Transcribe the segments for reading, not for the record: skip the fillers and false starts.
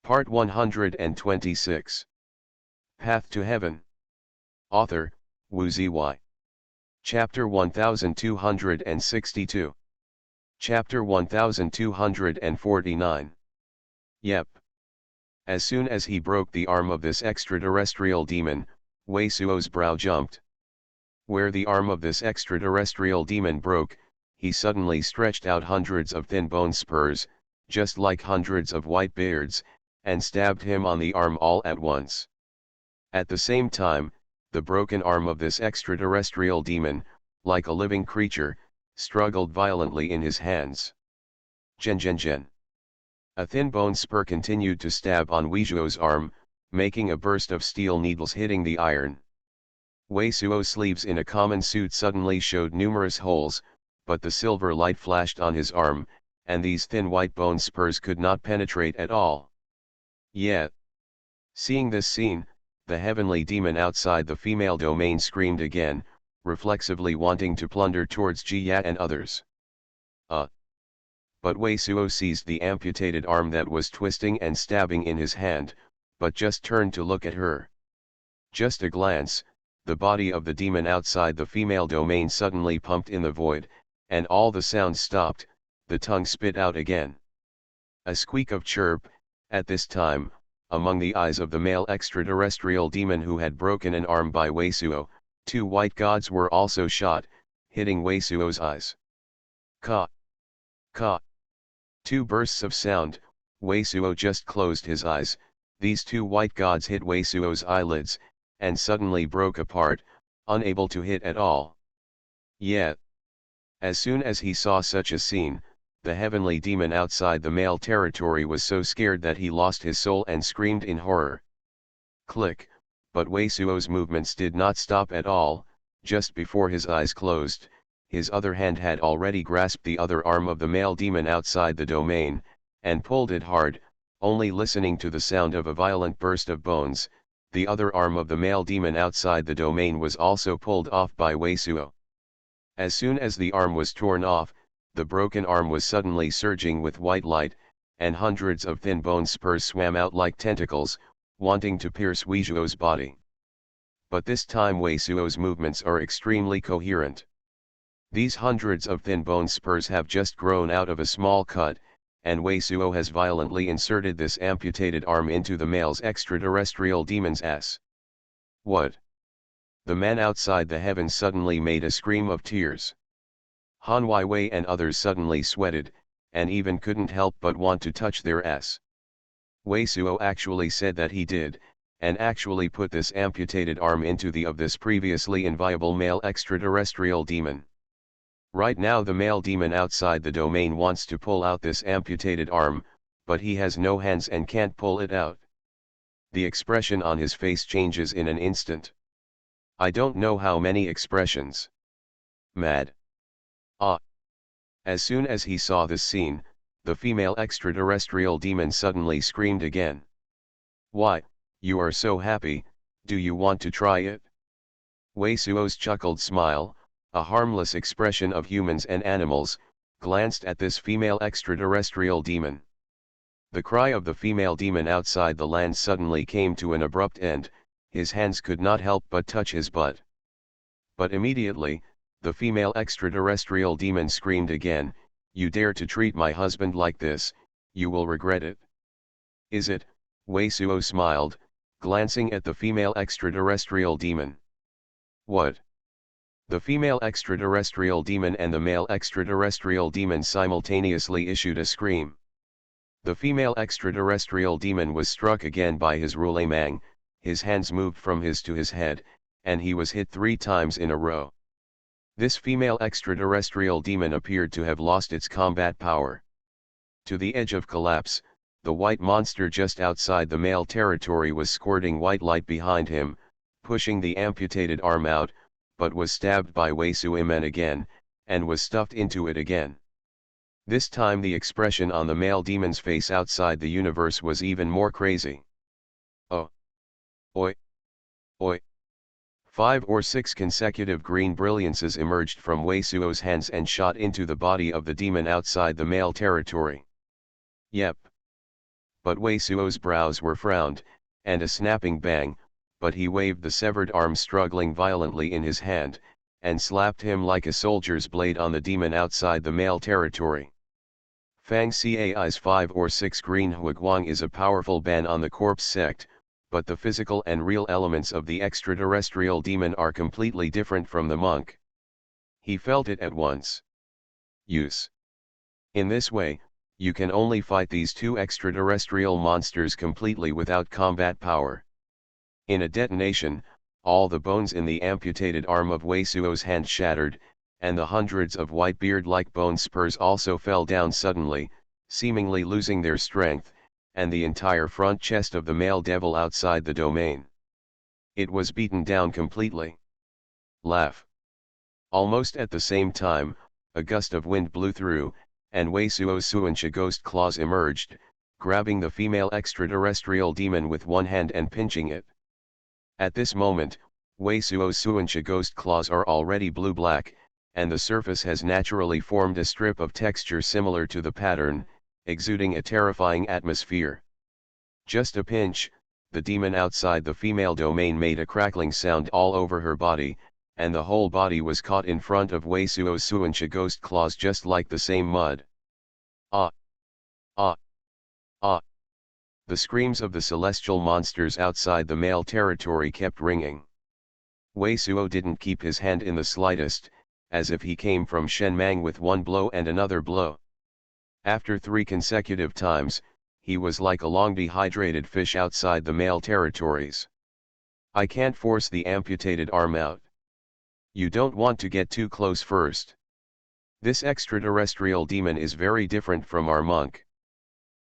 Part 126. Path to Heaven. Author, Wu Ziwei. Chapter 1262. Chapter 1249. Yep. As soon as he broke the arm of this extraterrestrial demon, Wei Suo's brow jumped. Where the arm of this extraterrestrial demon broke, he suddenly stretched out hundreds of thin bone spurs, just like hundreds of white beards, and stabbed him on the arm all at once. At the same time, the broken arm of this extraterrestrial demon, like a living creature, struggled violently in his hands. Gen. A thin bone spur continued to stab on Weizhuo's arm, making a burst of steel needles hitting the iron. Wei Suo's sleeves in a common suit suddenly showed numerous holes, but the silver light flashed on his arm, and these thin white bone spurs could not penetrate at all. Yet, seeing this scene, the heavenly demon outside the female domain screamed again, reflexively wanting to plunder towards Jia and others. But Wei Suo seized the amputated arm that was twisting and stabbing in his hand, but just turned to look at her. Just a glance, the body of the demon outside the female domain suddenly pumped in the void, and all the sounds stopped, the tongue spit out again. A squeak of chirp. At this time, among the eyes of the male extraterrestrial demon who had broken an arm by Wei Suo, two white gods were also shot, hitting Wei Suo's eyes. Ka! Ka! Two bursts of sound. Wei Suo just closed his eyes, these two white gods hit Wei Suo's eyelids, and suddenly broke apart, unable to hit at all. Yet, as soon as he saw such a scene, the heavenly demon outside the male territory was so scared that he lost his soul and screamed in horror. Click, but Wei Suo's movements did not stop at all. Just before his eyes closed, his other hand had already grasped the other arm of the male demon outside the domain, and pulled it hard. Only listening to the sound of a violent burst of bones, the other arm of the male demon outside the domain was also pulled off by Wei Suo. As soon as the arm was torn off, the broken arm was suddenly surging with white light, and hundreds of thin bone spurs swam out like tentacles, wanting to pierce Weizhuo's body. But this time Wei Suo's movements are extremely coherent. These hundreds of thin bone spurs have just grown out of a small cut, and Wei Suo has violently inserted this amputated arm into the male's extraterrestrial demon's ass. What? The man outside the heavens suddenly made a scream of tears. Han Weiwei and others suddenly sweated, and even couldn't help but want to touch their ass. Wei Suo actually said that he did, and actually put this amputated arm into the of this previously inviable male extraterrestrial demon. Right now the male demon outside the domain wants to pull out this amputated arm, but he has no hands and can't pull it out. The expression on his face changes in an instant. I don't know how many expressions. Mad. As soon as he saw this scene, the female extraterrestrial demon suddenly screamed again. Why, you are so happy, do you want to try it? Wei Suo's chuckled smile, a harmless expression of humans and animals, glanced at this female extraterrestrial demon. The cry of the female demon outside the land suddenly came to an abrupt end, his hands could not help but touch his butt. But immediately, the female extraterrestrial demon screamed again, "You dare to treat my husband like this, you will regret it." Is it? Wei Suo smiled, glancing at the female extraterrestrial demon. What? The female extraterrestrial demon and the male extraterrestrial demon simultaneously issued a scream. The female extraterrestrial demon was struck again by his rulemang, his hands moved from his to his head, and he was hit 3 times in a row. This female extraterrestrial demon appeared to have lost its combat power. To the edge of collapse, the white monster just outside the male territory was squirting white light behind him, pushing the amputated arm out, but was stabbed by Wei Suimen again, and was stuffed into it again. This time the expression on the male demon's face outside the universe was even more crazy. Oh! Oi! Oi! 5 or 6 consecutive green brilliances emerged from Wei Suo's hands and shot into the body of the demon outside the male territory. Yep. But Wei Suo's brows were frowned, and a snapping bang, but he waved the severed arm struggling violently in his hand, and slapped him like a soldier's blade on the demon outside the male territory. Fang Cai's 5 or 6 green Huiguang is a powerful ban on the corpse sect, but the physical and real elements of the extraterrestrial demon are completely different from the monk. He felt it at once. Use. In this way, you can only fight these two extraterrestrial monsters completely without combat power. In a detonation, all the bones in the amputated arm of Wei Suo's hand shattered, and the hundreds of white beard-like bone spurs also fell down suddenly, seemingly losing their strength, and the entire front chest of the male devil outside the domain. It was beaten down completely. Laugh. Almost at the same time, a gust of wind blew through, and Wei Suo's Xuanhuan ghost claws emerged, grabbing the female extraterrestrial demon with one hand and pinching it. At this moment, Wei Suo's Xuanhuan ghost claws are already blue-black, and the surface has naturally formed a strip of texture similar to the pattern, exuding a terrifying atmosphere. Just a pinch, the demon outside the female domain made a crackling sound all over her body, and the whole body was caught in front of Wei Suo's Xuanhuan ghost claws just like the same mud. Ah! Ah! Ah! The screams of the celestial monsters outside the male territory kept ringing. Wei Suo didn't keep his hand in the slightest, as if he came from Shenmang with one blow and another blow. After 3 consecutive times, he was like a long dehydrated fish outside the male territories. I can't force the amputated arm out. You don't want to get too close first. This extraterrestrial demon is very different from our monk.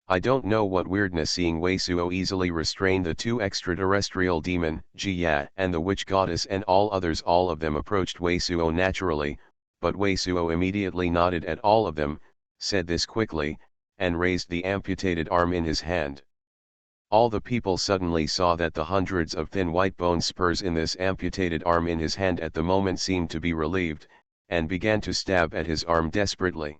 I don't know what weirdness seeing Wei Suo easily restrain the 2 extraterrestrial demon, Jia and the witch goddess and all others. All of them approached Wei Suo naturally, but Wei Suo immediately nodded at all of them, said this quickly, and raised the amputated arm in his hand. All the people suddenly saw that the hundreds of thin white bone spurs in this amputated arm in his hand at the moment seemed to be relieved, and began to stab at his arm desperately.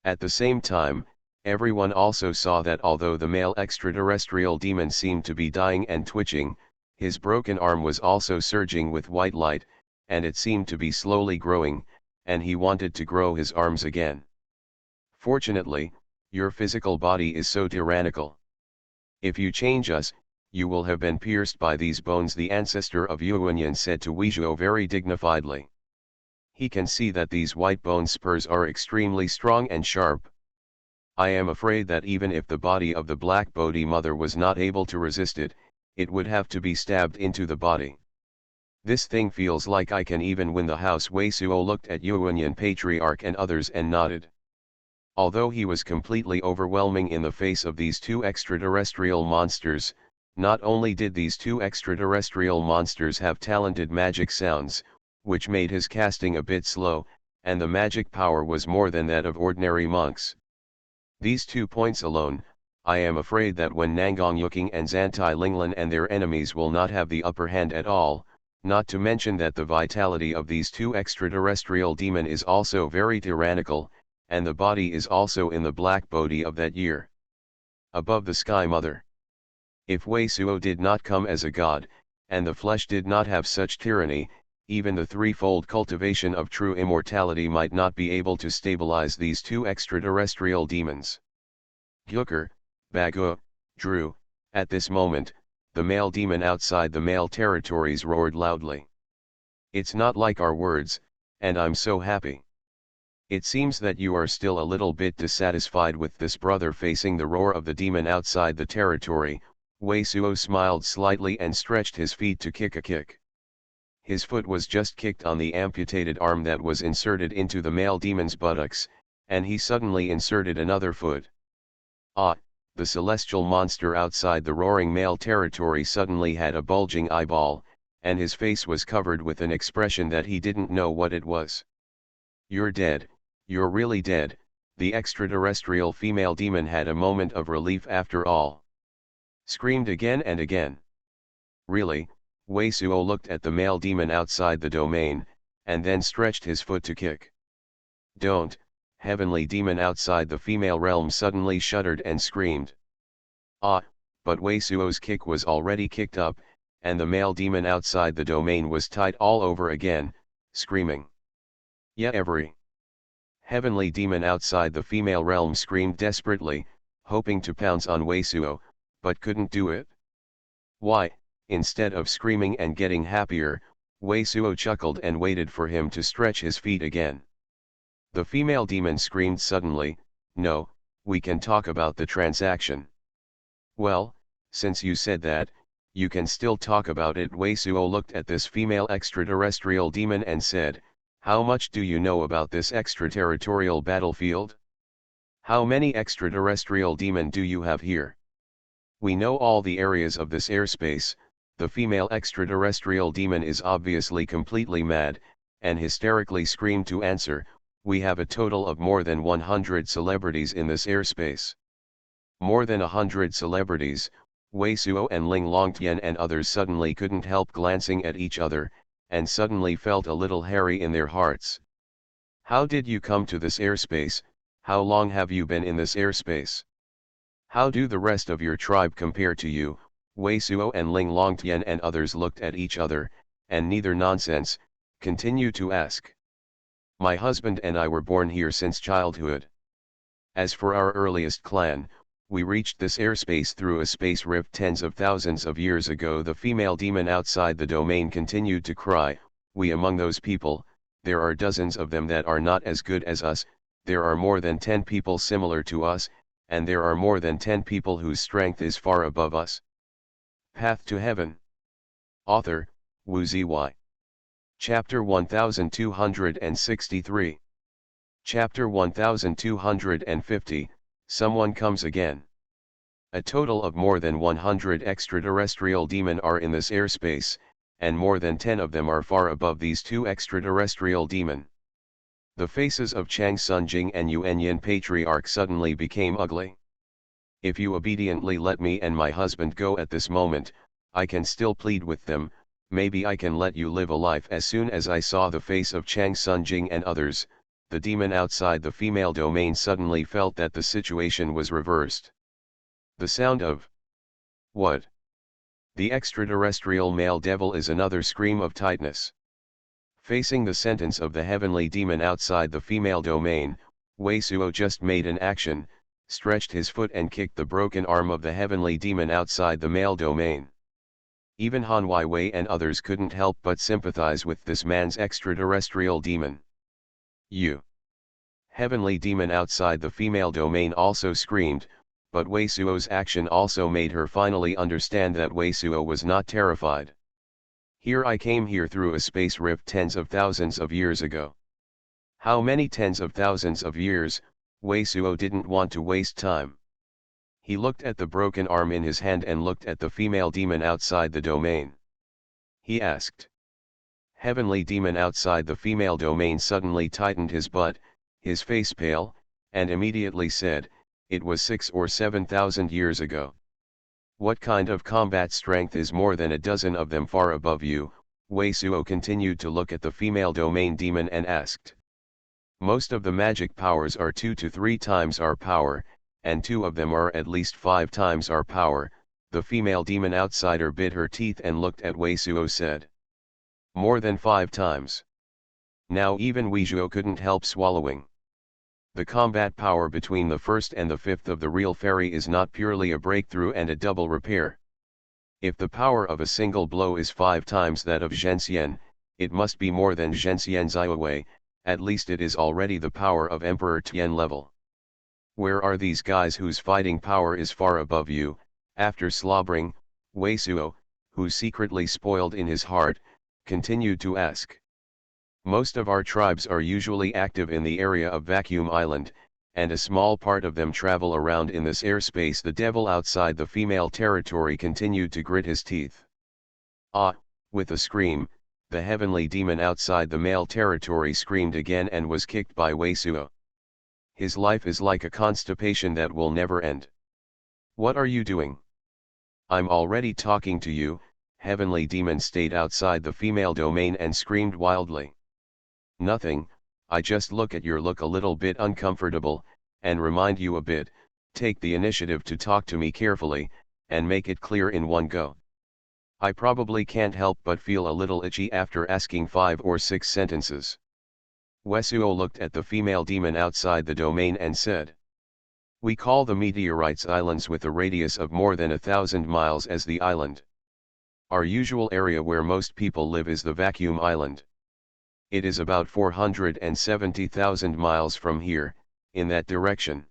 At the same time, everyone also saw that although the male extraterrestrial demon seemed to be dying and twitching, his broken arm was also surging with white light, and it seemed to be slowly growing, and he wanted to grow his arms again. Fortunately, your physical body is so tyrannical. If you change us, you will have been pierced by these bones, the ancestor of Xuanhuan said to Weizhou very dignifiedly. He can see that these white bone spurs are extremely strong and sharp. I am afraid that even if the body of the Black Bodhi Mother was not able to resist it, it would have to be stabbed into the body. This thing feels like I can even win the house. Wei Suo looked at Xuanhuan Patriarch and others and nodded. Although he was completely overwhelming in the face of these 2 extraterrestrial monsters, not only did these 2 extraterrestrial monsters have talented magic sounds, which made his casting a bit slow, and the magic power was more than that of ordinary monks. These 2 points alone, I am afraid that when Nangang Yuking and Zantai Linglan and their enemies will not have the upper hand at all, not to mention that the vitality of these 2 extraterrestrial demon is also very tyrannical, and the body is also in the Black Bodhi of that year. Above the Sky Mother. If Wei Suo did not come as a god, and the flesh did not have such tyranny, even the threefold cultivation of true immortality might not be able to stabilize these 2 extraterrestrial demons. Gyuker, Bagu, Drew. At this moment, the male demon outside the male territories roared loudly. It's not like our words, and I'm so happy. It seems that you are still a little bit dissatisfied with this brother. Facing the roar of the demon outside the territory, Wei Suo smiled slightly and stretched his feet to kick a kick. His foot was just kicked on the amputated arm that was inserted into the male demon's buttocks, and he suddenly inserted another foot. Ah! The celestial monster outside the roaring male territory suddenly had a bulging eyeball, and his face was covered with an expression that he didn't know what it was. You're dead, you're really dead. The extraterrestrial female demon had a moment of relief after all. Screamed again and again. Really? Wei Suo looked at the male demon outside the domain, and then stretched his foot to kick. Don't! Heavenly demon outside the female realm suddenly shuddered and screamed. Ah, but Wei Suo's kick was already kicked up, and the male demon outside the domain was tied all over again, screaming. Yeah, every heavenly demon outside the female realm screamed desperately, hoping to pounce on Wei Suo, but couldn't do it. Why, instead of screaming and getting happier, Wei Suo chuckled and waited for him to stretch his feet again. The female demon screamed suddenly, "No, we can talk about the transaction." "Well, since you said that, you can still talk about it." Wei Suo looked at this female extraterrestrial demon and said, "How much do you know about this extraterritorial battlefield? How many extraterrestrial demon do you have here?" "We know all the areas of this airspace." The female extraterrestrial demon is obviously completely mad, and hysterically screamed to answer, "We have a total of more than 100 celebrities in this airspace." More than 100 celebrities. Wei Suo and Ling Longtian and others suddenly couldn't help glancing at each other, and suddenly felt a little hairy in their hearts. "How did you come to this airspace? How long have you been in this airspace? How do the rest of your tribe compare to you?" Wei Suo and Ling Longtian and others looked at each other, and neither nonsense, continued to ask. "My husband and I were born here since childhood. As for our earliest clan, we reached this airspace through a space rift tens of thousands of years ago." The female demon outside the domain continued to cry, "We among those people, there are dozens of them that are not as good as us, there are more than 10 people similar to us, and there are more than 10 people whose strength is far above us." Path to Heaven. Author, Wu Ziyi. Chapter 1263. Chapter 1250, Someone Comes Again. A total of more than 100 extraterrestrial demon are in this airspace, and more than 10 of them are far above these two extraterrestrial demon. The faces of Chang Sunjing and Yuanyin Patriarch suddenly became ugly. "If you obediently let me and my husband go at this moment, I can still plead with them, maybe I can let you live a life." As soon as I saw the face of Chang Sunjing and others, the demon outside the female domain suddenly felt that the situation was reversed. The sound of "What?" the extraterrestrial male devil is another scream of tightness. Facing the sentence of the heavenly demon outside the female domain, Wei Suo just made an action, stretched his foot and kicked the broken arm of the heavenly demon outside the male domain. Even Han Wei and others couldn't help but sympathize with this man's extraterrestrial demon. "You!" Heavenly demon outside the female domain also screamed, but Wei Suo's action also made her finally understand that Wei Suo was not terrified. "Here I came here through a space rift tens of thousands of years ago." How many tens of thousands of years? Wei Suo didn't want to waste time. He looked at the broken arm in his hand and looked at the female demon outside the domain. He asked. Heavenly demon outside the female domain suddenly tightened his butt, his face pale, and immediately said, "It was 6 or 7,000 years ago. What kind of combat strength is more than a dozen of them far above you?" Wei Suo continued to look at the female domain demon and asked. "Most of the magic powers are 2 to 3 times our power, and 2 of them are at least 5 times our power." The female demon outsider bit her teeth and looked at Wei Suo said. "More than 5 times." Now even Wei Suo couldn't help swallowing. The combat power between the first and the fifth of the real fairy is not purely a breakthrough and a double repair. If the power of a single blow is 5 times that of Zhenxian, it must be more than Zhenxian's Ziwei, at least it is already the power of Emperor Tian level. Where are these guys whose fighting power is far above you? After slobbering, Wei Suo, who secretly spoiled in his heart, continued to ask. Most of our tribes are usually active in the area of Vacuum Island, and a small part of them travel around in this airspace. The devil outside the female territory continued to grit his teeth. Ah, with a scream, the heavenly demon outside the male territory screamed again and was kicked by Wei Suo. His life is like a constipation that will never end. "What are you doing?" "I'm already talking to you." Heavenly demon stayed outside the female domain and screamed wildly. "Nothing, I just look at your look a little bit uncomfortable, and remind you a bit, Take the initiative to talk to me carefully, and make it clear in one go. I probably can't help but feel a little itchy after asking 5 or 6 sentences. Wesuo looked at the female demon outside the domain and said, "We call the meteorites islands with a radius of more than 1,000 miles as the island. Our usual area where most people live is the vacuum island. It is about 470,000 miles from here, in that direction.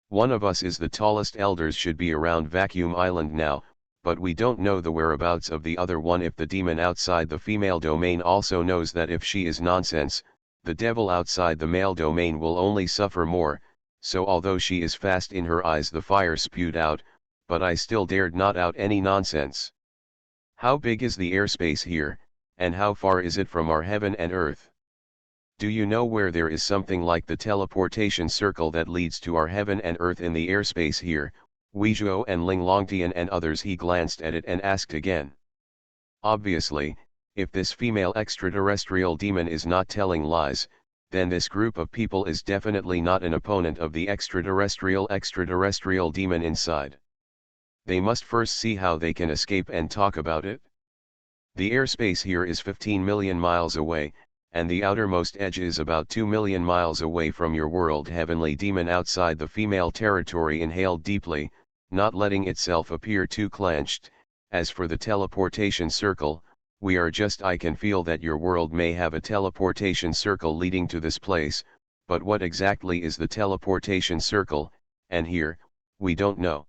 One of us is the tallest elders should be around Vacuum Island now, but we don't know the whereabouts of the other one. If the demon outside the female domain also knows that if she is nonsense, the devil outside the male domain will only suffer more, so although she is fast in her eyes the fire spewed out, but I still dared not out any nonsense. How big is the airspace here, and how far is it from our heaven and earth? Do you know where there is something like the teleportation circle that leads to our heaven and earth in the airspace here?" Weizhuo and Ling Longtian and others. He glanced at it and asked again. Obviously, if this female extraterrestrial demon is not telling lies, then this group of people is definitely not an opponent of the extraterrestrial demon inside. They must first see how they can escape and talk about it. The airspace here is 15 million miles away, and the outermost edge is about 2 million miles away from your world. Heavenly demon outside the female territory inhaled deeply, not letting itself appear too clenched. As for the teleportation circle, I can feel that your world may have a teleportation circle leading to this place, but what exactly is the teleportation circle, and here, we don't know.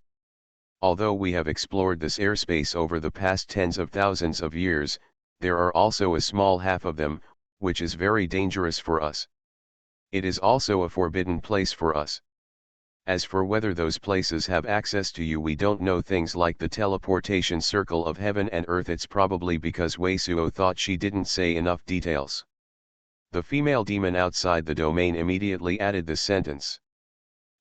Although we have explored this airspace over the past tens of thousands of years, there are also a small half of them, which is very dangerous for us. It is also a forbidden place for us. As for whether those places have access to you, we don't know. Things like the teleportation circle of heaven and earth. It's probably because Weisuo thought she didn't say enough details. The female demon outside the domain immediately added this sentence.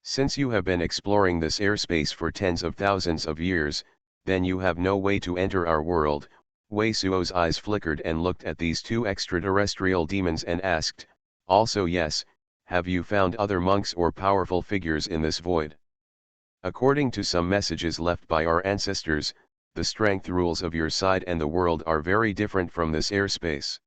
"Since you have been exploring this airspace for tens of thousands of years, then you have no way to enter our world." Weisuo's eyes flickered and looked at these two extraterrestrial demons and asked, "Also yes, have you found other monks or powerful figures in this void? According to some messages left by our ancestors, the strength rules of your side and the world are very different from this airspace.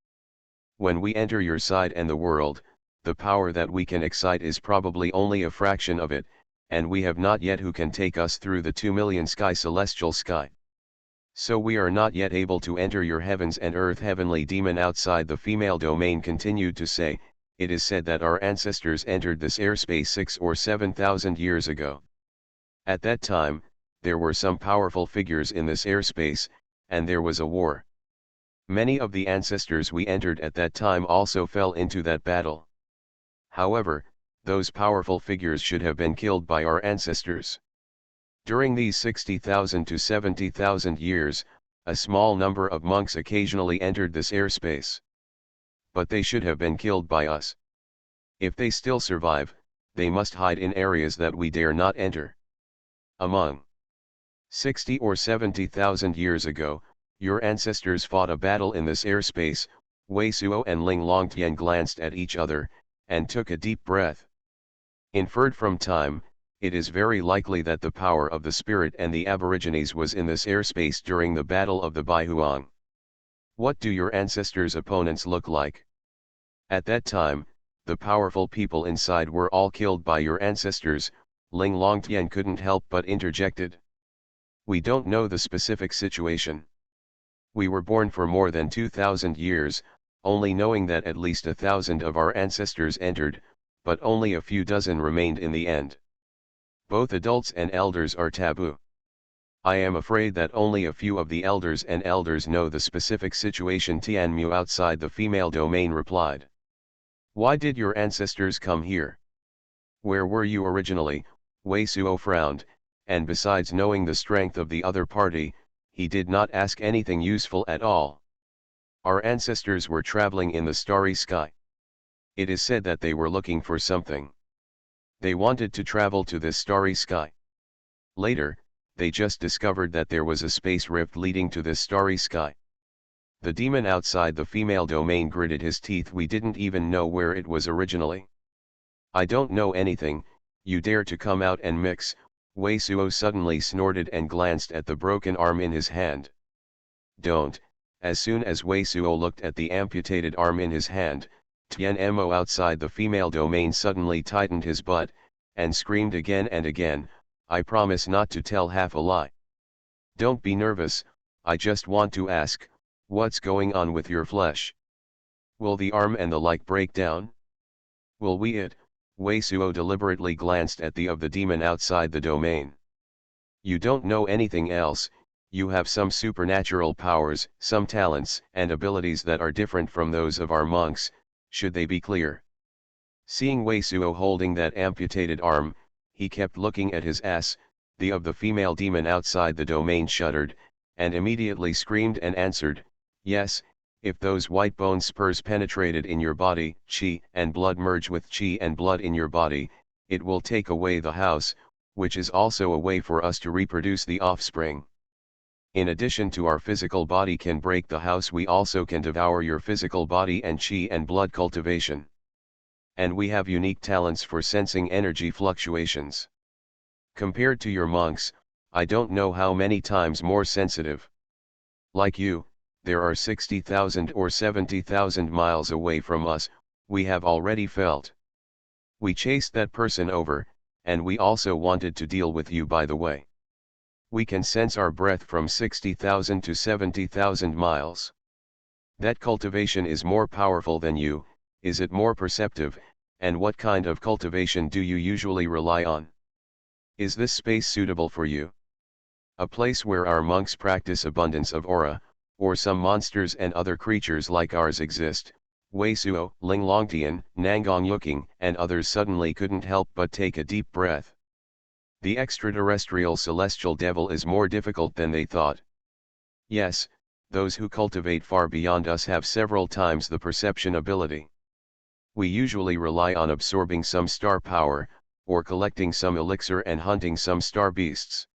When we enter your side and the world, the power that we can excite is probably only a fraction of it, and we have not yet who can take us through the 2 million celestial sky. So we are not yet able to enter your heavens and earth." Heavenly demon outside the female domain continued to say, "It is said that our ancestors entered this airspace 6 or 7,000 years ago. At that time, there were some powerful figures in this airspace, and there was a war. Many of the ancestors we entered at that time also fell into that battle. However, those powerful figures should have been killed by our ancestors. During these 60,000 to 70,000 years, a small number of monks occasionally entered this airspace. But they should have been killed by us. If they still survive, they must hide in areas that we dare not enter. Among 60 or 70,000 years ago, your ancestors fought a battle in this airspace." Weisuo and Ling Longtian glanced at each other, and took a deep breath. Inferred from time, it is very likely that the power of the spirit and the aborigines was in this airspace during the Battle of the Baihuang. What do your ancestors' opponents look like? At that time, the powerful people inside were all killed by your ancestors. Ling Longtian couldn't help but interjected. "We don't know the specific situation. We were born for more than 2,000 years, only knowing that at least 1,000 of our ancestors entered, but only a few dozen remained in the end. Both adults and elders are taboo. I am afraid that only a few of the elders know the specific situation." Tianmu outside the female domain replied. "Why did your ancestors come here? Where were you originally?" Weisuo frowned, and besides knowing the strength of the other party, he did not ask anything useful at all. "Our ancestors were traveling in the starry sky. It is said that they were looking for something. They wanted to travel to this starry sky. Later, they just discovered that there was a space rift leading to this starry sky." The demon outside the female domain gritted his teeth. "We didn't even know where it was originally. I don't know anything, You dare to come out and mix? Wei Suo suddenly snorted and glanced at the broken arm in his hand. Don't. As soon as Wei Suo looked at the amputated arm in his hand, Tian Mo outside the female domain suddenly tightened his butt, and screamed again and again, I promise not to tell half a lie. Don't be nervous, I just want to ask, what's going on with your flesh? Will the arm and the like break down? Will we it? Wei Suo deliberately glanced at the demon outside the domain. You don't know anything else, you have some supernatural powers, some talents and abilities that are different from those of our monks, should they be clear. Seeing Wei Suo holding that amputated arm, he kept looking at his ass. The female demon outside the domain shuddered, and immediately screamed and answered, yes, if those white bone spurs penetrated in your body, qi and blood merge with qi and blood in your body, it will take away the house, which is also a way for us to reproduce the offspring. In addition to our physical body can break the house, we also can devour your physical body and qi and blood cultivation. And we have unique talents for sensing energy fluctuations. Compared to your monks, I don't know how many times more sensitive. Like you, there are 60,000 or 70,000 miles away from us, we have already felt. We chased that person over, and we also wanted to deal with you by the way. We can sense our breath from 60,000 to 70,000 miles. That cultivation is more powerful than you, is it more perceptive, and what kind of cultivation do you usually rely on? Is this space suitable for you? A place where our monks practice abundance of aura, or some monsters and other creatures like ours exist. Wei Suo, Ling Longtian, Nangong Yuking and others suddenly couldn't help but take a deep breath. The extraterrestrial celestial devil is more difficult than they thought. Yes, those who cultivate far beyond us have several times the perception ability. We usually rely on absorbing some star power, or collecting some elixir and hunting some star beasts.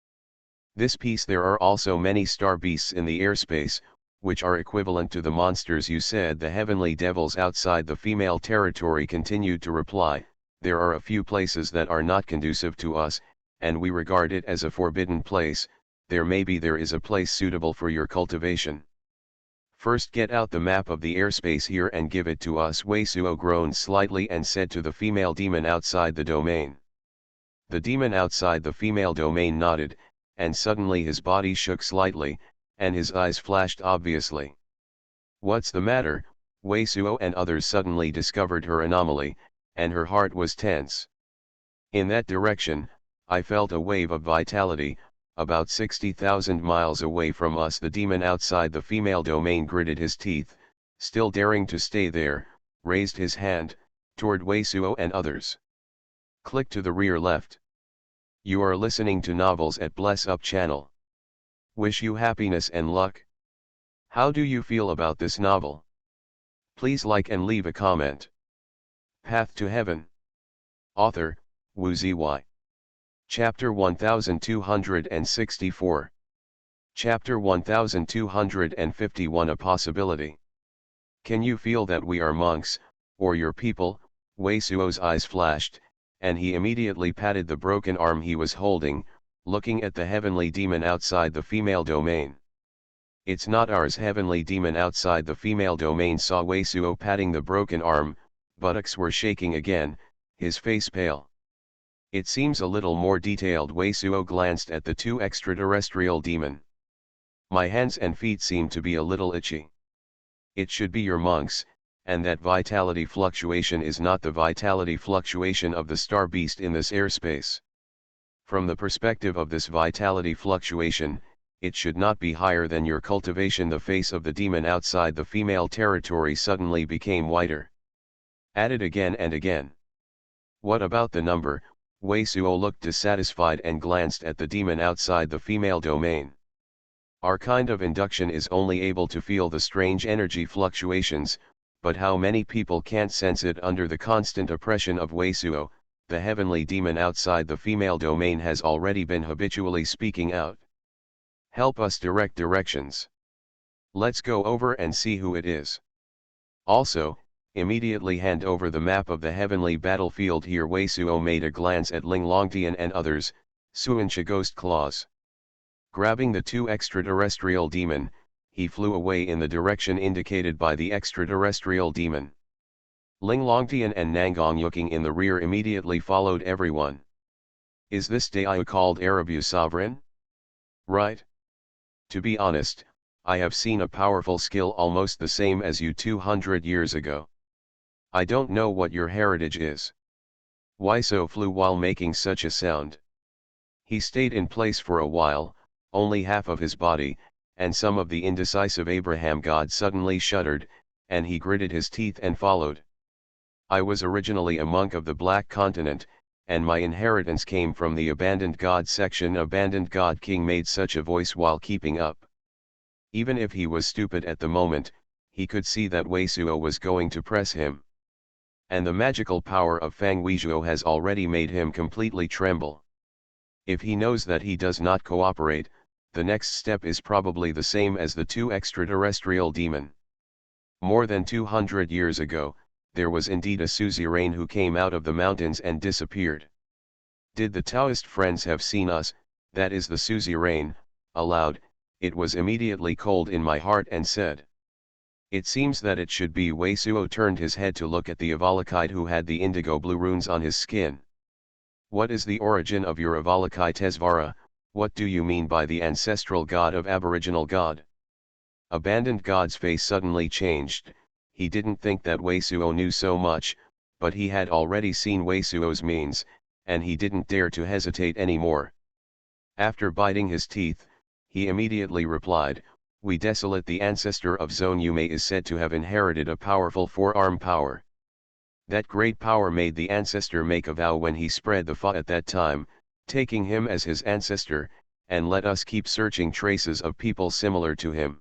This piece there are also many star beasts in the airspace, which are equivalent to the monsters you said. The heavenly devils outside the female territory continued to reply, there are a few places that are not conducive to us, and we regard it as a forbidden place. There is a place suitable for your cultivation. First get out the map of the airspace here and give it to us. Wei Suo groaned slightly and said to the female demon outside the domain. The demon outside the female domain nodded, and suddenly his body shook slightly, and his eyes flashed obviously. What's the matter? Wei Suo and others suddenly discovered her anomaly, and her heart was tense. In that direction, I felt a wave of vitality. About 60,000 miles away from us, the demon outside the female domain gritted his teeth, still daring to stay there, raised his hand, toward Wei Suo and others. Click to the rear left. You are listening to Novels at Bless Up channel. Wish you happiness and luck. How do you feel about this novel? Please like and leave a comment. Path to Heaven. Author, Wu Zy. Chapter 1264. Chapter 1251. A possibility. Can you feel that we are monks, or your people? Wei Suo's eyes flashed, and he immediately patted the broken arm he was holding, looking at the heavenly demon outside the female domain. It's not ours. Heavenly demon outside the female domain saw Wei Suo patting the broken arm, buttocks were shaking again, his face pale. It seems a little more detailed. Wei Suo glanced at the two extraterrestrial demon. My hands and feet seem to be a little itchy. It should be your monks, and that vitality fluctuation is not the vitality fluctuation of the star beast in this airspace. From the perspective of this vitality fluctuation, it should not be higher than your cultivation. The face of the demon outside the female territory suddenly became whiter. At it again and again. What about the number? Wei Suo looked dissatisfied and glanced at the demon outside the female domain. Our kind of induction is only able to feel the strange energy fluctuations, but how many people can't sense it under the constant oppression of Wei Suo? The heavenly demon outside the female domain has already been habitually speaking out. Help us direct directions. Let's go over and see who it is. Also, Immediately hand over the map of the heavenly battlefield. Here Wei Suo made a glance at Ling Longtian and others, Suancha Ghost Claws. Grabbing the two extraterrestrial demon, he flew away in the direction indicated by the extraterrestrial demon. Ling Longtian and Nangong looking in the rear immediately followed everyone. Is this Daiyu called Arabu sovereign? Right? To be honest, I have seen a powerful skill almost the same as you 200 years ago. I don't know what your heritage is. Why so flew while making such a sound? He stayed in place for a while, only half of his body, and some of the indecisive Abraham god suddenly shuddered, and he gritted his teeth and followed. I was originally a monk of the Black Continent, and my inheritance came from the Abandoned God section. Abandoned God King made such a voice while keeping up. Even if he was stupid at the moment, he could see that Wei Suo was going to press him. And the magical power of Fang Weizhuo has already made him completely tremble. If he knows that he does not cooperate, the next step is probably the same as the two extraterrestrial demon. More than 200 years ago, there was indeed a suzerain who came out of the mountains and disappeared. Did the Taoist friends have seen us, that is the suzerain, aloud? It was immediately cold in my heart and said. It seems that it should be. Wei Suo turned his head to look at the Avalokite who had the indigo blue runes on his skin. What is the origin of your Avalokite Tesvara? What do you mean by the ancestral god of Aboriginal God? Abandoned God's face suddenly changed. He didn't think that Wei Suo knew so much, but he had already seen Wei Suo's means, and he didn't dare to hesitate anymore. After biting his teeth, he immediately replied, We Desolate, the ancestor of Zone Yume, is said to have inherited a powerful four-arm power. That great power made the ancestor make a vow when he spread the Fa at that time, taking him as his ancestor, and let us keep searching traces of people similar to him.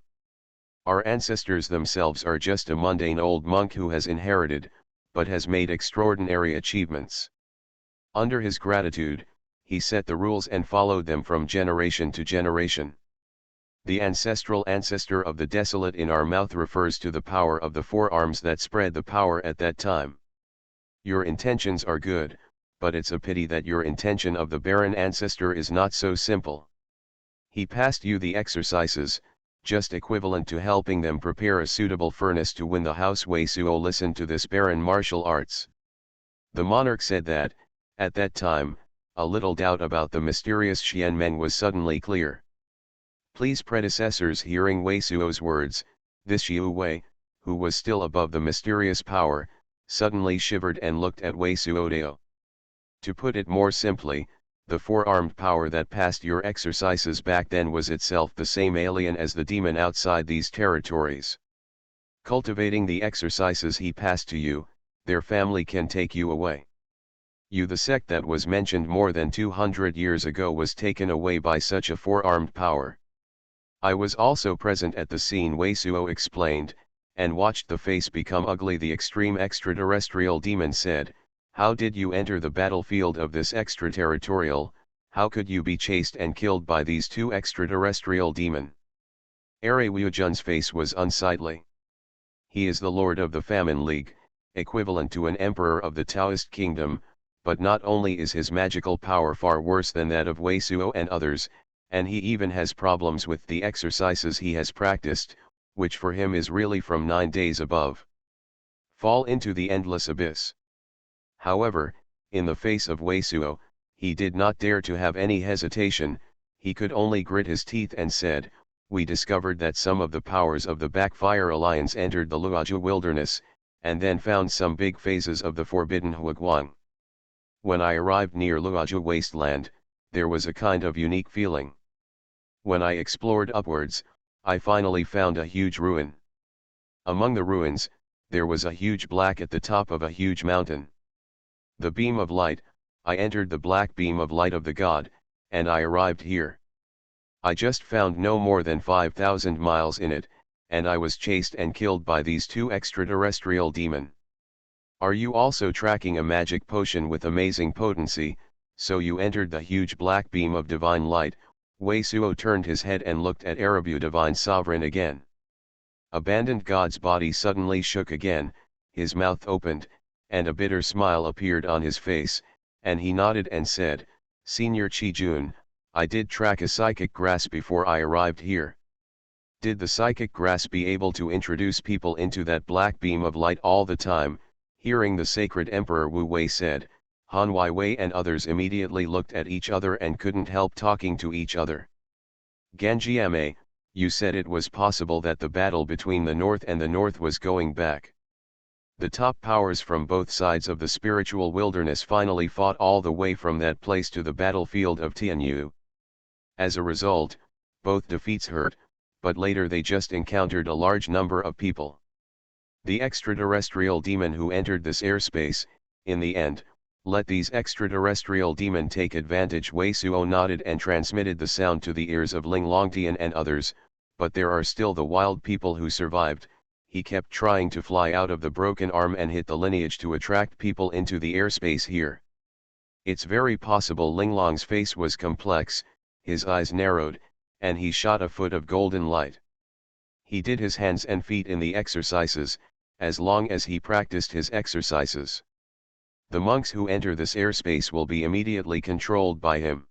Our ancestors themselves are just a mundane old monk who has inherited, but has made extraordinary achievements. Under his gratitude, he set the rules and followed them from generation to generation. The ancestral ancestor of the desolate in our mouth refers to the power of the four arms that spread the power at that time. Your intentions are good, but it's a pity that your intention of the barren ancestor is not so simple. He passed you the exercises, just equivalent to helping them prepare a suitable furnace to win the house. Wei Suo listened to this barren martial arts. The monarch said that, at that time, a little doubt about the mysterious Xianmen was suddenly clear. Please predecessors. Hearing Wei Suo's words, this Xiu Wei, who was still above the mysterious power, suddenly shivered and looked at Wei Suodeo. To put it more simply, the four-armed power that passed your exercises back then was itself the same alien as the demon outside these territories. Cultivating the exercises he passed to you, their family can take you away. You, the sect that was mentioned more than 200 years ago, was taken away by such a four-armed power. I was also present at the scene, Wei Suo explained, and watched the face become ugly. The extreme extraterrestrial demon said, How did you enter the battlefield of this extraterritorial? How could you be chased and killed by these two extraterrestrial demon? Are Wujun's face was unsightly. He is the lord of the Famine League, equivalent to an emperor of the Taoist kingdom, but not only is his magical power far worse than that of Wei Suo and others, and he even has problems with the exercises he has practiced, which for him is really from 9 days above. Fall into the endless abyss. However, in the face of Wei Suo, he did not dare to have any hesitation. He could only grit his teeth and said, We discovered that some of the powers of the Backfire Alliance entered the Luoju wilderness, and then found some big phases of the forbidden Huaguang. When I arrived near Luoju wasteland, there was a kind of unique feeling. When I explored upwards, I finally found a huge ruin. Among the ruins, there was a huge black at the top of a huge mountain. The beam of light, I entered the black beam of light of the god, and I arrived here. I just found no more than 5,000 miles in it, and I was chased and killed by these two extraterrestrial demon. Are you also tracking a magic potion with amazing potency? So you entered the huge black beam of divine light. Wei Suo turned his head and looked at Arabu divine sovereign again. Abandoned God's body suddenly shook again, his mouth opened, and a bitter smile appeared on his face, and he nodded and said, "Senior Chi-jun, I did track a psychic grass before I arrived here." Did the psychic grass be able to introduce people into that black beam of light all the time? Hearing the sacred Emperor Wu Wei said, Han Wei and others immediately looked at each other and couldn't help talking to each other. "Ganjiame, you said it was possible that the battle between the North and the North was going back. The top powers from both sides of the spiritual wilderness finally fought all the way from that place to the battlefield of Tianyu. As a result, both defeats hurt, but later they just encountered a large number of people. The extraterrestrial demon who entered this airspace, in the end, let these extraterrestrial demon take advantage." Wei Suo nodded and transmitted the sound to the ears of Ling Longtian and others, "But there are still the wild people who survived." He kept trying to fly out of the broken arm and hit the lineage to attract people into the airspace here. It's very possible. Linglong's face was complex, his eyes narrowed, and he shot a foot of golden light. He did his hands and feet in the exercises, as long as he practiced his exercises. The monks who enter this airspace will be immediately controlled by him.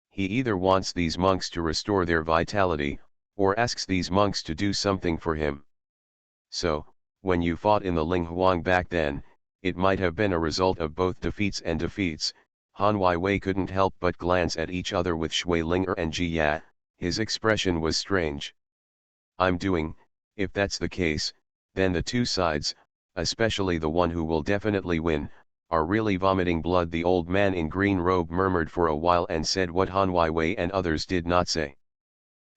He either wants these monks to restore their vitality, or asks these monks to do something for him. So, when you fought in the Ling Huang back then, it might have been a result of both defeats and defeats. Han Wei couldn't help but glance at each other with Shui Linger and Ji Ya. His expression was strange. "I'm doing, if that's the case, then the two sides, especially the one who will definitely win, are really vomiting blood." The old man in green robe murmured for a while and said what Han Wei and others did not say.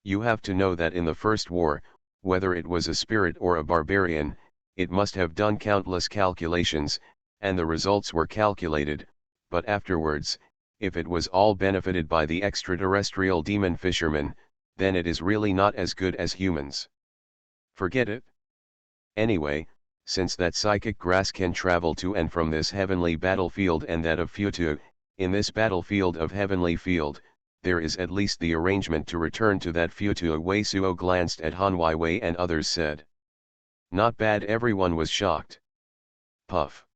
"You have to know that in the first war, whether it was a spirit or a barbarian, it must have done countless calculations, and the results were calculated, but afterwards, if it was all benefited by the extraterrestrial demon fisherman, then it is really not as good as humans. Forget it. Anyway, since that psychic grass can travel to and from this heavenly battlefield and that of Futu, in this battlefield of heavenly field, there is at least the arrangement to return to that Futu." Wei Suo glanced at Han Wei and others said. "Not bad." Everyone was shocked. Puff.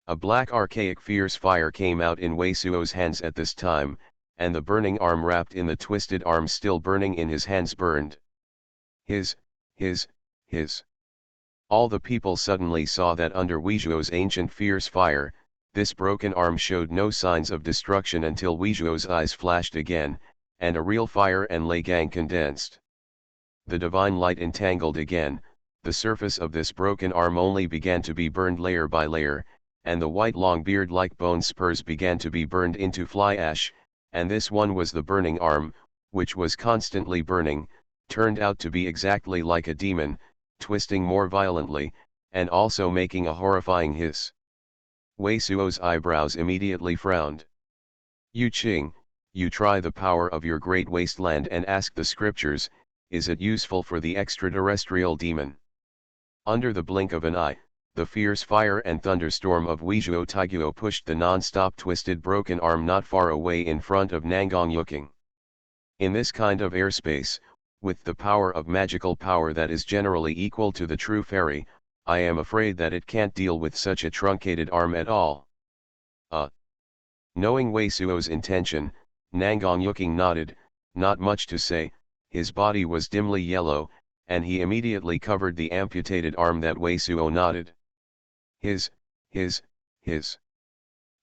A black archaic fierce fire came out in Wei Suo's hands at this time, and the burning arm wrapped in the twisted arm still burning in his hands burned. His. All the people suddenly saw that under Wei Suo's ancient fierce fire, this broken arm showed no signs of destruction until Wei Suo's eyes flashed again, and a real fire and Gang condensed. The divine light entangled again, the surface of this broken arm only began to be burned layer by layer, and the white long beard-like bone spurs began to be burned into fly ash, and this one was the burning arm, which was constantly burning, turned out to be exactly like a demon, twisting more violently, and also making a horrifying hiss. Wei Suo's eyebrows immediately frowned. "Yu Qing, you try the power of your great wasteland and ask the scriptures, is it useful for the extraterrestrial demon?" Under the blink of an eye, the fierce fire and thunderstorm of Weizhuo Taiguo pushed the non-stop twisted broken arm not far away in front of Nangong Yuking. In this kind of airspace, with the power of magical power that is generally equal to the true fairy, I am afraid that it can't deal with such a truncated arm at all. Knowing Wei Suo's intention, Nangong Yuking nodded, not much to say. His body was dimly yellow, and he immediately covered the amputated arm that Wei Suo nodded. His.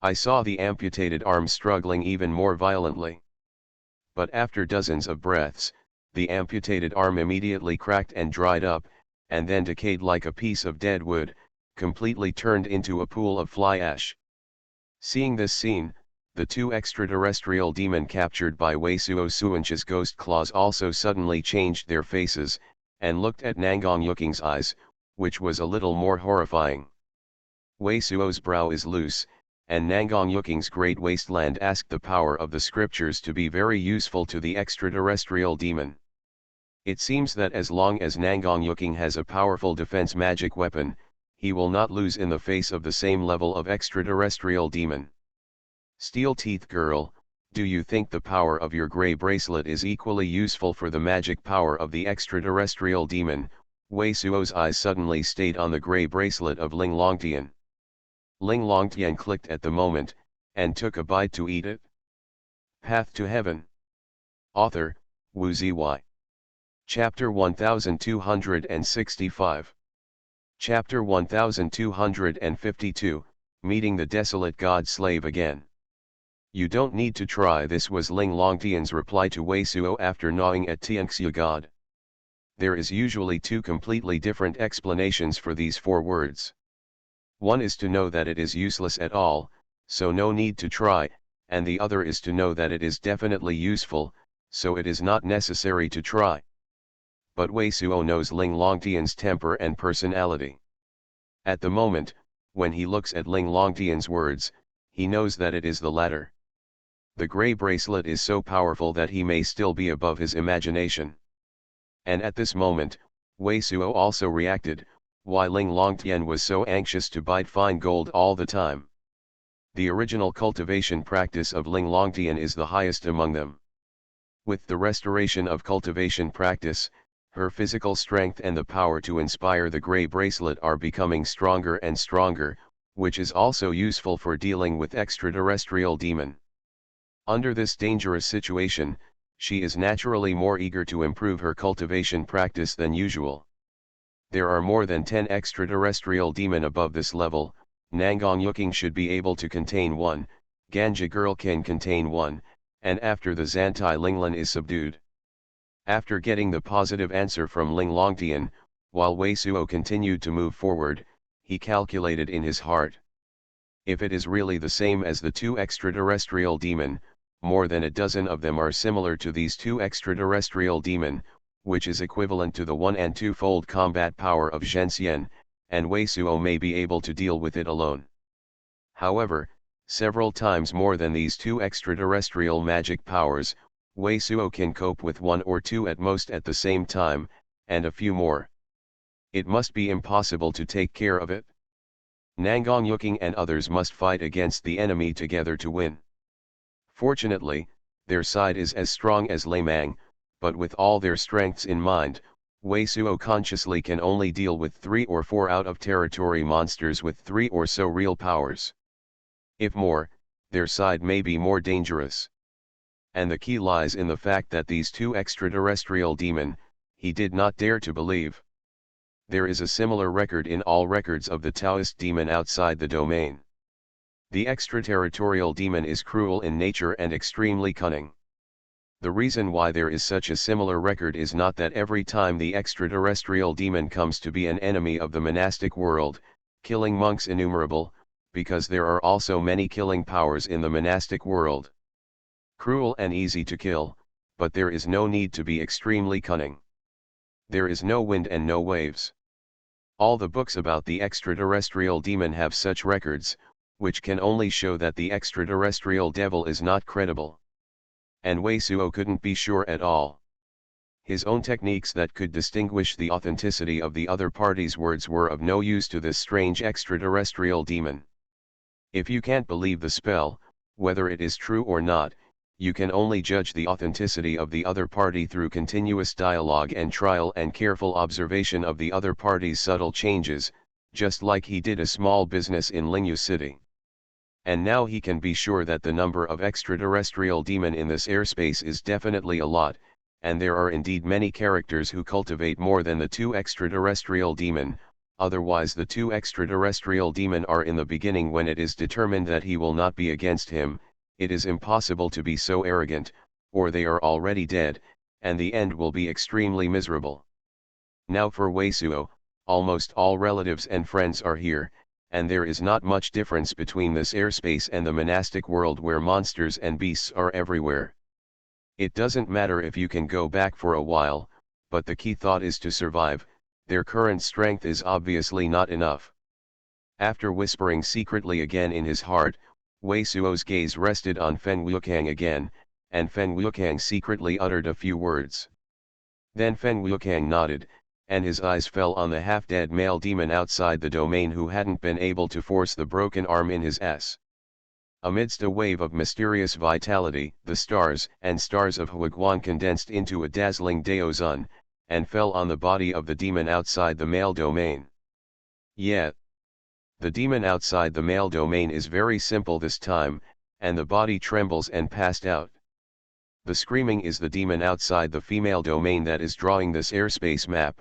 I saw the amputated arm struggling even more violently. But after dozens of breaths, the amputated arm immediately cracked and dried up, and then decayed like a piece of dead wood, completely turned into a pool of fly ash. Seeing this scene, the two extraterrestrial demon captured by Wei Suo Suanch's ghost claws also suddenly changed their faces, and looked at Nangong Yuking's eyes, which was a little more horrifying. Wei Suo's brow is loose, and Nangong Yuking's great wasteland asked the power of the scriptures to be very useful to the extraterrestrial demon. It seems that as long as Nangong Yuking has a powerful defense magic weapon, he will not lose in the face of the same level of extraterrestrial demon. Steel Teeth Girl, do you think the power of your gray bracelet is equally useful for the magic power of the extraterrestrial demon? Wei Suo's eyes suddenly stayed on the gray bracelet of Ling Longtian. Ling Longtian clicked at the moment, and took a bite to eat it. Path to Heaven. Author, Wu Ziyi. Chapter 1265. Chapter 1252, Meeting the Desolate God Slave Again. You don't need to try. This was Ling Longtian's reply to Wei Suo after gnawing at Tianxia God. There is usually two completely different explanations for these four words. One is to know that it is useless at all, so no need to try, and the other is to know that it is definitely useful, so it is not necessary to try. But Wei Suo knows Ling Longtian's temper and personality. At the moment, when he looks at Ling Longtian's words, he knows that it is the latter. The gray bracelet is so powerful that he may still be above his imagination. And at this moment, Wei Suo also reacted, why Ling Longtian was so anxious to bite fine gold all the time. The original cultivation practice of Ling Longtian is the highest among them. With the restoration of cultivation practice, her physical strength and the power to inspire the gray bracelet are becoming stronger and stronger, which is also useful for dealing with extraterrestrial demon. Under this dangerous situation, she is naturally more eager to improve her cultivation practice than usual. There are more than 10 extraterrestrial demon above this level. Nangong Yuking should be able to contain one, Ganja Girl can contain one, and after the Zantai Linglan is subdued. After getting the positive answer from Ling Longtian, while Wei Suo continued to move forward, he calculated in his heart. If it is really the same as the two extraterrestrial demon, more than a dozen of them are similar to these two extraterrestrial demon, which is equivalent to the 1 and 2-fold combat power of Zhenxian, and Wei Suo may be able to deal with it alone. However, several times more than these two extraterrestrial magic powers, Wei Suo can cope with one or two at most at the same time, and a few more. It must be impossible to take care of it. Nangong Yuking and others must fight against the enemy together to win. Fortunately, their side is as strong as Lei Mang, but with all their strengths in mind, Wei Suo consciously can only deal with 3 or 4 out-of-territory monsters with 3 or so real powers. If more, their side may be more dangerous. And the key lies in the fact that these two extraterrestrial demon, he did not dare to believe. There is a similar record in all records of the Taoist demon outside the domain. The extraterritorial demon is cruel in nature and extremely cunning. The reason why there is such a similar record is not that every time the extraterrestrial demon comes to be an enemy of the monastic world, killing monks innumerable, because there are also many killing powers in the monastic world. Cruel and easy to kill, but there is no need to be extremely cunning. There is no wind and no waves. All the books about the extraterrestrial demon have such records, which can only show that the extraterrestrial devil is not credible. And Wei Suo couldn't be sure at all. His own techniques that could distinguish the authenticity of the other party's words were of no use to this strange extraterrestrial demon. If you can't believe the spell, whether it is true or not, you can only judge the authenticity of the other party through continuous dialogue and trial and careful observation of the other party's subtle changes, just like he did a small business in Lingyu City. And now he can be sure that the number of extraterrestrial demon in this airspace is definitely a lot, and there are indeed many characters who cultivate more than the two extraterrestrial demon, otherwise the two extraterrestrial demon are in the beginning when it is determined that he will not be against him. It is impossible to be so arrogant, or they are already dead, and the end will be extremely miserable. Now for Wei Suo, almost all relatives and friends are here, and there is not much difference between this airspace and the monastic world where monsters and beasts are everywhere. It doesn't matter if you can go back for a while, but the key thought is to survive. Their current strength is obviously not enough. After whispering secretly again in his heart, Wei Suo's gaze rested on Feng Wukang again, and Feng Wukang secretly uttered a few words. Then Feng Wukang nodded, and his eyes fell on the half-dead male demon outside the domain who hadn't been able to force the broken arm in his s. Amidst a wave of mysterious vitality, the stars and stars of Huiguan condensed into a dazzling Daozun, and fell on the body of the demon outside the male domain. Yet, the demon outside the male domain is very simple this time, and the body trembles and passed out. The screaming is the demon outside the female domain that is drawing this airspace map.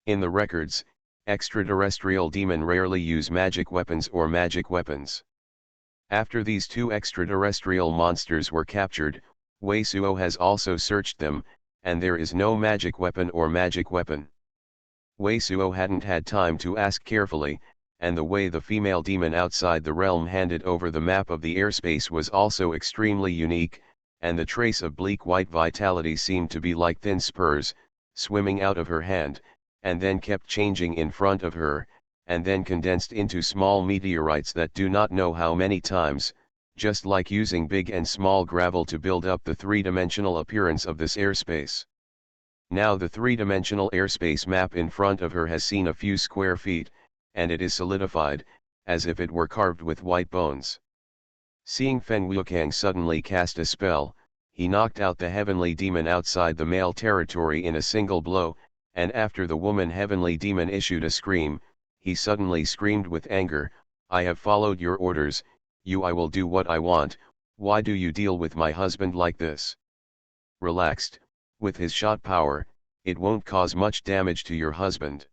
In the records, extraterrestrial demon rarely use magic weapons or magic weapons. After these two extraterrestrial monsters were captured, Wei Suo has also searched them, and there is no magic weapon or magic weapon. Wei Suo hadn't had time to ask carefully, and the way the female demon outside the realm handed over the map of the airspace was also extremely unique, and the trace of bleak white vitality seemed to be like thin spurs, swimming out of her hand, and then kept changing in front of her, and then condensed into small meteorites that do not know how many times, just like using big and small gravel to build up the three-dimensional appearance of this airspace. Now the three-dimensional airspace map in front of her has seen a few square feet, and it is solidified, as if it were carved with white bones. Seeing Fen Wuqiang suddenly cast a spell, he knocked out the heavenly demon outside the male territory in a single blow, and after the woman heavenly demon issued a scream, he suddenly screamed with anger, "I have followed your orders, I will do what I want, why do you deal with my husband like this?" Relaxed, with his shot power, it won't cause much damage to your husband.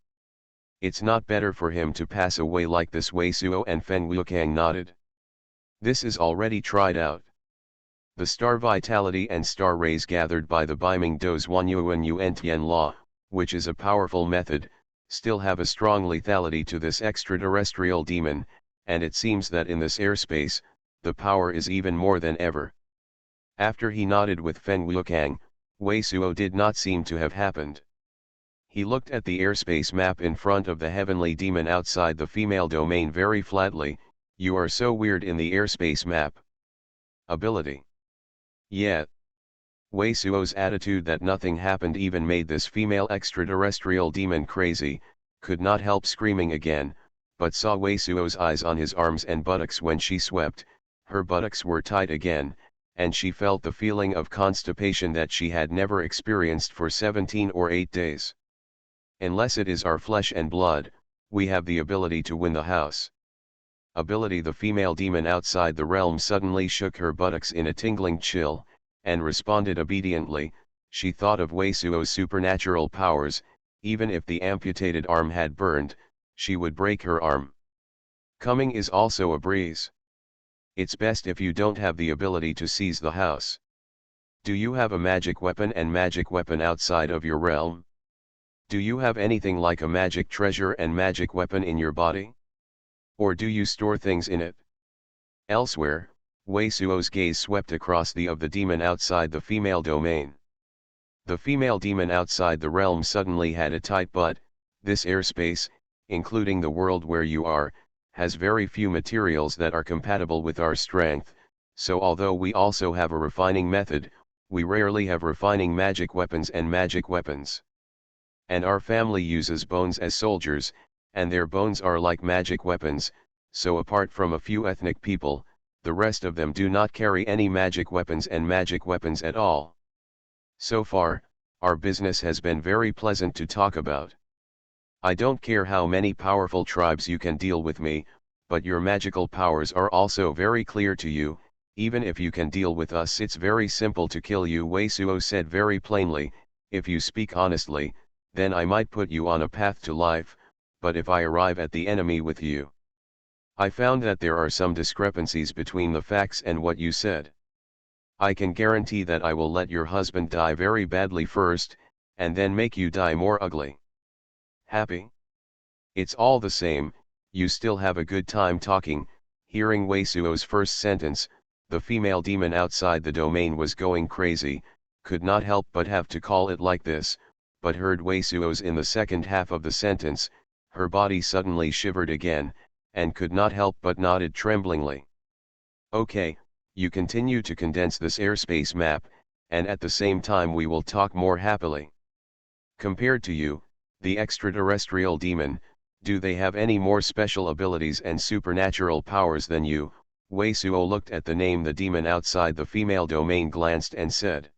It's not better for him to pass away like this. Wei Suo and Fen Wuqiang nodded. This is already tried out. The star vitality and star rays gathered by the Biming Do Xuanhuan Yuan Tian law, which is a powerful method, still have a strong lethality to this extraterrestrial demon, and it seems that in this airspace, the power is even more than ever. After he nodded with Fen Wuqiang, Wei Suo did not seem to have happened. He looked at the airspace map in front of the heavenly demon outside the female domain very flatly. "You are so weird in the airspace map." Ability. Yet, Wei Suo's attitude that nothing happened even made this female extraterrestrial demon crazy, could not help screaming again, but saw Wei Suo's eyes on his arms and buttocks when she swept. Her buttocks were tight again, and she felt the feeling of constipation that she had never experienced for 17 or 8 days. Unless it is our flesh and blood, we have the ability to win the house. Ability. The female demon outside the realm suddenly shook her buttocks in a tingling chill, and responded obediently. She thought of Wei Suo's supernatural powers. Even if the amputated arm had burned, she would break her arm. Coming is also a breeze. It's best if you don't have the ability to seize the house. Do you have a magic weapon and magic weapon outside of your realm? Do you have anything like a magic treasure and magic weapon in your body? Or do you store things in it? Elsewhere, Wei Suo's gaze swept across the of the demon outside the female domain. The female demon outside the realm suddenly had a tight butt. This airspace, including the world where you are, has very few materials that are compatible with our strength, so although we also have a refining method, we rarely have refining magic weapons and magic weapons. And our family uses bones as soldiers, and their bones are like magic weapons, so apart from a few ethnic people, the rest of them do not carry any magic weapons and magic weapons at all. So far, our business has been very pleasant to talk about. I don't care how many powerful tribes you can deal with me, but your magical powers are also very clear to you. Even if you can deal with us, it's very simple to kill you. Wei Suo said very plainly, "If you speak honestly, then I might put you on a path to life, but if I arrive at the enemy with you, I found that there are some discrepancies between the facts and what you said. I can guarantee that I will let your husband die very badly first, and then make you die more ugly. Happy? It's all the same, you still have a good time talking." Hearing Wei Suo's first sentence, the female demon outside the domain was going crazy, could not help but have to call it like this, but heard Wei Suo's in the second half of the sentence. Her body suddenly shivered again, and could not help but nodded tremblingly. "Okay, you continue to condense this airspace map, and at the same time we will talk more happily. Compared to you, the extraterrestrial demon, do they have any more special abilities and supernatural powers than you?" Wei Suo looked at the name the demon outside the female domain glanced and said.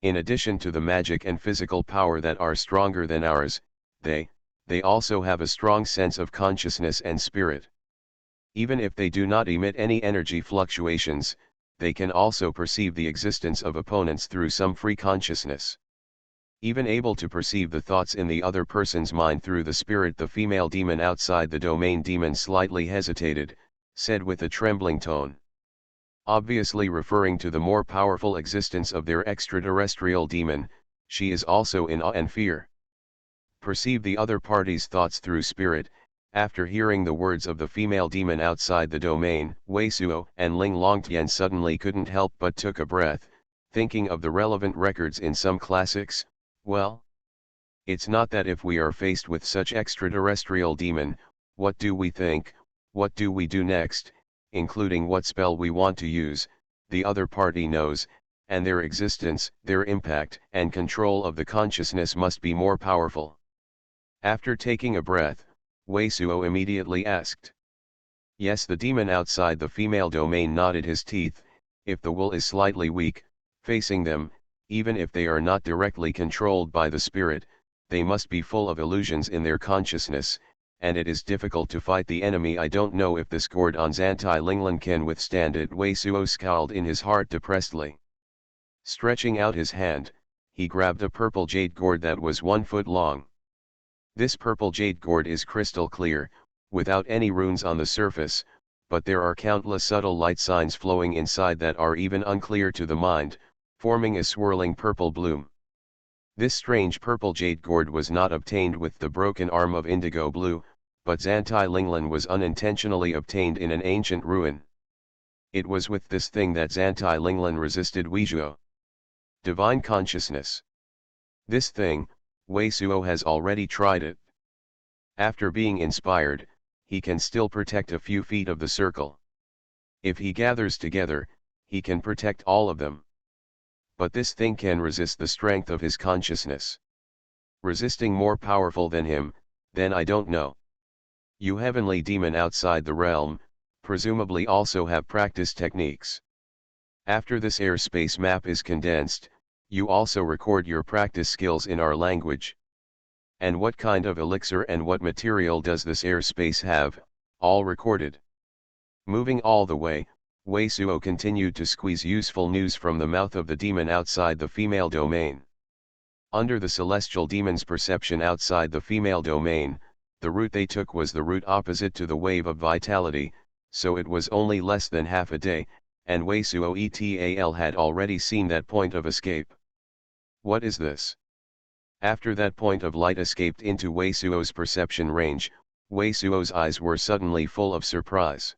In addition to the magic and physical power that are stronger than ours, they also have a strong sense of consciousness and spirit. Even if they do not emit any energy fluctuations, they can also perceive the existence of opponents through some free consciousness. Even able to perceive the thoughts in the other person's mind through the spirit. The female demon outside the domain demon slightly hesitated, said with a trembling tone. Obviously referring to the more powerful existence of their extraterrestrial demon, she is also in awe and fear. Perceive the other party's thoughts through spirit. After hearing the words of the female demon outside the domain, Wei Suo and Ling Longtian suddenly couldn't help but took a breath, thinking of the relevant records in some classics. Well, it's not that if we are faced with such extraterrestrial demon, what do we think, what do we do next, including what spell we want to use, the other party knows, and their existence, their impact and control of the consciousness must be more powerful. After taking a breath, Wei Suo immediately asked. Yes, the demon outside the female domain nodded his teeth. If the will is slightly weak, facing them, even if they are not directly controlled by the spirit, they must be full of illusions in their consciousness, and it is difficult to fight the enemy. I don't know if this gourd on Zantai Linglan can withstand it. Wei Suo scowled in his heart depressedly. Stretching out his hand, he grabbed a purple jade gourd that was 1 foot long. This purple jade gourd is crystal clear, without any runes on the surface, but there are countless subtle light signs flowing inside that are even unclear to the mind, forming a swirling purple bloom. This strange purple jade gourd was not obtained with the broken arm of indigo blue, but Zantai Linglan was unintentionally obtained in an ancient ruin. It was with this thing that Zantai Linglan resisted Weizhuo. Divine consciousness. This thing, Wei Suo has already tried it. After being inspired, he can still protect a few feet of the circle. If he gathers together, he can protect all of them. But this thing can resist the strength of his consciousness. Resisting more powerful than him, then I don't know. You heavenly demon outside the realm, presumably also have practice techniques. After this airspace map is condensed, you also record your practice skills in our language. And what kind of elixir and what material does this airspace have, all recorded. Moving all the way, Wei Suo continued to squeeze useful news from the mouth of the demon outside the female domain. Under the celestial demon's perception outside the female domain, the route they took was the route opposite to the wave of vitality, so it was only less than half a day, and Wei Suo et al. Had already seen that point of escape. What is this? After that point of light escaped into Wei Suo's perception range, Wei Suo's eyes were suddenly full of surprise.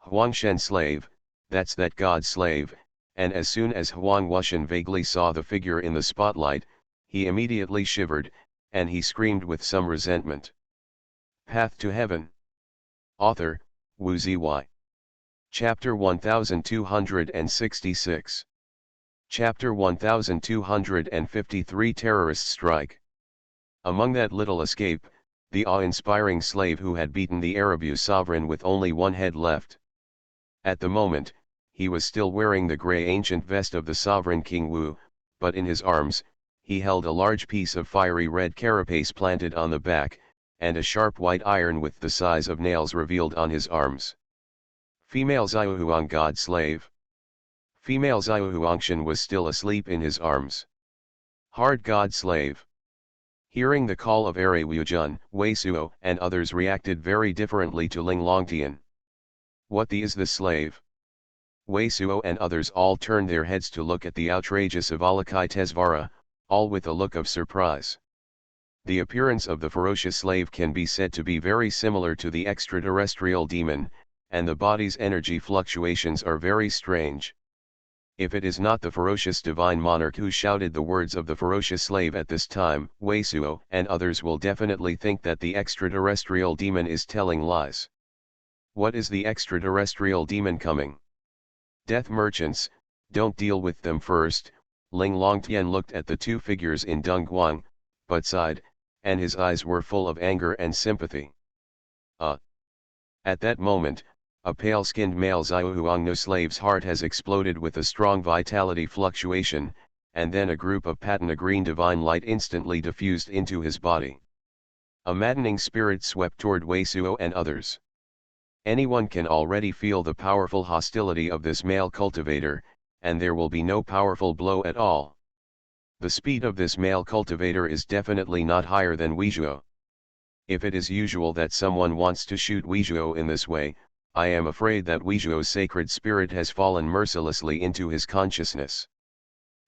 Huangshen slave, that's that god slave, and as soon as Huang Wuxian vaguely saw the figure in the spotlight, he immediately shivered, and he screamed with some resentment. Path to Heaven. Author, Wu Ziyi. Chapter 1266. Chapter 1253 Terrorist Strike. Among that little escape, the awe-inspiring slave who had beaten the Arabu sovereign with only one head left. At the moment, he was still wearing the grey ancient vest of the sovereign King Wu, but in his arms, he held a large piece of fiery red carapace planted on the back, and a sharp white iron with the size of nails revealed on his arms. Female Xuanhuan god slave. Female Xuanhuangshan was still asleep in his arms. Hard god slave. Hearing the call of Ere Wujun, Wei Suo and others reacted very differently to Ling Longtian. What is the slave? Wei Suo and others all turned their heads to look at the outrageous Avalakai Tesvara, all with a look of surprise. The appearance of the ferocious slave can be said to be very similar to the extraterrestrial demon, and the body's energy fluctuations are very strange. If it is not the ferocious divine monarch who shouted the words of the ferocious slave at this time, Wei Suo and others will definitely think that the extraterrestrial demon is telling lies. What is the extraterrestrial demon coming? Death merchants, don't deal with them first. Ling Longtian looked at the two figures in Dongguang, but sighed, and his eyes were full of anger and sympathy. At that moment, a pale-skinned male Xuanhuang no slave's heart has exploded with a strong vitality fluctuation, and then a group of patina green divine light instantly diffused into his body. A maddening spirit swept toward Wei Suo and others. Anyone can already feel the powerful hostility of this male cultivator, and there will be no powerful blow at all. The speed of this male cultivator is definitely not higher than Weizhuo. If it is usual that someone wants to shoot Weizhuo in this way, I am afraid that Weizhuo's sacred spirit has fallen mercilessly into his consciousness.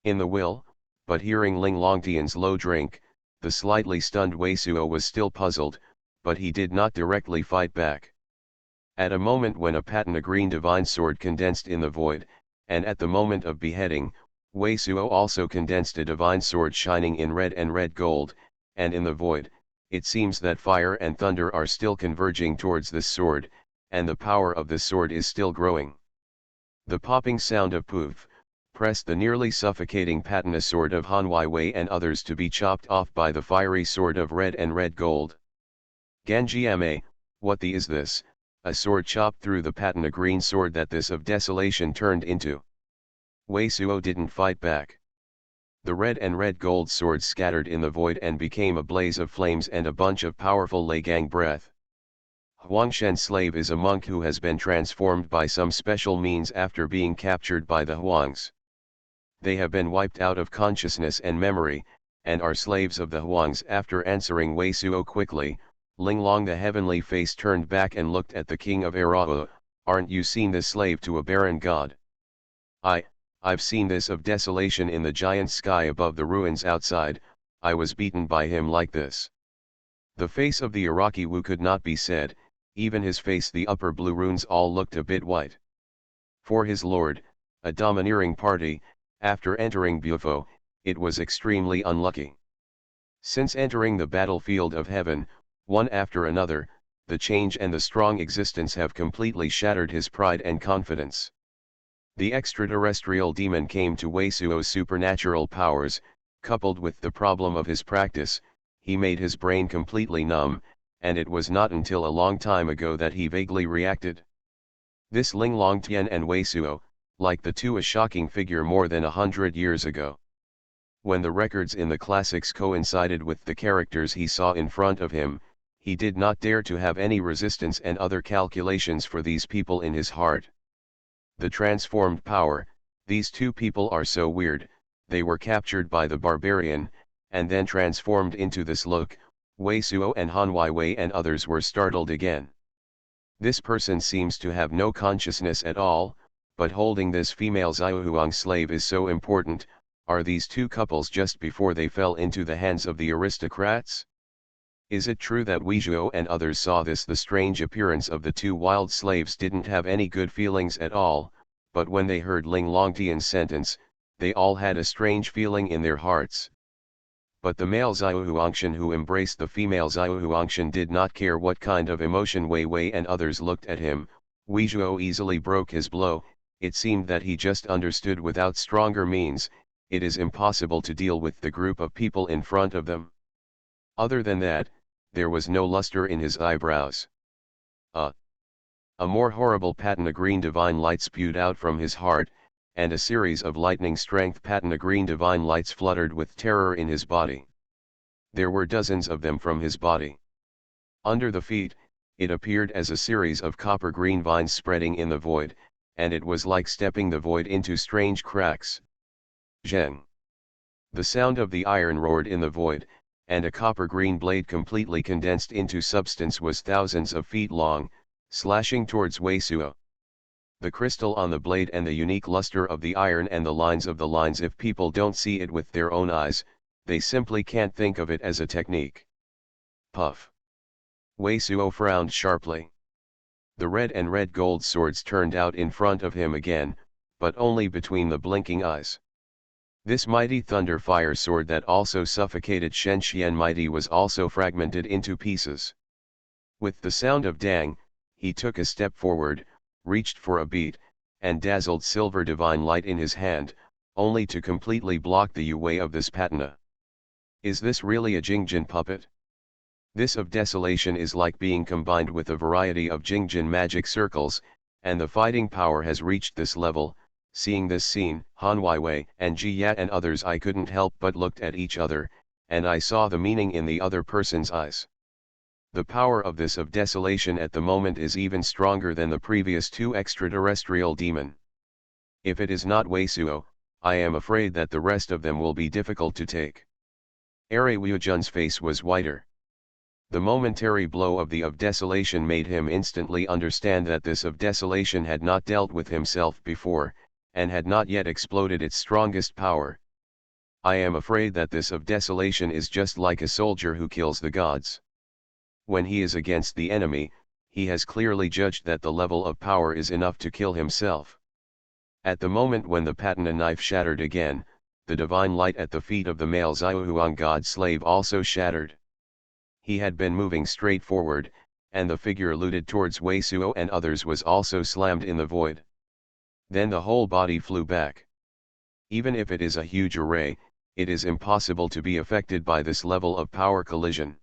In the will, but hearing Ling Longtian's low drink, the slightly stunned Wei Suo was still puzzled, but he did not directly fight back. At a moment when a patina green divine sword condensed in the void, and at the moment of beheading, Wei Suo also condensed a divine sword shining in red and red gold, and in the void, it seems that fire and thunder are still converging towards this sword, and the power of this sword is still growing. The popping sound of poof pressed the nearly suffocating patina sword of Han Wei and others to be chopped off by the fiery sword of red and red gold. Ganjiame, what the is this? A sword chopped through the patina green sword that this of desolation turned into. Wei Suo didn't fight back. The red and red gold swords scattered in the void and became a blaze of flames and a bunch of powerful Leigang breath. Huangshen's slave is a monk who has been transformed by some special means after being captured by the Huangs. They have been wiped out of consciousness and memory, and are slaves of the Huangs. After answering Wei Suo quickly, Ling Long the heavenly face turned back and looked at the king of Arao. Aren't you seen this slave to a barren god? I've seen this of desolation in the giant sky above the ruins outside. I was beaten by him like this. The face of the Iraqi Wu could not be said, even his face, the upper blue runes all looked a bit white. For his lord, a domineering party, after entering Bufo, it was extremely unlucky. Since entering the battlefield of heaven, one after another, the change and the strong existence have completely shattered his pride and confidence. The extraterrestrial demon came to Wei Suo's supernatural powers, coupled with the problem of his practice, he made his brain completely numb, and it was not until a long time ago that he vaguely reacted. This Ling Longtian and Wei Suo, like the two, a shocking figure more than 100 years ago. When the records in the classics coincided with the characters he saw in front of him, he did not dare to have any resistance and other calculations for these people in his heart. The transformed power, these two people are so weird, they were captured by the barbarian, and then transformed into this look. Wei Suo and Han Wei and others were startled again. This person seems to have no consciousness at all, but holding this female Xiaohuang slave is so important. Are these two couples just before they fell into the hands of the aristocrats? Is it true that Weizhuo and others saw this? The strange appearance of the two wild slaves didn't have any good feelings at all, but when they heard Ling Longtian's sentence, they all had a strange feeling in their hearts. But the male Xiaohuangshan who embraced the female Xiaohuangshan did not care what kind of emotion Wei and others looked at him. Weizhuo easily broke his blow. It seemed that he just understood without stronger means, it is impossible to deal with the group of people in front of them. Other than that, there was no luster in his eyebrows. A more horrible patina green divine light spewed out from his heart, and a series of lightning strength patina green divine lights fluttered with terror in his body. There were dozens of them from his body. Under the feet, it appeared as a series of copper green vines spreading in the void, and it was like stepping the void into strange cracks. Zheng. The sound of the iron roared in the void, and a copper-green blade completely condensed into substance was thousands of feet long, slashing towards Wei Suo. The crystal on the blade and the unique luster of the iron and the lines of the lines, if people don't see it with their own eyes, they simply can't think of it as a technique. Puff. Wei Suo frowned sharply. The red and red gold swords turned out in front of him again, but only between the blinking eyes. This mighty thunder fire sword that also suffocated Shen Xian Mighty was also fragmented into pieces. With the sound of dang, he took a step forward, reached for a beat, and dazzled silver divine light in his hand, only to completely block the Yue of this patina. Is this really a Jingjin puppet? This of desolation is like being combined with a variety of Jingjin magic circles, and the fighting power has reached this level. Seeing this scene, Han Weiwei and Ji Yat and others I couldn't help but looked at each other, and I saw the meaning in the other person's eyes. The power of this of desolation at the moment is even stronger than the previous two extraterrestrial demon. If it is not Wei Suo, I am afraid that the rest of them will be difficult to take. Ere Wuejun's face was whiter. The momentary blow of desolation made him instantly understand that this of desolation had not dealt with himself before, and had not yet exploded its strongest power. I am afraid that this of desolation is just like a soldier who kills the gods. When he is against the enemy, he has clearly judged that the level of power is enough to kill himself. At the moment when the patina knife shattered again, the divine light at the feet of the male Xuanhuan god slave also shattered. He had been moving straight forward, and the figure looted towards Wei Suo and others was also slammed in the void. Then the whole body flew back. Even if it is a huge array, it is impossible to be affected by this level of power collision.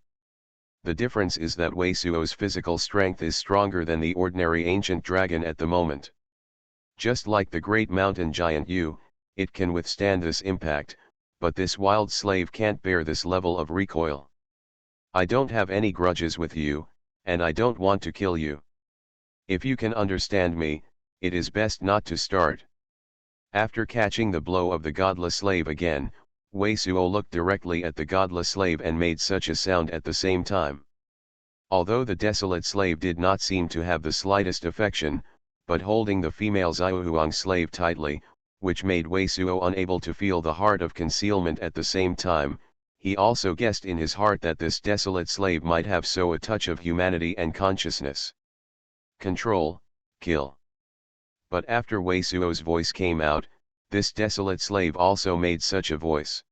The difference is that Wei Suo's physical strength is stronger than the ordinary ancient dragon at the moment. Just like the great mountain giant Yu, it can withstand this impact, but this wild slave can't bear this level of recoil. I don't have any grudges with you, and I don't want to kill you. If you can understand me, it is best not to start. After catching the blow of the godless slave again, Wei Suo looked directly at the godless slave and made such a sound at the same time. Although the desolate slave did not seem to have the slightest affection, but holding the female Xuanhuan slave tightly, which made Wei Suo unable to feel the heart of concealment at the same time, he also guessed in his heart that this desolate slave might have so a touch of humanity and consciousness. Control, kill. But after Wei Suo's voice came out, this desolate slave also made such a voice.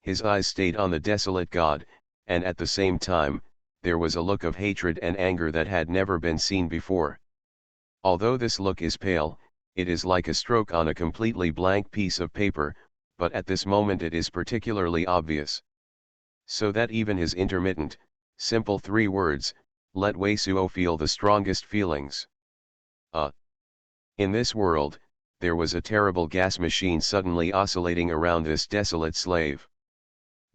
His eyes stayed on the desolate god, and at the same time, there was a look of hatred and anger that had never been seen before. Although this look is pale, it is like a stroke on a completely blank piece of paper, but at this moment it is particularly obvious. So that even his intermittent, simple 3 words, let Wei Suo feel the strongest feelings. In this world, there was a terrible gas machine suddenly oscillating around this desolate slave.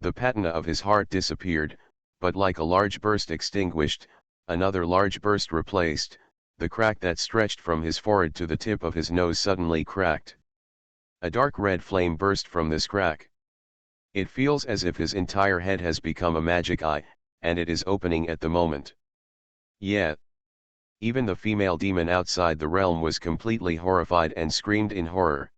The patina of his heart disappeared, but like a large burst extinguished, another large burst replaced. The crack that stretched from his forehead to the tip of his nose suddenly cracked. A dark red flame burst from this crack. It feels as if his entire head has become a magic eye, and it is opening at the moment. Yet, even the female demon outside the realm was completely horrified and screamed in horror.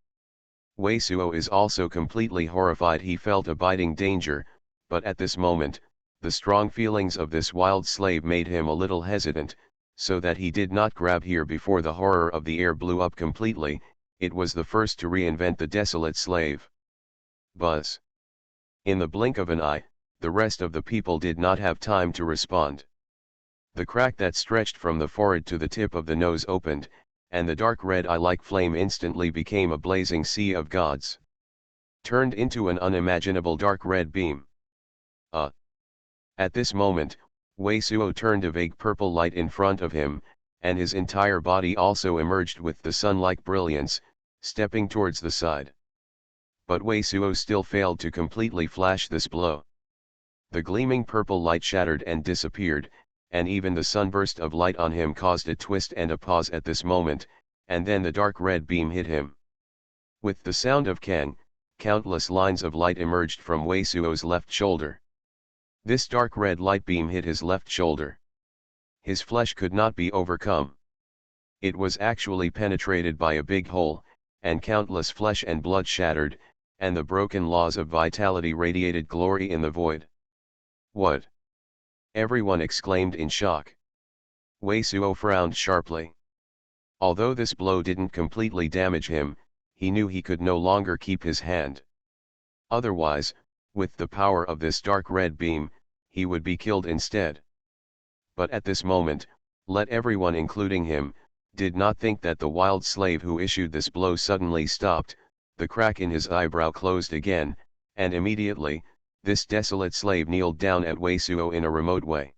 Wei Suo is also completely horrified. He felt a biting danger, but at this moment, the strong feelings of this wild slave made him a little hesitant, so that he did not grab here before the horror of the air blew up completely. It was the first to reinvent the desolate slave. Buzz. In the blink of an eye, the rest of the people did not have time to respond. The crack that stretched from the forehead to the tip of the nose opened, and the dark red eye-like flame instantly became a blazing sea of gods. Turned into an unimaginable dark red beam. At this moment, Wei Suo turned a vague purple light in front of him, and his entire body also emerged with the sun-like brilliance, stepping towards the side. But Wei Suo still failed to completely flash this blow. The gleaming purple light shattered and disappeared, and even the sunburst of light on him caused a twist and a pause at this moment, and then the dark red beam hit him. With the sound of Kang, countless lines of light emerged from Wei Suo's left shoulder. This dark red light beam hit his left shoulder. His flesh could not be overcome. It was actually penetrated by a big hole, and countless flesh and blood shattered, and the broken laws of vitality radiated glory in the void. What? Everyone exclaimed in shock. Wei Suo frowned sharply. Although this blow didn't completely damage him, he knew he could no longer keep his hand. Otherwise, with the power of this dark red beam, he would be killed instead. But at this moment, let everyone including him, did not think that the wild slave who issued this blow suddenly stopped. The crack in his eyebrow closed again, and immediately, this desolate slave kneeled down at Wei Suo in a remote way.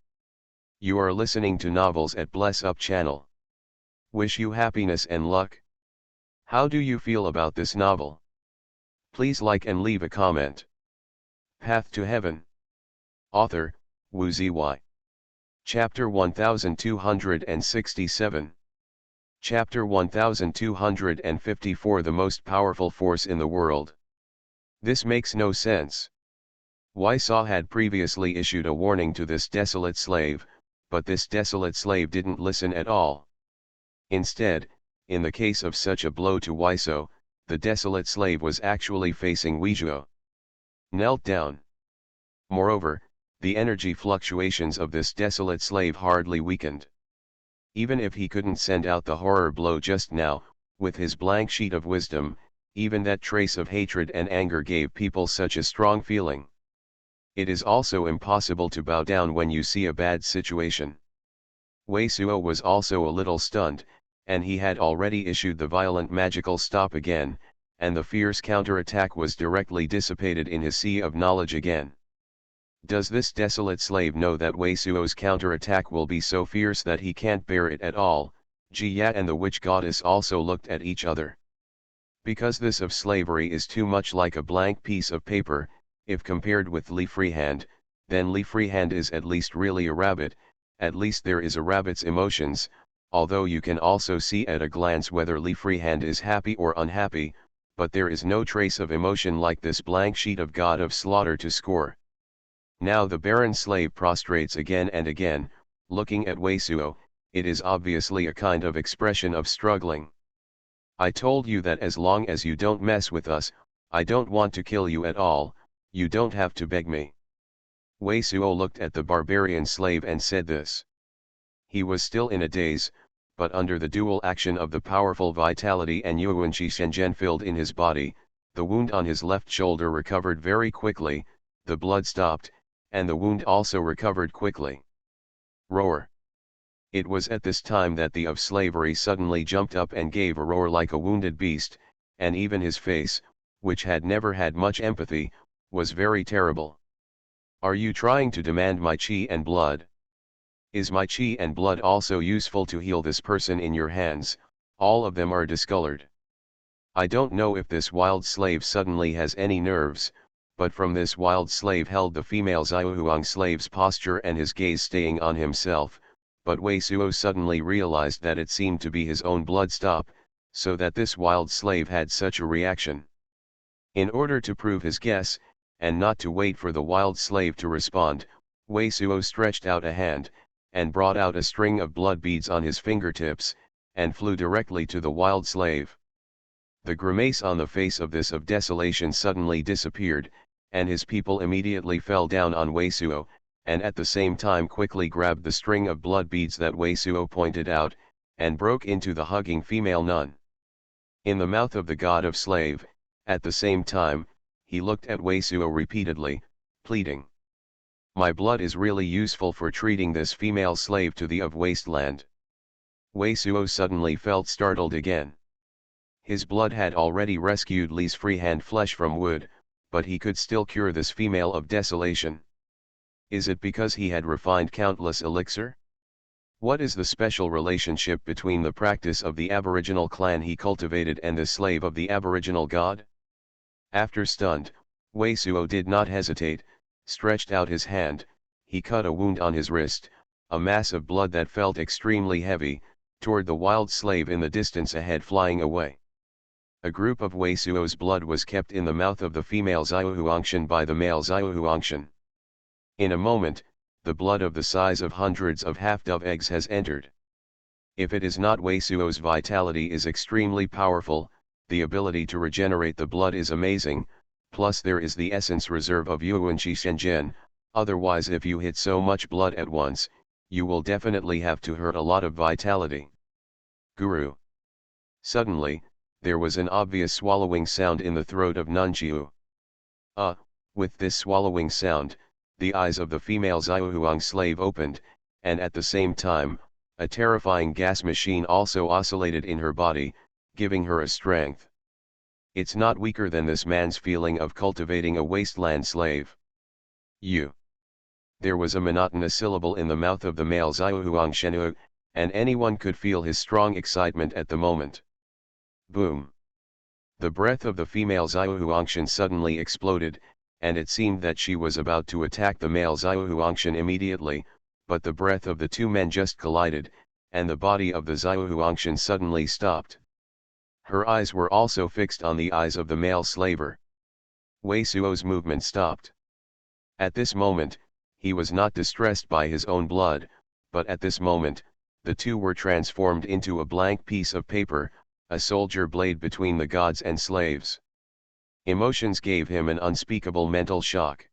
You are listening to Novels at Bless Up channel. Wish you happiness and luck. How do you feel about this novel? Please like and leave a comment. Path to Heaven. Author, Wu Ziyi. Chapter 1267. Chapter 1254. The most powerful force in the world. This makes no sense. Waisaw had previously issued a warning to this desolate slave, but this desolate slave didn't listen at all. Instead, in the case of such a blow to Waisaw, the desolate slave was actually facing Weizhuo. Knelt down. Moreover, the energy fluctuations of this desolate slave hardly weakened. Even if he couldn't send out the horror blow just now, with his blank sheet of wisdom, even that trace of hatred and anger gave people such a strong feeling. It is also impossible to bow down when you see a bad situation. Wei Suo was also a little stunned, and he had already issued the violent magical stop again, and the fierce counterattack was directly dissipated in his sea of knowledge again. Does this desolate slave know that Wei Suo's counterattack will be so fierce that he can't bear it at all? Jia and the witch goddess also looked at each other. Because this of slavery is too much like a blank piece of paper, if compared with Li Freehand, then Li Freehand is at least really a rabbit, at least there is a rabbit's emotions, although you can also see at a glance whether Li Freehand is happy or unhappy, but there is no trace of emotion like this blank sheet of God of Slaughter to score. Now the barren slave prostrates again and again, looking at Wei Suo. It is obviously a kind of expression of struggling. I told you that as long as you don't mess with us, I don't want to kill you at all. You don't have to beg me. Wei Suo looked at the barbarian slave and said this. He was still in a daze, but under the dual action of the powerful vitality and Yuanqi Shenzhen filled in his body, the wound on his left shoulder recovered very quickly, the blood stopped, and the wound also recovered quickly. Roar. It was at this time that the of slavery suddenly jumped up and gave a roar like a wounded beast, and even his face, which had never had much empathy, was very terrible. Are you trying to demand my chi and blood? Is my chi and blood also useful to heal this person in your hands? All of them are discolored. I don't know if this wild slave suddenly has any nerves, but from this wild slave held the female Xuanhuan slave's posture and his gaze staying on himself, but Wei Suo suddenly realized that it seemed to be his own blood stop, so that this wild slave had such a reaction. In order to prove his guess, and not to wait for the wild slave to respond, Wei Suo stretched out a hand, and brought out a string of blood beads on his fingertips, and flew directly to the wild slave. The grimace on the face of this of desolation suddenly disappeared, and his people immediately fell down on Wei Suo, and at the same time quickly grabbed the string of blood beads that Wei Suo pointed out, and broke into the hugging female nun. In the mouth of the god of slave, at the same time, he looked at Wei Suo repeatedly, pleading. My blood is really useful for treating this female slave to the of wasteland. Wei Suo suddenly felt startled again. His blood had already rescued Li's freehand flesh from wood, but he could still cure this female of desolation. Is it because he had refined countless elixir? What is the special relationship between the practice of the aboriginal clan he cultivated and the slave of the aboriginal god? After stunned, Wei Suo did not hesitate, stretched out his hand, he cut a wound on his wrist, a mass of blood that felt extremely heavy, toward the wild slave in the distance ahead flying away. A group of Wei Suo's blood was kept in the mouth of the female Xuanhuangshan by the male Xuanhuangshan. In a moment, the blood of the size of hundreds of half-dove eggs has entered. If it is not Wei Suo's vitality is extremely powerful, the ability to regenerate the blood is amazing, plus there is the essence reserve of Yuanqi Shenzhen, otherwise if you hit so much blood at once, you will definitely have to hurt a lot of vitality. Guru. Suddenly, there was an obvious swallowing sound in the throat of Nunqiu. With this swallowing sound, the eyes of the female Xuanhuang slave opened, and at the same time, a terrifying gas machine also oscillated in her body, giving her a strength. It's not weaker than this man's feeling of cultivating a wasteland slave. You. There was a monotonous syllable in the mouth of the male Xuanhuang, and anyone could feel his strong excitement at the moment. Boom. The breath of the female Xuanhuan suddenly exploded, and it seemed that she was about to attack the male Xuanhuan immediately, but the breath of the two men just collided, and the body of the Xuanhuan suddenly stopped. Her eyes were also fixed on the eyes of the male slaver. Wei Suo's movement stopped. At this moment, he was not distressed by his own blood, but at this moment, the two were transformed into a blank piece of paper, a soldier blade between the gods and slaves. Emotions gave him an unspeakable mental shock.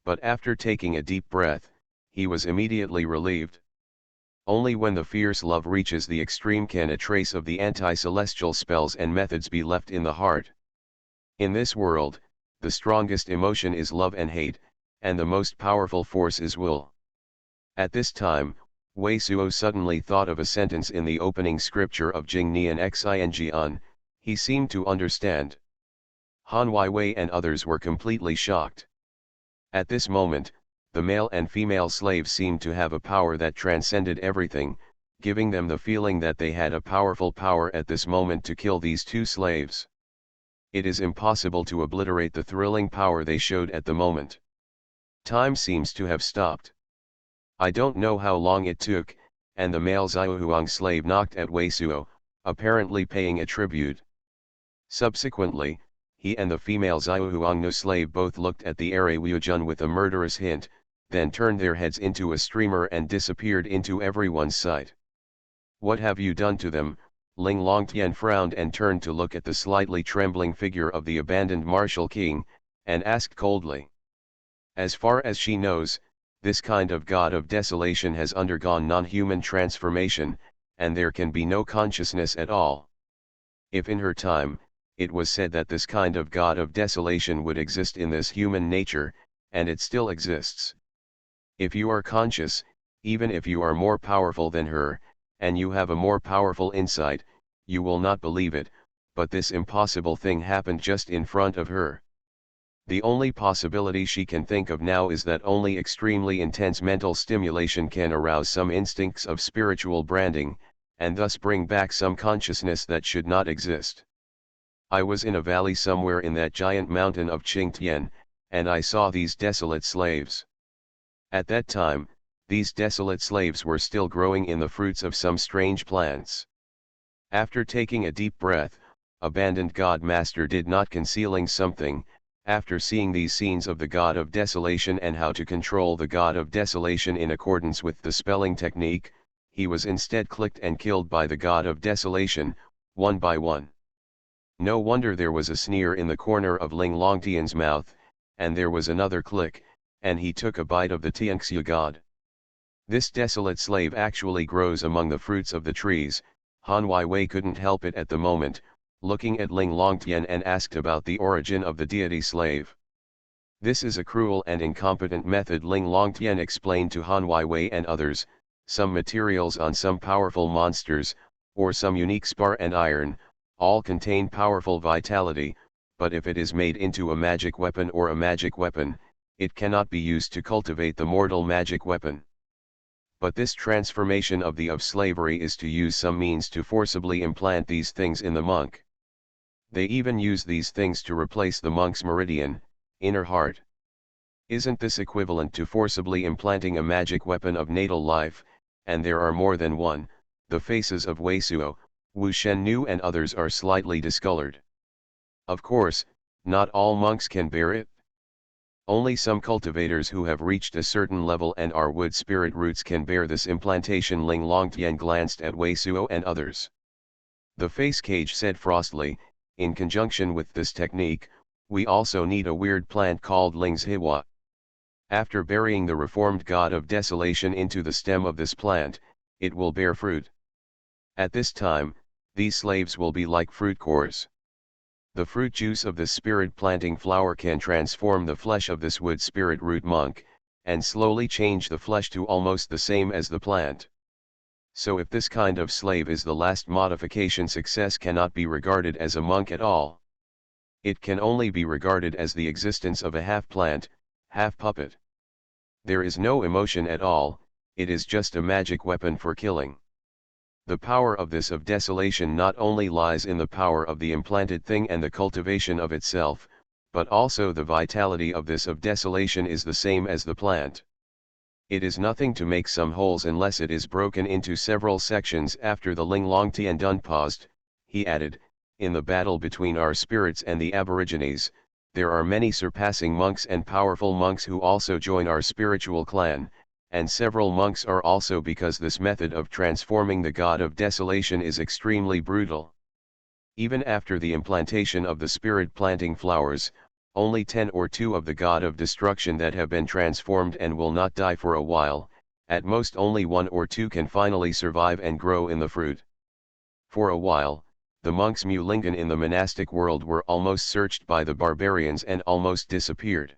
But after taking a deep breath, he was immediately relieved. Only when the fierce love reaches the extreme can a trace of the anti-celestial spells and methods be left in the heart. In this world, the strongest emotion is love and hate, and the most powerful force is will. At this time, Wei Suo suddenly thought of a sentence in the opening scripture of Jingnian Xinjian. He seemed to understand. Han Weiwei and others were completely shocked. At this moment, the male and female slaves seemed to have a power that transcended everything, giving them the feeling that they had a powerful power at this moment to kill these two slaves. It is impossible to obliterate the thrilling power they showed at the moment. Time seems to have stopped. I don't know how long it took, and the male Xuanhuan slave knocked at Wei Suo, apparently paying a tribute. Subsequently, he and the female Xuanhuan slave both looked at the Wujian with a murderous hint, then turned their heads into a streamer and disappeared into everyone's sight. "What have you done to them?" Ling Longtian frowned and turned to look at the slightly trembling figure of the abandoned martial king, and asked coldly. As far as she knows, this kind of god of desolation has undergone non-human transformation, and there can be no consciousness at all. If in her time, it was said that this kind of god of desolation would exist in this human nature, and it still exists. If you are conscious, even if you are more powerful than her, and you have a more powerful insight, you will not believe it, but this impossible thing happened just in front of her. The only possibility she can think of now is that only extremely intense mental stimulation can arouse some instincts of spiritual branding, and thus bring back some consciousness that should not exist. I was in a valley somewhere in that giant mountain of Qingtian, and I saw these desolate slaves. At that time, these desolate slaves were still growing in the fruits of some strange plants. After taking a deep breath, abandoned God Master did not concealing something. After seeing these scenes of the god of desolation and how to control the god of desolation in accordance with the spelling technique, he was instead clicked and killed by the god of desolation, one by one. No wonder there was a sneer in the corner of Ling Longtian's mouth, and there was another click, and he took a bite of the Tianxia god. This desolate slave actually grows among the fruits of the trees. Han Weiwei couldn't help it at the moment, looking at Ling Longtian, and asked about the origin of the deity slave. This is a cruel and incompetent method, Ling Longtian explained to Han Weiwei and others. Some materials on some powerful monsters, or some unique spar and iron, all contain powerful vitality, but if it is made into a magic weapon or a magic weapon, it cannot be used to cultivate the mortal magic weapon. But this transformation of slavery is to use some means to forcibly implant these things in the monk. They even use these things to replace the monk's meridian, inner heart. Isn't this equivalent to forcibly implanting a magic weapon of natal life? And there are more than one. The faces of Wei Suo, Wu Shennu and others are slightly discolored. Of course, not all monks can bear it. Only some cultivators who have reached a certain level and are wood spirit roots can bear this implantation. Ling Longtian glanced at Wei Suo and others. The face cage said frostily, in conjunction with this technique, we also need a weird plant called Ling's Hiwa. After burying the reformed god of desolation into the stem of this plant, it will bear fruit. At this time, these slaves will be like fruit cores. The fruit juice of this spirit planting flower can transform the flesh of this wood spirit root monk, and slowly change the flesh to almost the same as the plant. So if this kind of slave is the last modification, success cannot be regarded as a monk at all. It can only be regarded as the existence of a half plant, half puppet. There is no emotion at all, it is just a magic weapon for killing. The power of this of desolation not only lies in the power of the implanted thing and the cultivation of itself, but also the vitality of this of desolation is the same as the plant. It is nothing to make some holes unless it is broken into several sections. After the Ling Long Tian paused, he added, in the battle between our spirits and the aborigines, there are many surpassing monks and powerful monks who also join our spiritual clan, and several monks are also because this method of transforming the god of desolation is extremely brutal. Even after the implantation of the spirit planting flowers, only 10 or 2 of the god of destruction that have been transformed and will not die for a while, at most only 1 or 2 can finally survive and grow in the fruit. For a while, the monks Mulingan in the monastic world were almost searched by the barbarians and almost disappeared.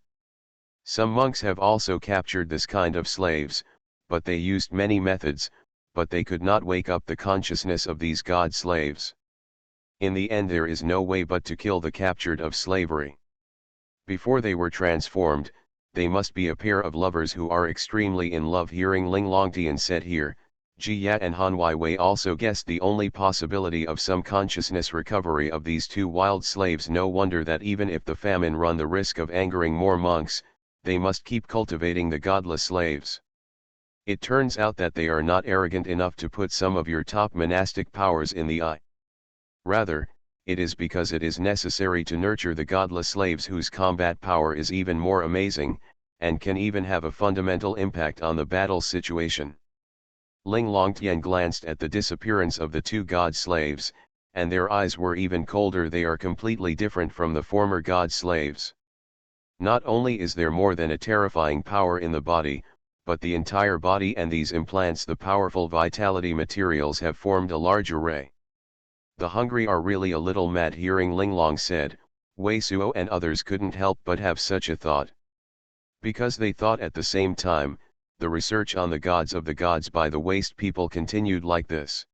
Some monks have also captured this kind of slaves, but they used many methods, but they could not wake up the consciousness of these god slaves. In the end there is no way but to kill the captured of slavery. Before they were transformed, they must be a pair of lovers who are extremely in love. Hearing Ling Longtian said here, Ji Yat and Han Wei also guessed the only possibility of some consciousness recovery of these 2 wild slaves. No wonder that even if the famine run the risk of angering more monks, they must keep cultivating the godless slaves. It turns out that they are not arrogant enough to put some of your top monastic powers in the eye. Rather, it is because it is necessary to nurture the godless slaves whose combat power is even more amazing, and can even have a fundamental impact on the battle situation. Ling Longtian glanced at the disappearance of the 2 god slaves, and their eyes were even colder. They are completely different from the former god slaves. Not only is there more than a terrifying power in the body, but the entire body and these implants, the powerful vitality materials, have formed a large array. The hungry are really a little mad. Hearing Ling Long said, Wei Suo and others couldn't help but have such a thought. Because they thought at the same time, the research on the gods of the gods by the waste people continued like this.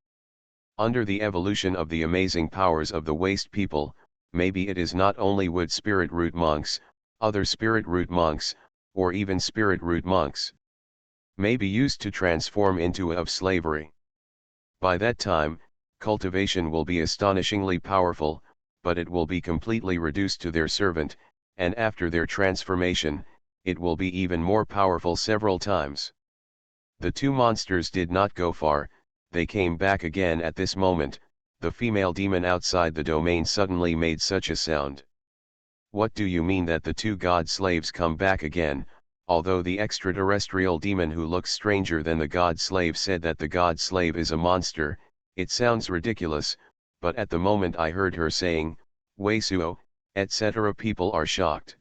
Under the evolution of the amazing powers of the waste people, maybe it is not only wood spirit root monks, other spirit root monks, or even spirit root monks, may be used to transform into of slavery. By that time, cultivation will be astonishingly powerful, but it will be completely reduced to their servant, and after their transformation, it will be even more powerful several times. The 2 monsters did not go far, they came back again. At this moment, the female demon outside the domain suddenly made such a sound. What do you mean that the 2 god slaves come back again? Although the extraterrestrial demon who looks stranger than the god slave said that the god slave is a monster, it sounds ridiculous, but at the moment I heard her saying, Wei Suo, etc., people are shocked.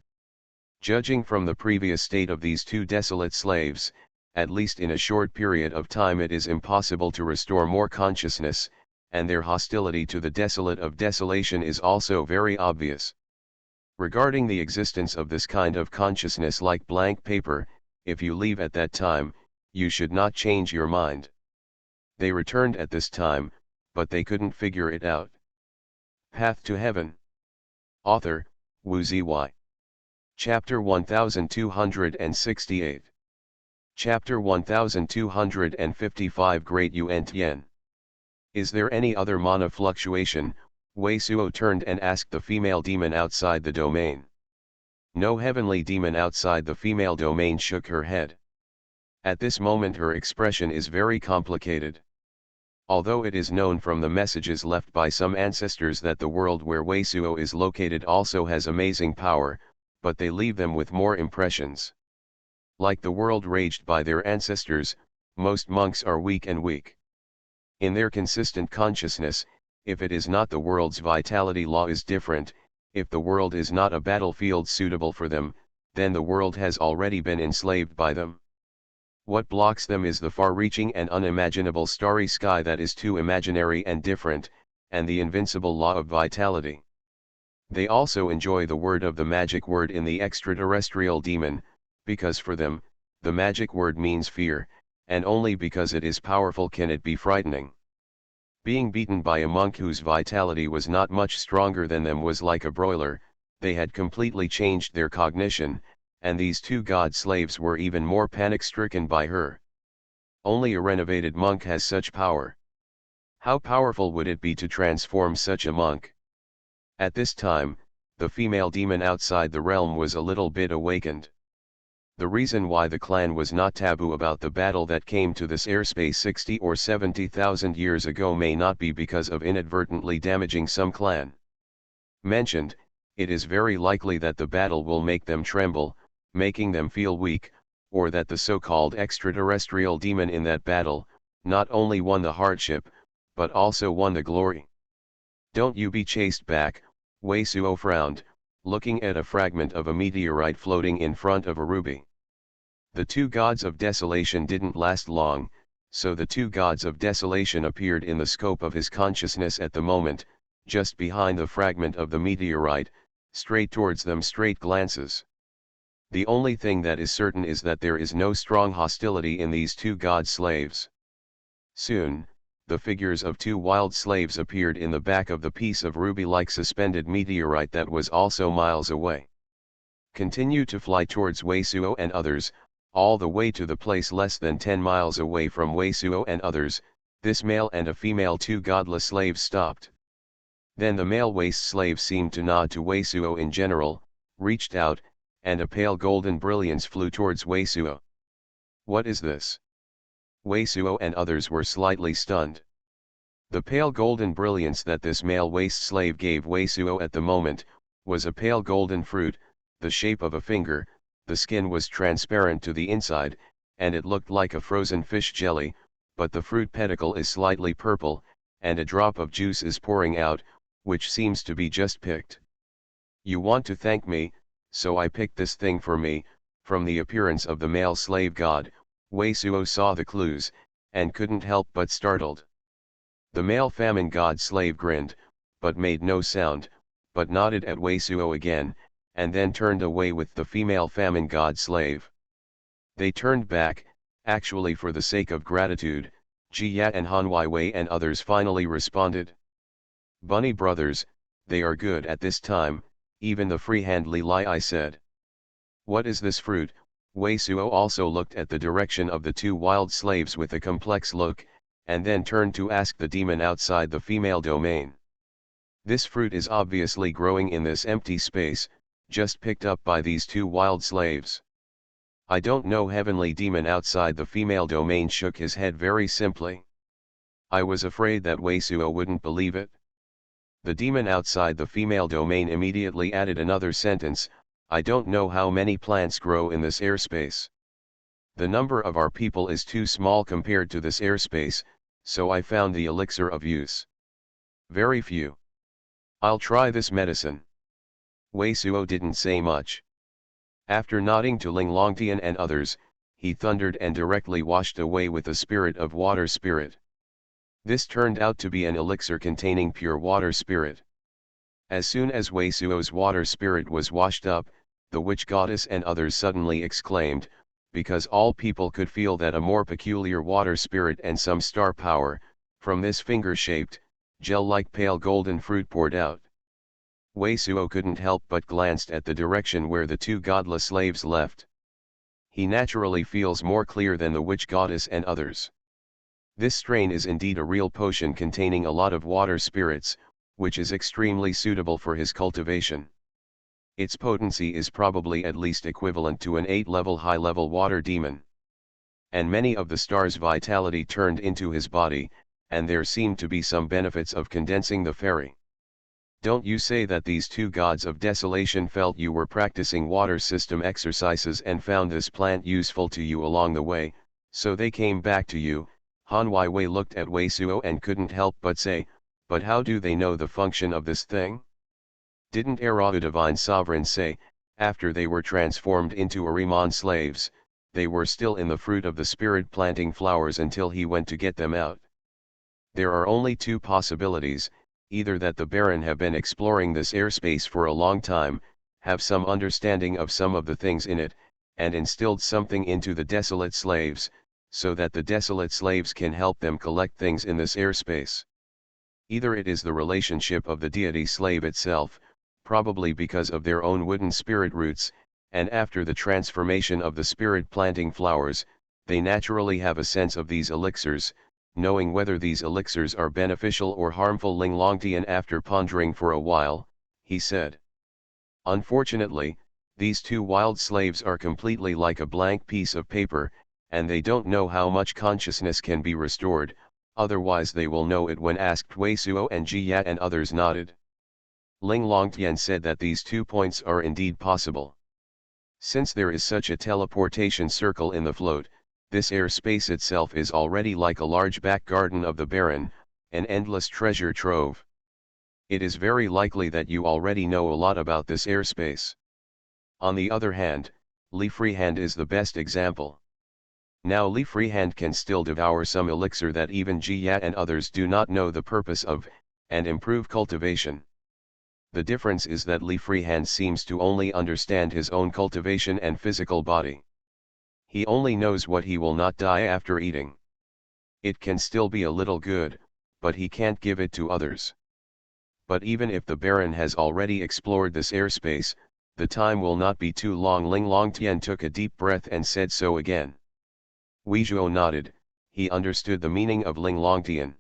Judging from the previous state of these 2 desolate slaves, at least in a short period of time it is impossible to restore more consciousness, and their hostility to the desolate of desolation is also very obvious. Regarding the existence of this kind of consciousness like blank paper, if you leave at that time, you should not change your mind. They returned at this time, but they couldn't figure it out. Path to Heaven. Author, Wu Ziyi. Chapter 1268. Chapter 1255. Great Yuan Tian. Is there any other mana fluctuation? Wei Suo turned and asked the female demon outside the domain. No. Heavenly demon outside the female domain shook her head. At this moment her expression is very complicated. Although it is known from the messages left by some ancestors that the world where Wei Suo is located also has amazing power, but they leave them with more impressions. Like the world raged by their ancestors, most monks are weak and weak. In their consistent consciousness, if it is not the world's vitality law is different, if the world is not a battlefield suitable for them, then the world has already been enslaved by them. What blocks them is the far-reaching and unimaginable starry sky that is too imaginary and different, and the invincible law of vitality. They also enjoy the word of the magic word in the extraterrestrial demon, because for them, the magic word means fear, and only because it is powerful can it be frightening. Being beaten by a monk whose vitality was not much stronger than them was like a broiler, they had completely changed their cognition, and these 2 god slaves were even more panic-stricken by her. Only a renovated monk has such power. How powerful would it be to transform such a monk? At this time, the female demon outside the realm was a little bit awakened. The reason why the clan was not taboo about the battle that came to this airspace 60 or 70,000 years ago may not be because of inadvertently damaging some clan mentioned. It is very likely that the battle will make them tremble, making them feel weak, or that the so-called extraterrestrial demon in that battle, not only won the hardship, but also won the glory. Don't you be chased back, Wei Suo frowned, looking at a fragment of a meteorite floating in front of a ruby. The two gods of desolation didn't last long, so the two gods of desolation appeared in the scope of his consciousness at the moment, just behind the fragment of the meteorite, straight towards them straight glances. The only thing that is certain is that there is no strong hostility in these two god slaves. Soon, the figures of two wild slaves appeared in the back of the piece of ruby-like suspended meteorite that was also miles away. Continue to fly towards Wei Suo and others, all the way to the place less than 10 miles away from Wei Suo and others. This male and a female two godless slaves stopped. Then the male waist slave seemed to nod to Wei Suo in general, reached out, and a pale golden brilliance flew towards Wei Suo. What is this? Wei Suo and others were slightly stunned. The pale golden brilliance that this male waist slave gave Wei Suo at the moment, was a pale golden fruit, the shape of a finger. The skin was transparent to the inside, and it looked like a frozen fish jelly, but the fruit pedicle is slightly purple, and a drop of juice is pouring out, which seems to be just picked. You want to thank me, so I picked this thing for me. From the appearance of the male slave god, Wei Suo saw the clues, and couldn't help but startled. The male famine god slave grinned, but made no sound, but nodded at Wei Suo again, and then turned away with the female famine god slave. They turned back, actually for the sake of gratitude. Jia and Han Wei and others finally responded. Bunny brothers, they are good at this time, even the freehand Li Lai said. What is this fruit? Wei Suo also looked at the direction of the two wild slaves with a complex look, and then turned to ask the demon outside the female domain. This fruit is obviously growing in this empty space, just picked up by these two wild slaves. I don't know. Heavenly demon outside the female domain shook his head very simply. I was afraid that Wei Suo wouldn't believe it. The demon outside the female domain immediately added another sentence. I don't know how many plants grow in this airspace. The number of our people is too small compared to this airspace, so I found the elixir of use. Very few. I'll try this medicine. Wei Suo didn't say much. After nodding to Ling Longtian and others, he thundered and directly washed away with the spirit of water spirit. This turned out to be an elixir containing pure water spirit. As soon as Wei Suo's water spirit was washed up, the witch goddess and others suddenly exclaimed, because all people could feel that a more peculiar water spirit and some star power, from this finger-shaped, gel-like pale golden fruit poured out. Wei Suo couldn't help but glanced at the direction where the two godless slaves left. He naturally feels more clear than the witch goddess and others. This strain is indeed a real potion containing a lot of water spirits, which is extremely suitable for his cultivation. Its potency is probably at least equivalent to an 8-level high-level water demon. And many of the star's vitality turned into his body, and there seemed to be some benefits of condensing the fairy. Don't you say that these two gods of desolation felt you were practicing water system exercises and found this plant useful to you along the way, so they came back to you? Han Wei looked at Wei Suo and couldn't help but say, but how do they know the function of this thing? Didn't Erau Divine Sovereign say, after they were transformed into Ariman slaves, they were still in the fruit of the spirit planting flowers until he went to get them out? There are only two possibilities, either that the Baron have been exploring this airspace for a long time, have some understanding of some of the things in it, and instilled something into the desolate slaves, so that the desolate slaves can help them collect things in this airspace. Either it is the relationship of the deity slave itself, probably because of their own wooden spirit roots, and after the transformation of the spirit planting flowers, they naturally have a sense of these elixirs, knowing whether these elixirs are beneficial or harmful. Ling Longtian, after pondering for a while, he said. Unfortunately, these two wild slaves are completely like a blank piece of paper, and they don't know how much consciousness can be restored, otherwise they will know it when asked. Wei Suo and Ji Yat and others nodded. Ling Longtian said that these 2 points are indeed possible. Since there is such a teleportation circle in the float, this airspace itself is already like a large back garden of the Baron, an endless treasure trove. It is very likely that you already know a lot about this airspace. On the other hand, Li Freehand is the best example. Now Li Freehand can still devour some elixir that even Ji Yat and others do not know the purpose of, and improve cultivation. The difference is that Li Freehand seems to only understand his own cultivation and physical body. He only knows what he will not die after eating. It can still be a little good, but he can't give it to others. But even if the Baron has already explored this airspace, the time will not be too long. Ling Longtian took a deep breath and said so again. Wei Zhuo nodded, he understood the meaning of Ling Longtian.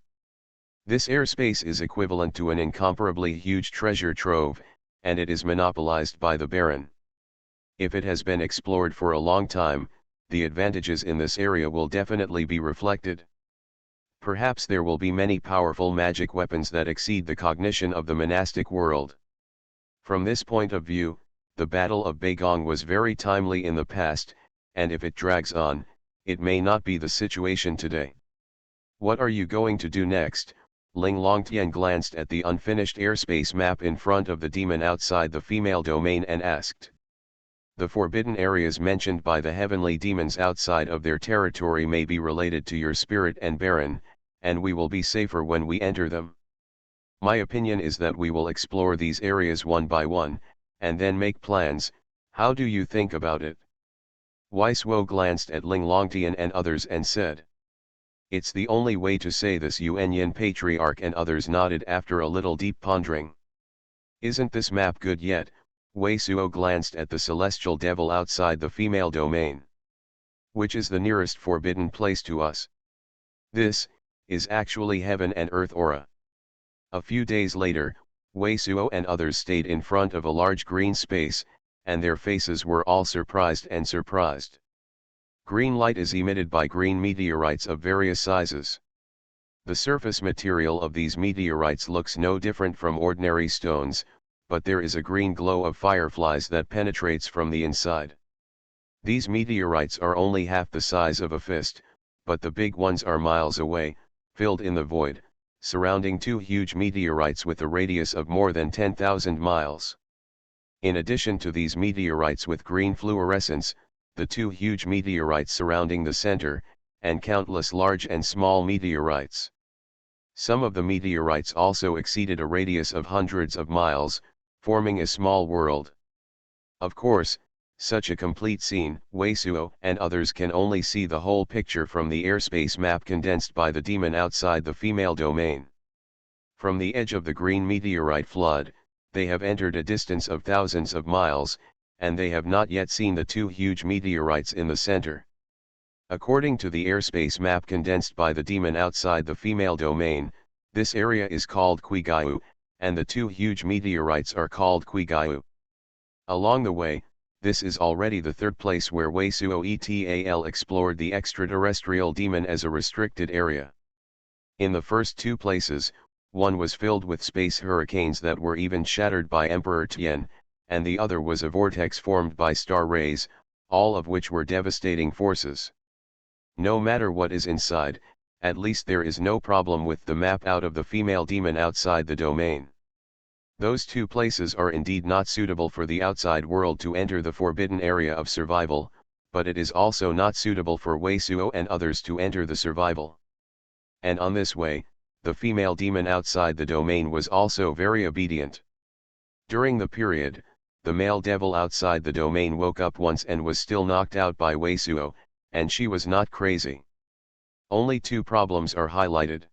This airspace is equivalent to an incomparably huge treasure trove, and it is monopolized by the Baron. If it has been explored for a long time, the advantages in this area will definitely be reflected. Perhaps there will be many powerful magic weapons that exceed the cognition of the monastic world. From this point of view, the Battle of Beigong was very timely in the past, and if it drags on, it may not be the situation today. What are you going to do next? Ling Longtian glanced at the unfinished airspace map in front of the demon outside the female domain and asked. The forbidden areas mentioned by the heavenly demons outside of their territory may be related to your spirit and Baron, and we will be safer when we enter them. My opinion is that we will explore these areas one by one, and then make plans. How do you think about it? Wei Suo glanced at Ling Longtian and others and said. It's the only way to say this. Yuanyin Patriarch and others nodded after a little deep pondering. Isn't this map good yet? Wei Suo glanced at the celestial devil outside the female domain. Which is the nearest forbidden place to us? This is actually heaven and earth aura. A few days later, Wei Suo and others stayed in front of a large green space, and their faces were all surprised. Green light is emitted by green meteorites of various sizes. The surface material of these meteorites looks no different from ordinary stones, but there is a green glow of fireflies that penetrates from the inside. These meteorites are only half the size of a fist, but the big ones are miles away, filled in the void, surrounding two huge meteorites with a radius of more than 10,000 miles. In addition to these meteorites with green fluorescence, the two huge meteorites surrounding the center, and countless large and small meteorites. Some of the meteorites also exceeded a radius of hundreds of miles, forming a small world. Of course, such a complete scene, Wei Suo and others can only see the whole picture from the airspace map condensed by the demon outside the female domain. From the edge of the green meteorite flood, they have entered a distance of thousands of miles, and they have not yet seen the two huge meteorites in the center. According to the airspace map condensed by the demon outside the female domain, this area is called Quigaiu, and the two huge meteorites are called Quigaiu. Along the way, this is already the third place where Wei Suo et al. Explored the extraterrestrial demon as a restricted area. In the first two places, one was filled with space hurricanes that were even shattered by Emperor Tian, and the other was a vortex formed by star rays, all of which were devastating forces. No matter what is inside, at least there is no problem with the map out of the female demon outside the domain. Those two places are indeed not suitable for the outside world to enter the forbidden area of survival, but it is also not suitable for Wei Suo and others to enter the survival. And on this way, the female demon outside the domain was also very obedient. During the period, the male devil outside the domain woke up once and was still knocked out by Wei Suo, and she was not crazy. Only two problems are highlighted.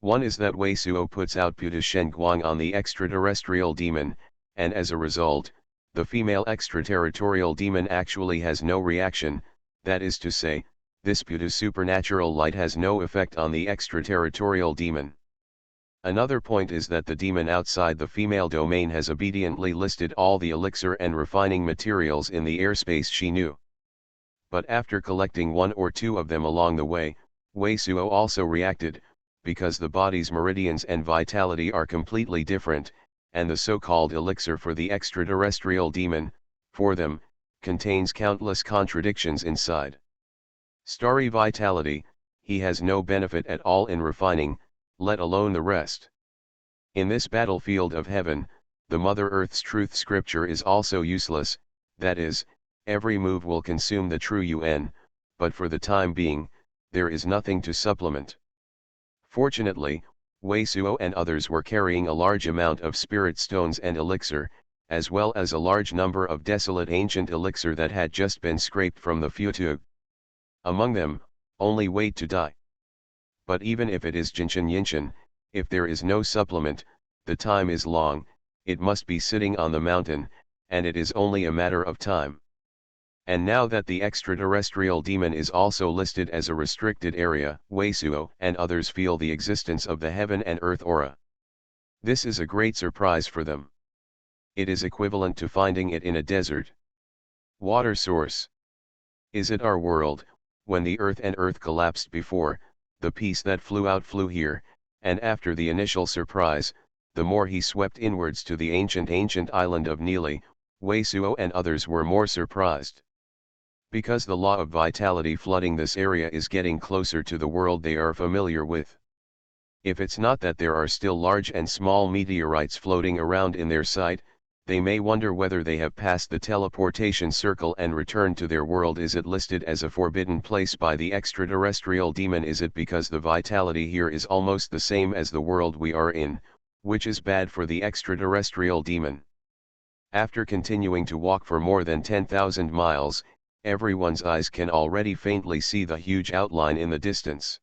One is that Wei Suo puts out Puta Shenguang on the extraterrestrial demon, and as a result, the female extraterritorial demon actually has no reaction, that is to say, this pseudo-supernatural light has no effect on the extraterritorial demon. Another point is that the demon outside the female domain has obediently listed all the elixir and refining materials in the airspace she knew. But after collecting one or two of them along the way, Wei Suo also reacted, because the body's meridians and vitality are completely different, and the so-called elixir for the extraterrestrial demon, for them, contains countless contradictions inside. Starry vitality, he has no benefit at all in refining, let alone the rest. In this battlefield of heaven, the Mother Earth's truth scripture is also useless, that is, every move will consume the true UN, but for the time being, there is nothing to supplement. Fortunately, Wei Suo and others were carrying a large amount of spirit stones and elixir, as well as a large number of desolate ancient elixir that had just been scraped from the Futug. Among them, only wait to die. But even if it is Jinshin Yinshin, if there is no supplement, the time is long, it must be sitting on the mountain, and it is only a matter of time. And now that the extraterrestrial demon is also listed as a restricted area, Wei Suo and others feel the existence of the heaven and earth aura. This is a great surprise for them. It is equivalent to finding it in a desert. Water source. Is it our world, when the earth and earth collapsed before, the piece that flew here, and after the initial surprise, the more he swept inwards to the ancient island of Nili, Wei Suo and others were more surprised. Because the law of vitality flooding this area is getting closer to the world they are familiar with. If it's not that there are still large and small meteorites floating around in their sight, they may wonder whether they have passed the teleportation circle and returned to their world. Is it listed as a forbidden place by the extraterrestrial demon? Is it because the vitality here is almost the same as the world we are in, which is bad for the extraterrestrial demon? After continuing to walk for more than 10,000 miles, everyone's eyes can already faintly see the huge outline in the distance.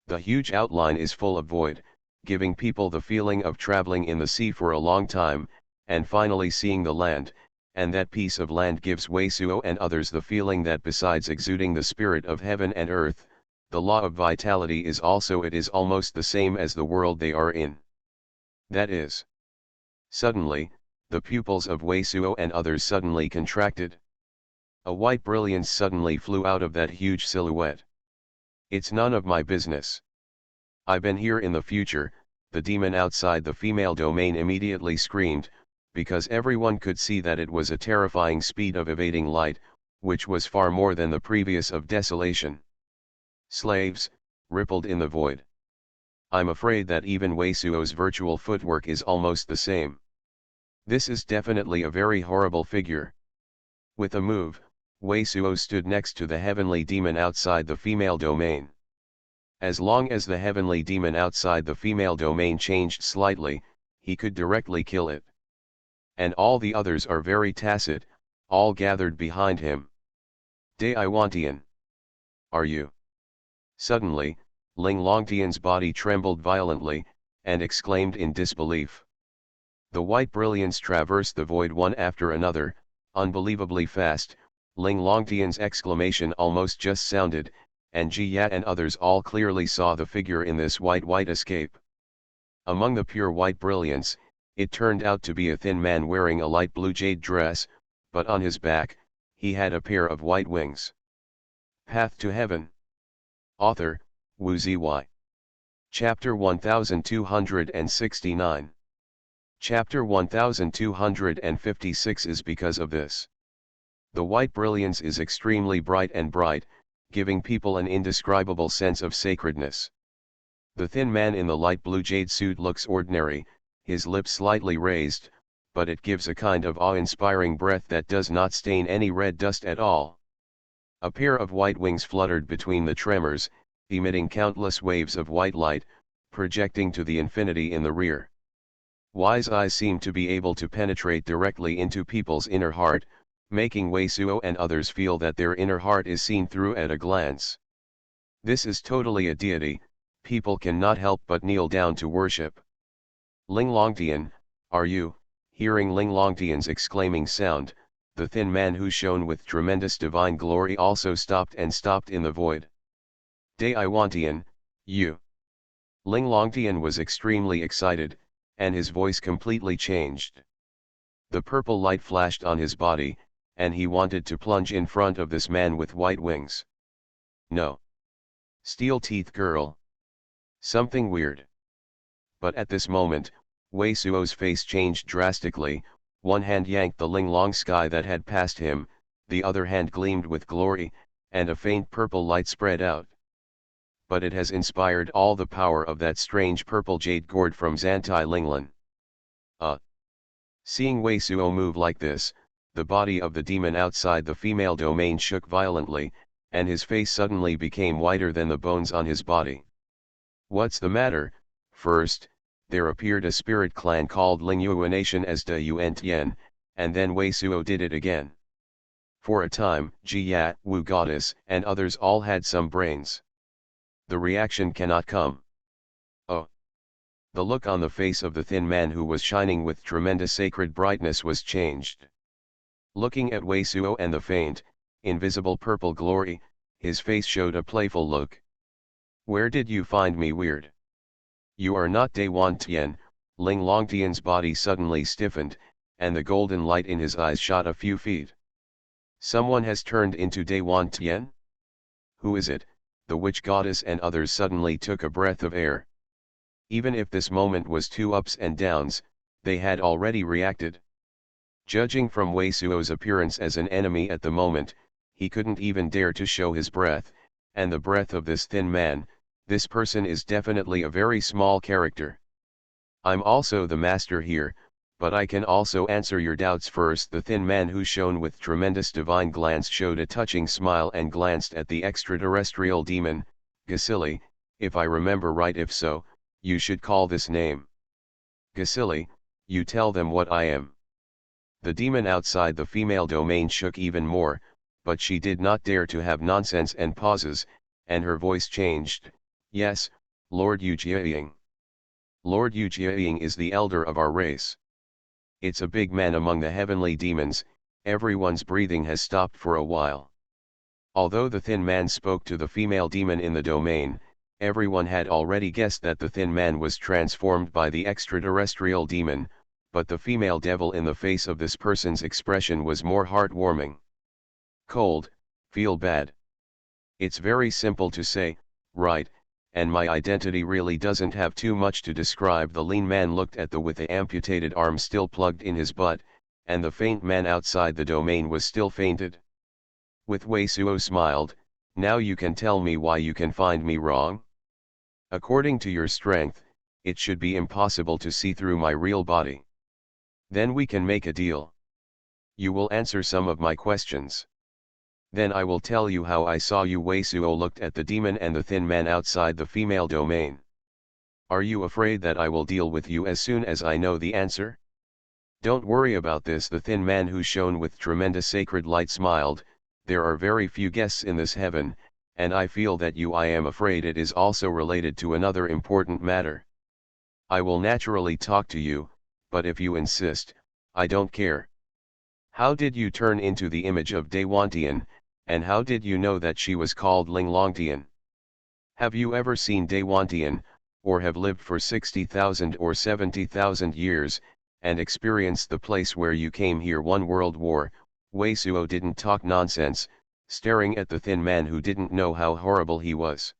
The huge outline is full of void, giving people the feeling of traveling in the sea for a long time, and finally seeing the land, and that piece of land gives Wei Suo and others the feeling that besides exuding the spirit of heaven and earth, the law of vitality is also almost the same as the world they are in. That is. Suddenly, the pupils of Wei Suo and others suddenly contracted. A white brilliance suddenly flew out of that huge silhouette. It's none of my business. I've been here in the future, the demon outside the female domain immediately screamed, because everyone could see that it was a terrifying speed of evading light, which was far more than the previous of desolation. Slaves, rippled in the void. I'm afraid that even Wei Suo's virtual footwork is almost the same. This is definitely a very horrible figure. With a move, Wei Suo stood next to the heavenly demon outside the female domain. As long as the heavenly demon outside the female domain changed slightly, he could directly kill it. And all the others are very tacit, all gathered behind him. Daiwantian. Are you? Suddenly, Ling Longtian's body trembled violently, and exclaimed in disbelief. The white brilliance traversed the void one after another, unbelievably fast. Ling Longtian's exclamation almost just sounded, and Ji Ya and others all clearly saw the figure in this white escape. Among the pure white brilliance, it turned out to be a thin man wearing a light blue jade dress, but on his back, he had a pair of white wings. Path to Heaven. Author, Wu Zy. Chapter 1269. Chapter 1256 is because of this. The white brilliance is extremely bright, giving people an indescribable sense of sacredness. The thin man in the light blue jade suit looks ordinary, his lips slightly raised, but it gives a kind of awe-inspiring breath that does not stain any red dust at all. A pair of white wings fluttered between the tremors, emitting countless waves of white light, projecting to the infinity in the rear. Wise eyes seem to be able to penetrate directly into people's inner heart, making Wei Suo and others feel that their inner heart is seen through at a glance. This is totally a deity, people cannot help but kneel down to worship. Ling Longtian, are you? Hearing Ling Longtian's exclaiming sound, the thin man who shone with tremendous divine glory also stopped in the void. Daiwantian, you. Ling Longtian was extremely excited, and his voice completely changed. The purple light flashed on his body, and he wanted to plunge in front of this man with white wings. No. Steel teeth girl. Something weird. But at this moment, Wei Suo's face changed drastically. One hand yanked the Ling Long sky that had passed him, the other hand gleamed with glory, and a faint purple light spread out. But it has inspired all the power of that strange purple jade gourd from Zantai Linglan. Seeing Wei Suo move like this, the body of the demon outside the female domain shook violently, and his face suddenly became whiter than the bones on his body. What's the matter? First, there appeared a spirit clan called Lingyue Nation as De Yuan Tian, and then Wei Suo did it again. For a time, Ji Ya, Wu Goddess, and others all had some brains. The reaction cannot come. Oh! The look on the face of the thin man who was shining with tremendous sacred brightness was changed. Looking at Wei Suo and the faint, invisible purple glory, his face showed a playful look. Where did you find me weird? You are not Daiwantian. Ling Longtian's body suddenly stiffened, and the golden light in his eyes shot a few feet. Someone has turned into Daiwantian? Who is it? The witch goddess and others suddenly took a breath of air. Even if this moment was two ups and downs, they had already reacted. Judging from Wei Suo's appearance as an enemy at the moment, he couldn't even dare to show his breath, and the breath of this thin man, this person is definitely a very small character. I'm also the master here, but I can also answer your doubts first. The thin man who shone with tremendous divine glance showed a touching smile and glanced at the extraterrestrial demon, Gasili, if I remember right. If so, you should call this name. Gasili, you tell them what I am. The demon outside the female domain shook even more, but she did not dare to have nonsense and pauses, and her voice changed. Yes, Lord Yu Jiaying. Lord Yu Jiaying is the elder of our race. It's a big man among the heavenly demons. Everyone's breathing has stopped for a while. Although the thin man spoke to the female demon in the domain, everyone had already guessed that the thin man was transformed by the extraterrestrial demon, but the female devil in the face of this person's expression was more heartwarming. Cold, feel bad. It's very simple to say, right, and my identity really doesn't have too much to describe. The lean man looked at with the amputated arm still plugged in his butt, and the faint man outside the domain was still fainted. With Wei Suo smiled, now you can tell me why you can find me wrong? According to your strength, it should be impossible to see through my real body. Then we can make a deal. You will answer some of my questions. Then I will tell you how I saw you. Wei Suo looked at the demon and the thin man outside the female domain. Are you afraid that I will deal with you as soon as I know the answer? Don't worry about this. The thin man who shone with tremendous sacred light smiled. There are very few guests in this heaven, and I feel that I am afraid it is also related to another important matter. I will naturally talk to you, but if you insist, I don't care. How did you turn into the image of Daiwantian, and how did you know that she was called Ling Longtian? Have you ever seen Daiwantian, or have lived for 60,000 or 70,000 years, and experienced the place where you came here? One world war. Wei Suo didn't talk nonsense, staring at the thin man who didn't know how horrible he was.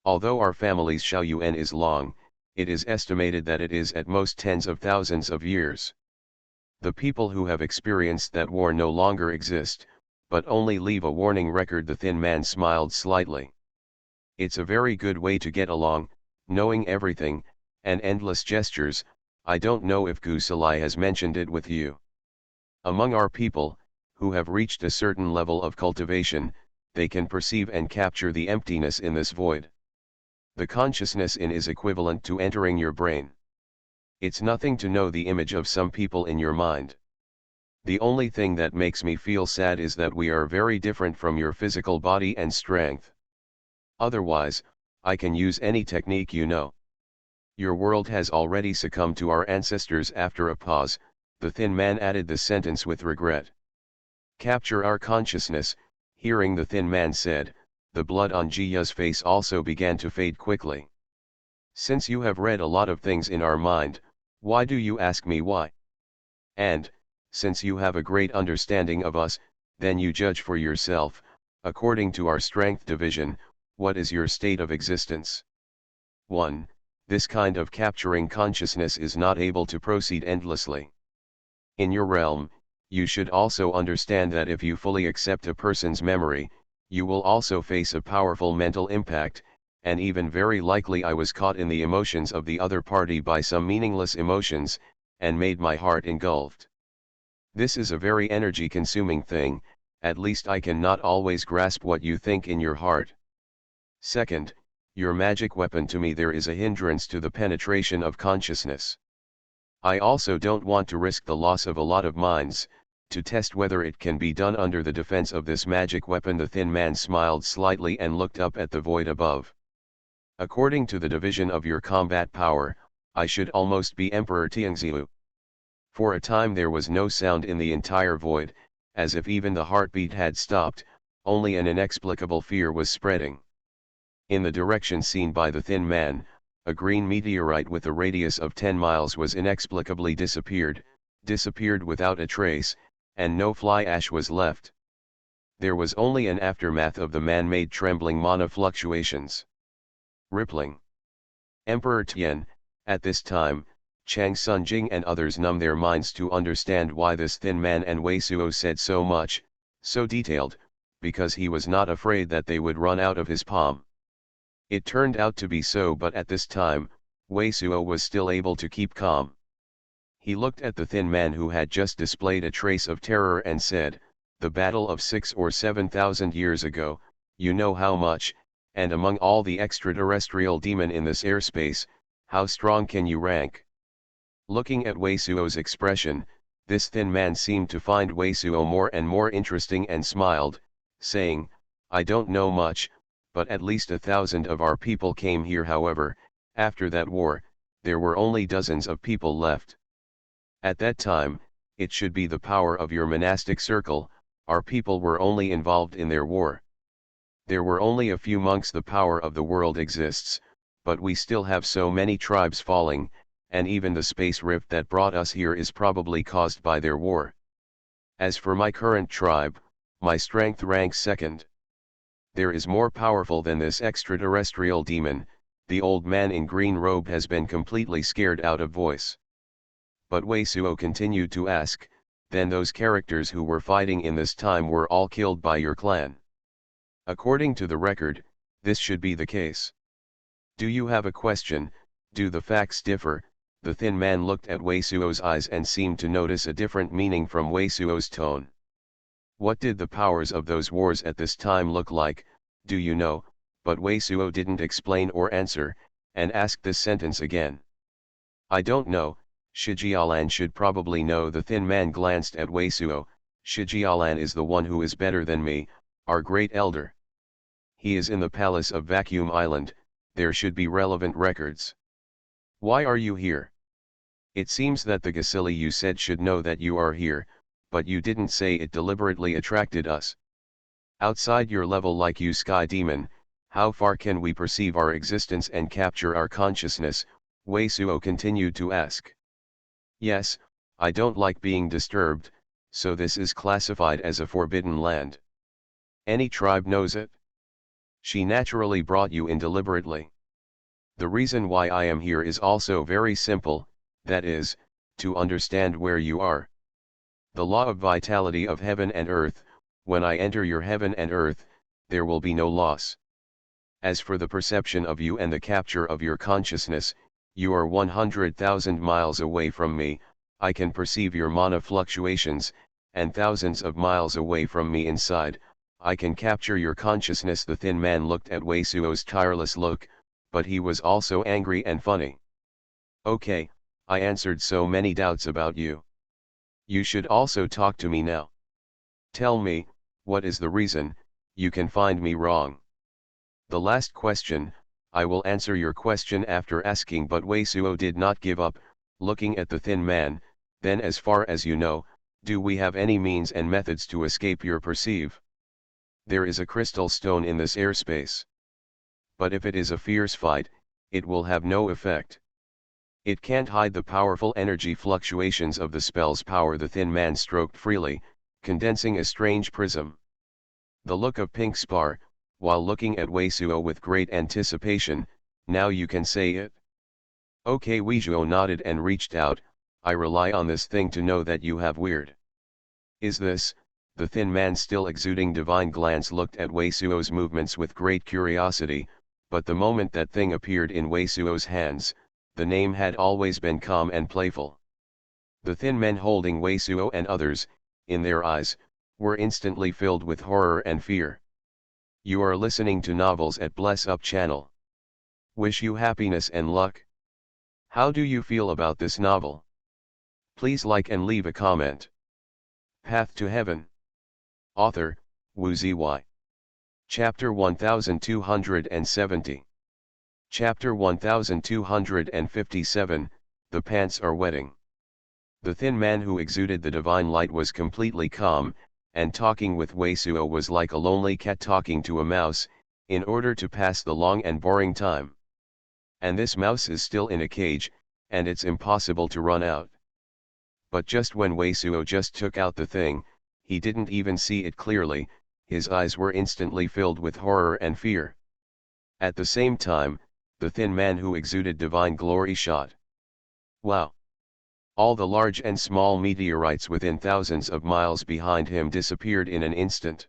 Although our family's Xuanhuan is long, it is estimated that it is at most tens of thousands of years. The people who have experienced that war no longer exist, but only leave a warning record. The thin man smiled slightly. It's a very good way to get along, knowing everything, and endless gestures. I don't know if Gusilai has mentioned it with you. Among our people, who have reached a certain level of cultivation, they can perceive and capture the emptiness in this void. The consciousness in is equivalent to entering your brain. It's nothing to know the image of some people in your mind. The only thing that makes me feel sad is that we are very different from your physical body and strength. Otherwise, I can use any technique you know. Your world has already succumbed to our ancestors. After a pause, the thin man added the sentence with regret. Capture our consciousness, hearing the thin man said, the blood on Jiya's face also began to fade quickly. Since you have read a lot of things in our mind, why do you ask me why? And, since you have a great understanding of us, then you judge for yourself, according to our strength division, what is your state of existence? 1. This kind of capturing consciousness is not able to proceed endlessly. In your realm, you should also understand that if you fully accept a person's memory, you will also face a powerful mental impact, and even very likely I was caught in the emotions of the other party by some meaningless emotions, and made my heart engulfed. This is a very energy-consuming thing, at least I can not always grasp what you think in your heart. Second, your magic weapon to me there is a hindrance to the penetration of consciousness. I also don't want to risk the loss of a lot of minds, to test whether it can be done under the defense of this magic weapon. The thin man smiled slightly and looked up at the void above. According to the division of your combat power, I should almost be Emperor Tianxiu. For a time there was no sound in the entire void, as if even the heartbeat had stopped, only an inexplicable fear was spreading. In the direction seen by the thin man, a green meteorite with a radius of 10 miles was inexplicably disappeared without a trace, and no fly ash was left. There was only an aftermath of the man-made trembling mana fluctuations. Rippling. Emperor Tian, at this time, Chang Sunjing and others numb their minds to understand why this thin man and Wei Suo said so much, so detailed, because he was not afraid that they would run out of his palm. It turned out to be so, but at this time, Wei Suo was still able to keep calm. He looked at the thin man who had just displayed a trace of terror and said, "The battle of 6 or 7,000 years ago, you know how much, and among all the extraterrestrial demon in this airspace, how strong can you rank?" Looking at Wei Suo's expression, this thin man seemed to find Wei Suo more and more interesting and smiled, saying, "I don't know much, but at least 1,000 of our people came here. However, after that war, there were only dozens of people left. At that time, it should be the power of your monastic circle, our people were only involved in their war. There were only a few monks. The power of the world exists, but we still have so many tribes falling, and even the space rift that brought us here is probably caused by their war. As for my current tribe, my strength ranks second. There is more powerful than this extraterrestrial demon." The old man in green robe has been completely scared out of voice. But Wei Suo continued to ask, "Then those characters who were fighting in this time were all killed by your clan?" According to the record, this should be the case. Do you have a question? Do the facts differ? The thin man looked at Wei Suo's eyes and seemed to notice a different meaning from Wei Suo's tone. What did the powers of those wars at this time look like, do you know? But Wei Suo didn't explain or answer, and asked this sentence again. "I don't know, Shijialan should probably know." The thin man glanced at Wei Suo. "Shijialan is the one who is better than me, our great elder. He is in the palace of Vacuum Island, there should be relevant records. Why are you here? It seems that the Gasili you said should know that you are here, but you didn't say it deliberately attracted us. Outside your level like you sky demon, how far can we perceive our existence and capture our consciousness?" Wei Suo continued to ask. "Yes, I don't like being disturbed, so this is classified as a forbidden land. Any tribe knows it. She naturally brought you in deliberately. The reason why I am here is also very simple, that is, to understand where you are. The law of vitality of heaven and earth, when I enter your heaven and earth, there will be no loss. As for the perception of you and the capture of your consciousness, you are 100,000 miles away from me, I can perceive your mana fluctuations, and thousands of miles away from me inside, I can capture your consciousness." The thin man looked at Wei Suo's tireless look, but he was also angry and funny. "Okay, I answered so many doubts about you. You should also talk to me now. Tell me, what is the reason you can find me wrong?" "The last question, I will answer your question after asking." But Wei Suo did not give up, looking at the thin man. "Then as far as you know, Do we have any means and methods to escape your perceive? There is a crystal stone in this airspace. But if it is a fierce fight, it will have no effect. It can't hide the powerful energy fluctuations of the spell's power. The thin man stroked freely, condensing a strange prism. The look of pink spar, while looking at Wei Suo with great anticipation. Now you can say it? Okay, Wei Suo nodded and reached out. I rely on this thing to know that you have weird. Is this? The thin man, still exuding divine glance, looked at Wei Suo's movements with great curiosity, but the moment that thing appeared in Wei Suo's hands, the name had always been calm and playful. The thin men holding Wei Suo and others, in their eyes, were instantly filled with horror and fear. You are listening to Novels at Bless Up channel. Wish you happiness and luck. How do you feel about this novel? Please like and leave a comment. Path to Heaven. Author, Wu Zy. Chapter 1270. Chapter 1257, The Pants Are Wetting. The thin man who exuded the divine light was completely calm, and talking with Wei Suo was like a lonely cat talking to a mouse, in order to pass the long and boring time. And this mouse is still in a cage, and it's impossible to run out. But just when Wei Suo just took out the thing, he didn't even see it clearly, his eyes were instantly filled with horror and fear. At the same time, the thin man who exuded divine glory shot. Wow! All the large and small meteorites within thousands of miles behind him disappeared in an instant.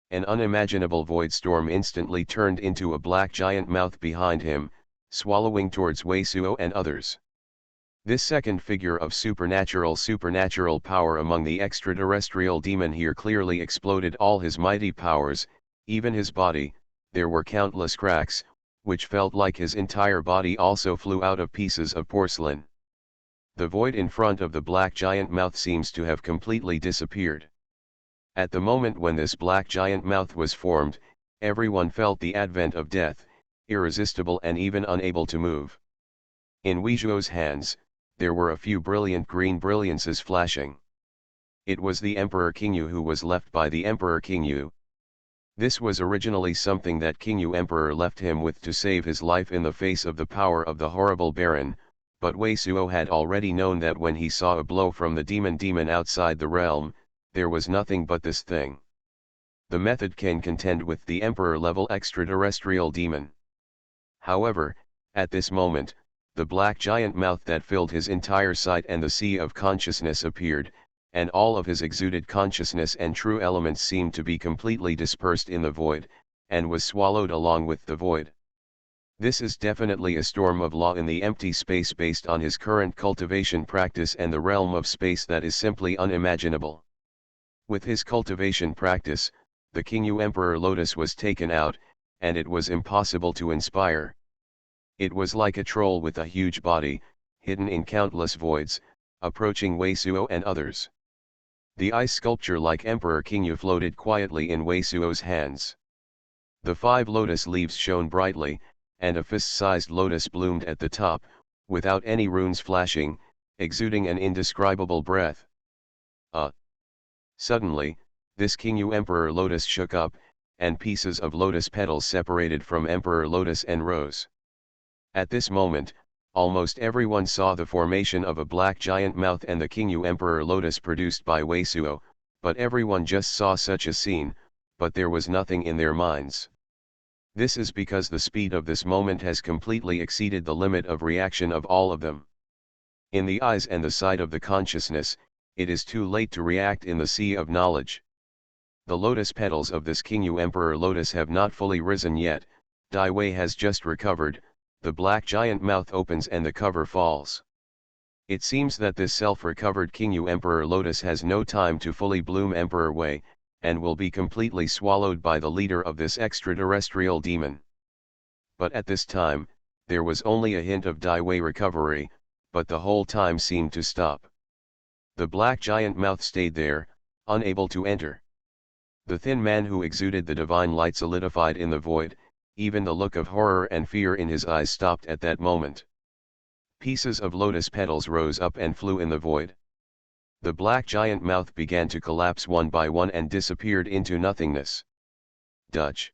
An unimaginable void storm instantly turned into a black giant mouth behind him, swallowing towards Wei Suo and others. This second figure of supernatural power among the extraterrestrial demon here clearly exploded all his mighty powers, even his body. There were countless cracks, which felt like his entire body also flew out of pieces of porcelain. The void in front of the black giant mouth seems to have completely disappeared. At the moment when this black giant mouth was formed, everyone felt the advent of death, irresistible and even unable to move. In Wei Suo's hands, there were a few brilliant green brilliances flashing. It was the Emperor Qingyu who was left by the Emperor Qingyu. This was originally something that Qingyu Emperor left him with to save his life in the face of the power of the horrible Baron, but Wei Suo had already known that when he saw a blow from the demon outside the realm, there was nothing but this thing. The method can contend with the Emperor-level extraterrestrial demon. However, at this moment, the black giant mouth that filled his entire sight and the sea of consciousness appeared, and all of his exuded consciousness and true elements seemed to be completely dispersed in the void, and was swallowed along with the void. This is definitely a storm of law in the empty space based on his current cultivation practice and the realm of space that is simply unimaginable. With his cultivation practice, the Qingyu Emperor Lotus was taken out, and it was impossible to inspire. It was like a troll with a huge body, hidden in countless voids, approaching Wei Suo and others. The ice sculpture like Emperor Qingyu floated quietly in Wei Suo's hands. The 5 lotus leaves shone brightly, and a fist-sized lotus bloomed at the top, without any runes flashing, exuding an indescribable breath. Suddenly, this Qingyu Emperor Lotus shook up, and pieces of lotus petals separated from Emperor Lotus and rose. At this moment, almost everyone saw the formation of a black giant mouth and the Qingyu Emperor Lotus produced by Wei Suo, but everyone just saw such a scene, but there was nothing in their minds. This is because the speed of this moment has completely exceeded the limit of reaction of all of them. In the eyes and the sight of the consciousness, it is too late to react in the sea of knowledge. The lotus petals of this Qingyu Emperor Lotus have not fully risen yet. Dai Wei has just recovered, the black giant mouth opens and the cover falls. It seems that this self-recovered Qingyu Emperor Lotus has no time to fully bloom Emperor Wei, and will be completely swallowed by the leader of this extraterrestrial demon. But at this time, there was only a hint of Dai Wei recovery, but the whole time seemed to stop. The black giant mouth stayed there, unable to enter. The thin man who exuded the divine light solidified in the void, even the look of horror and fear in his eyes stopped at that moment. Pieces of lotus petals rose up and flew in the void. The black giant mouth began to collapse one by one and disappeared into nothingness. Dutch.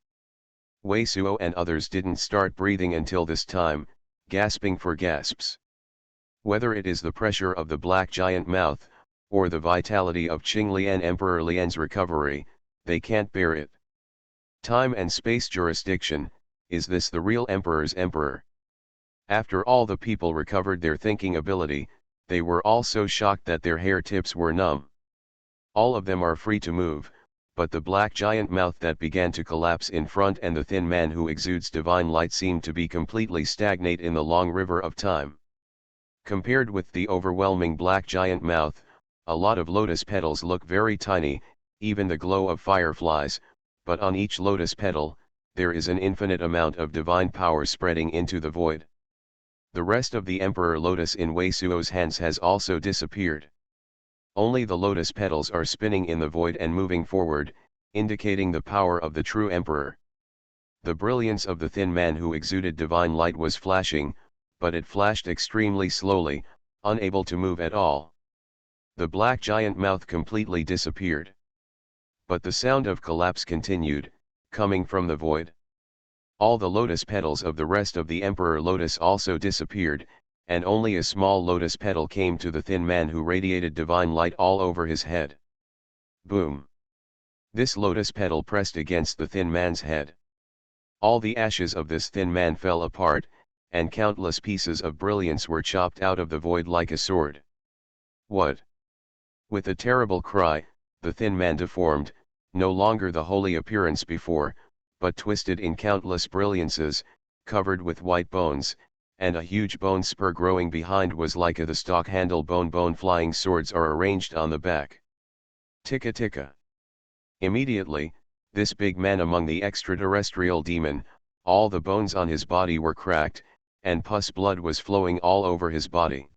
Wei Suo and others didn't start breathing until this time, gasping for gasps. Whether it is the pressure of the black giant mouth, or the vitality of Qing Lian Emperor Lian's recovery, they can't bear it. Time and space jurisdiction, is this the real emperor's emperor? After all the people recovered their thinking ability, they were all so shocked that their hair tips were numb. All of them are free to move, but the black giant mouth that began to collapse in front and the thin man who exudes divine light seem to be completely stagnate in the long river of time. Compared with the overwhelming black giant mouth, a lot of lotus petals look very tiny, even the glow of fireflies, but on each lotus petal, there is an infinite amount of divine power spreading into the void. The rest of the Emperor Lotus in Wei Suo's hands has also disappeared. Only the lotus petals are spinning in the void and moving forward, indicating the power of the true Emperor. The brilliance of the thin man who exuded divine light was flashing, but it flashed extremely slowly, unable to move at all. The black giant mouth completely disappeared. But the sound of collapse continued, coming from the void. All the lotus petals of the rest of the Emperor Lotus also disappeared, and only a small lotus petal came to the thin man who radiated divine light all over his head. Boom! This lotus petal pressed against the thin man's head. All the ashes of this thin man fell apart, and countless pieces of brilliance were chopped out of the void like a sword. What? With a terrible cry, the thin man deformed, no longer the holy appearance before, but twisted in countless brilliances, covered with white bones, and a huge bone spur growing behind was like the stock handle bone flying swords are arranged on the back. Ticka ticka. Immediately, this big man among the extraterrestrial demon, all the bones on his body were cracked, and pus blood was flowing all over his body.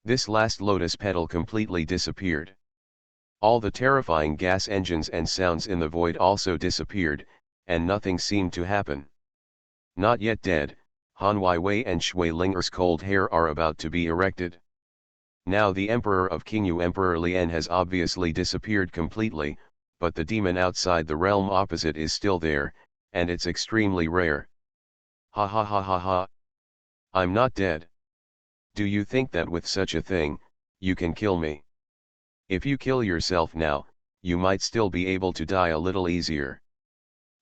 This last lotus petal completely disappeared. All the terrifying gas engines and sounds in the void also disappeared, and nothing seemed to happen. Not yet dead, Han Wei and Shui Linger's cold hair are about to be erected. Now the Emperor of Qingyu Emperor Lian has obviously disappeared completely, but the demon outside the realm opposite is still there, and it's extremely rare. Ha ha ha ha ha. I'm not dead. Do you think that with such a thing, you can kill me? If you kill yourself now, you might still be able to die a little easier.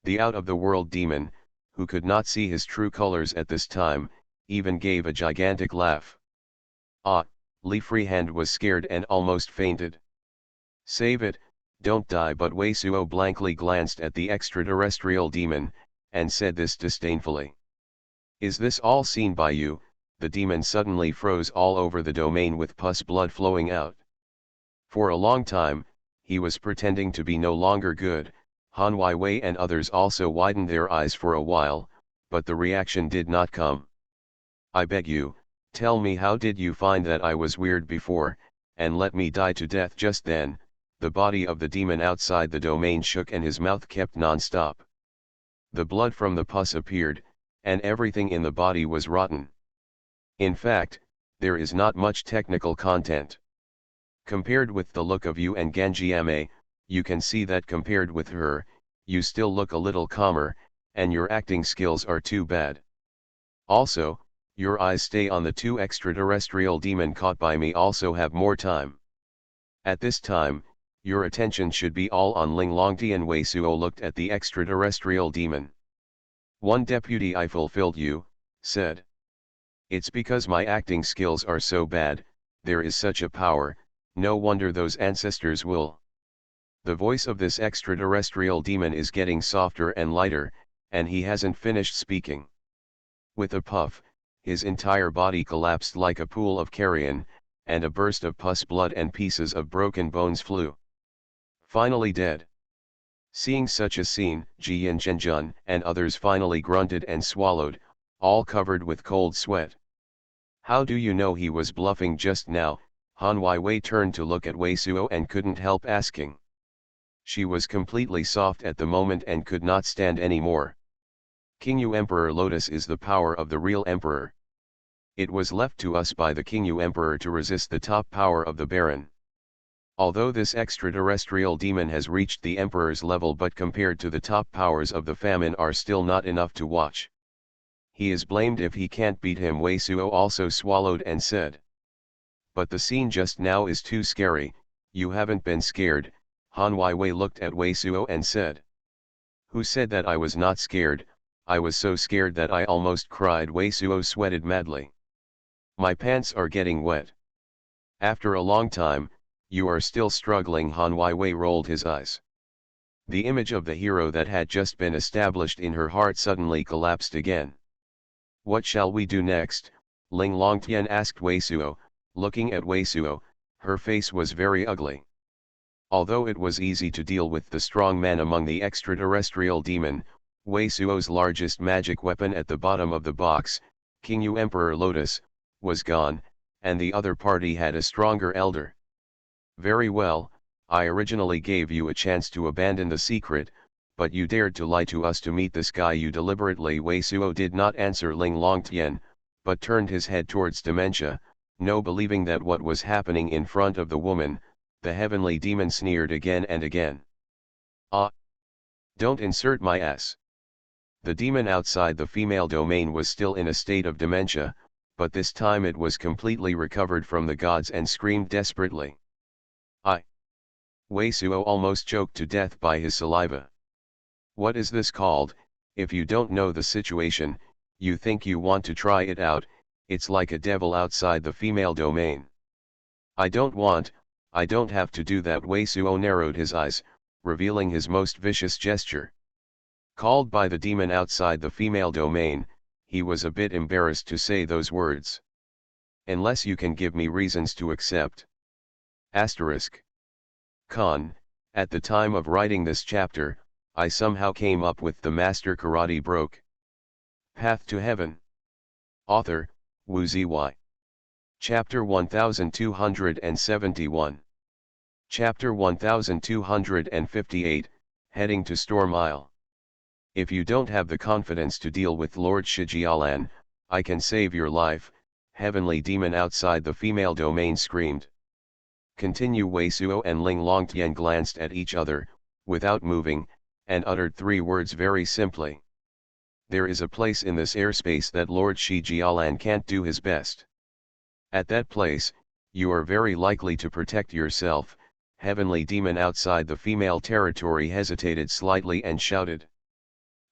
The out-of-the-world demon, who could not see his true colors at this time, even gave a gigantic laugh. Ah, Li Freehand was scared and almost fainted. Save it, don't die, but Wei Suo blankly glanced at the extraterrestrial demon, and said this disdainfully. Is this all seen by you? The demon suddenly froze all over the domain with pus blood flowing out. For a long time, he was pretending to be no longer good. Han Wei and others also widened their eyes for a while, but the reaction did not come. I beg you, tell me, how did you find that I was weird before, and let me die to death just then? The body of the demon outside the domain shook and his mouth kept non-stop. The blood from the pus appeared, and everything in the body was rotten. In fact, there is not much technical content. Compared with the look of you and Ganjiame, you can see that compared with her, you still look a little calmer, and your acting skills are too bad. Also, your eyes stay on the two extraterrestrial demon caught by me also have more time. At this time, your attention should be all on Ling Longtian. Wei Suo looked at the extraterrestrial demon. One deputy I fulfilled you, said. It's because my acting skills are so bad, there is such a power, no wonder those ancestors will. The voice of this extraterrestrial demon is getting softer and lighter, and he hasn't finished speaking. With a puff, his entire body collapsed like a pool of carrion, and a burst of pus blood and pieces of broken bones flew. Finally dead. Seeing such a scene, Ji and Zhenjun and others finally grunted and swallowed, all covered with cold sweat. How do you know he was bluffing just now? Han Wei turned to look at Wei Suo and couldn't help asking. She was completely soft at the moment and could not stand any more. Qingyu Emperor Lotus is the power of the real emperor. It was left to us by the Qingyu Emperor to resist the top power of the Baron. Although this extraterrestrial demon has reached the Emperor's level, but compared to the top powers of the famine are still not enough to watch. He is blamed if he can't beat him, Wei Suo also swallowed and said. But the scene just now is too scary. You haven't been scared. Han Wei looked at Wei Suo and said. Who said that I was not scared? I was so scared that I almost cried. Wei Suo sweated madly. My pants are getting wet. After a long time, you are still struggling. Han Wei rolled his eyes. The image of the hero that had just been established in her heart suddenly collapsed again. What shall we do next? Ling Longtian asked Wei Suo. Looking at Wei Suo, her face was very ugly. Although it was easy to deal with the strong man among the extraterrestrial demon, Wei Suo's largest magic weapon at the bottom of the box, King Yu Emperor Lotus, was gone, and the other party had a stronger elder. Very well, I originally gave you a chance to abandon the secret, but you dared to lie to us to meet this guy. You deliberately. Wei Suo did not answer Ling Longtian, but turned his head towards Dementia, no believing that what was happening in front of the woman. The heavenly demon sneered again and again. Ah! Don't insert my ass. The demon outside the female domain was still in a state of dementia, but this time it was completely recovered from the gods and screamed desperately. I. Wei Suo almost choked to death by his saliva. What is this called? If you don't know the situation, you think you want to try it out. It's like a devil outside the female domain. I don't have to do that. Wei Suo narrowed his eyes, revealing his most vicious gesture. Called by the demon outside the female domain, he was a bit embarrassed to say those words. Unless you can give me reasons to accept. Asterisk. Con, at the time of writing this chapter, I somehow came up with the Master Karate Broke. Path to Heaven. Author, Wu Zy. Chapter 1271. Chapter 1258, Heading to Storm Isle. If you don't have the confidence to deal with Lord Shijialan, I can save your life, heavenly demon outside the female domain screamed. Continue. Wei Suo and Ling Longtian glanced at each other, without moving, and uttered three words very simply. There is a place in this airspace that Lord Shijialan can't do his best. At that place, you are very likely to protect yourself. Heavenly demon outside the female territory hesitated slightly and shouted.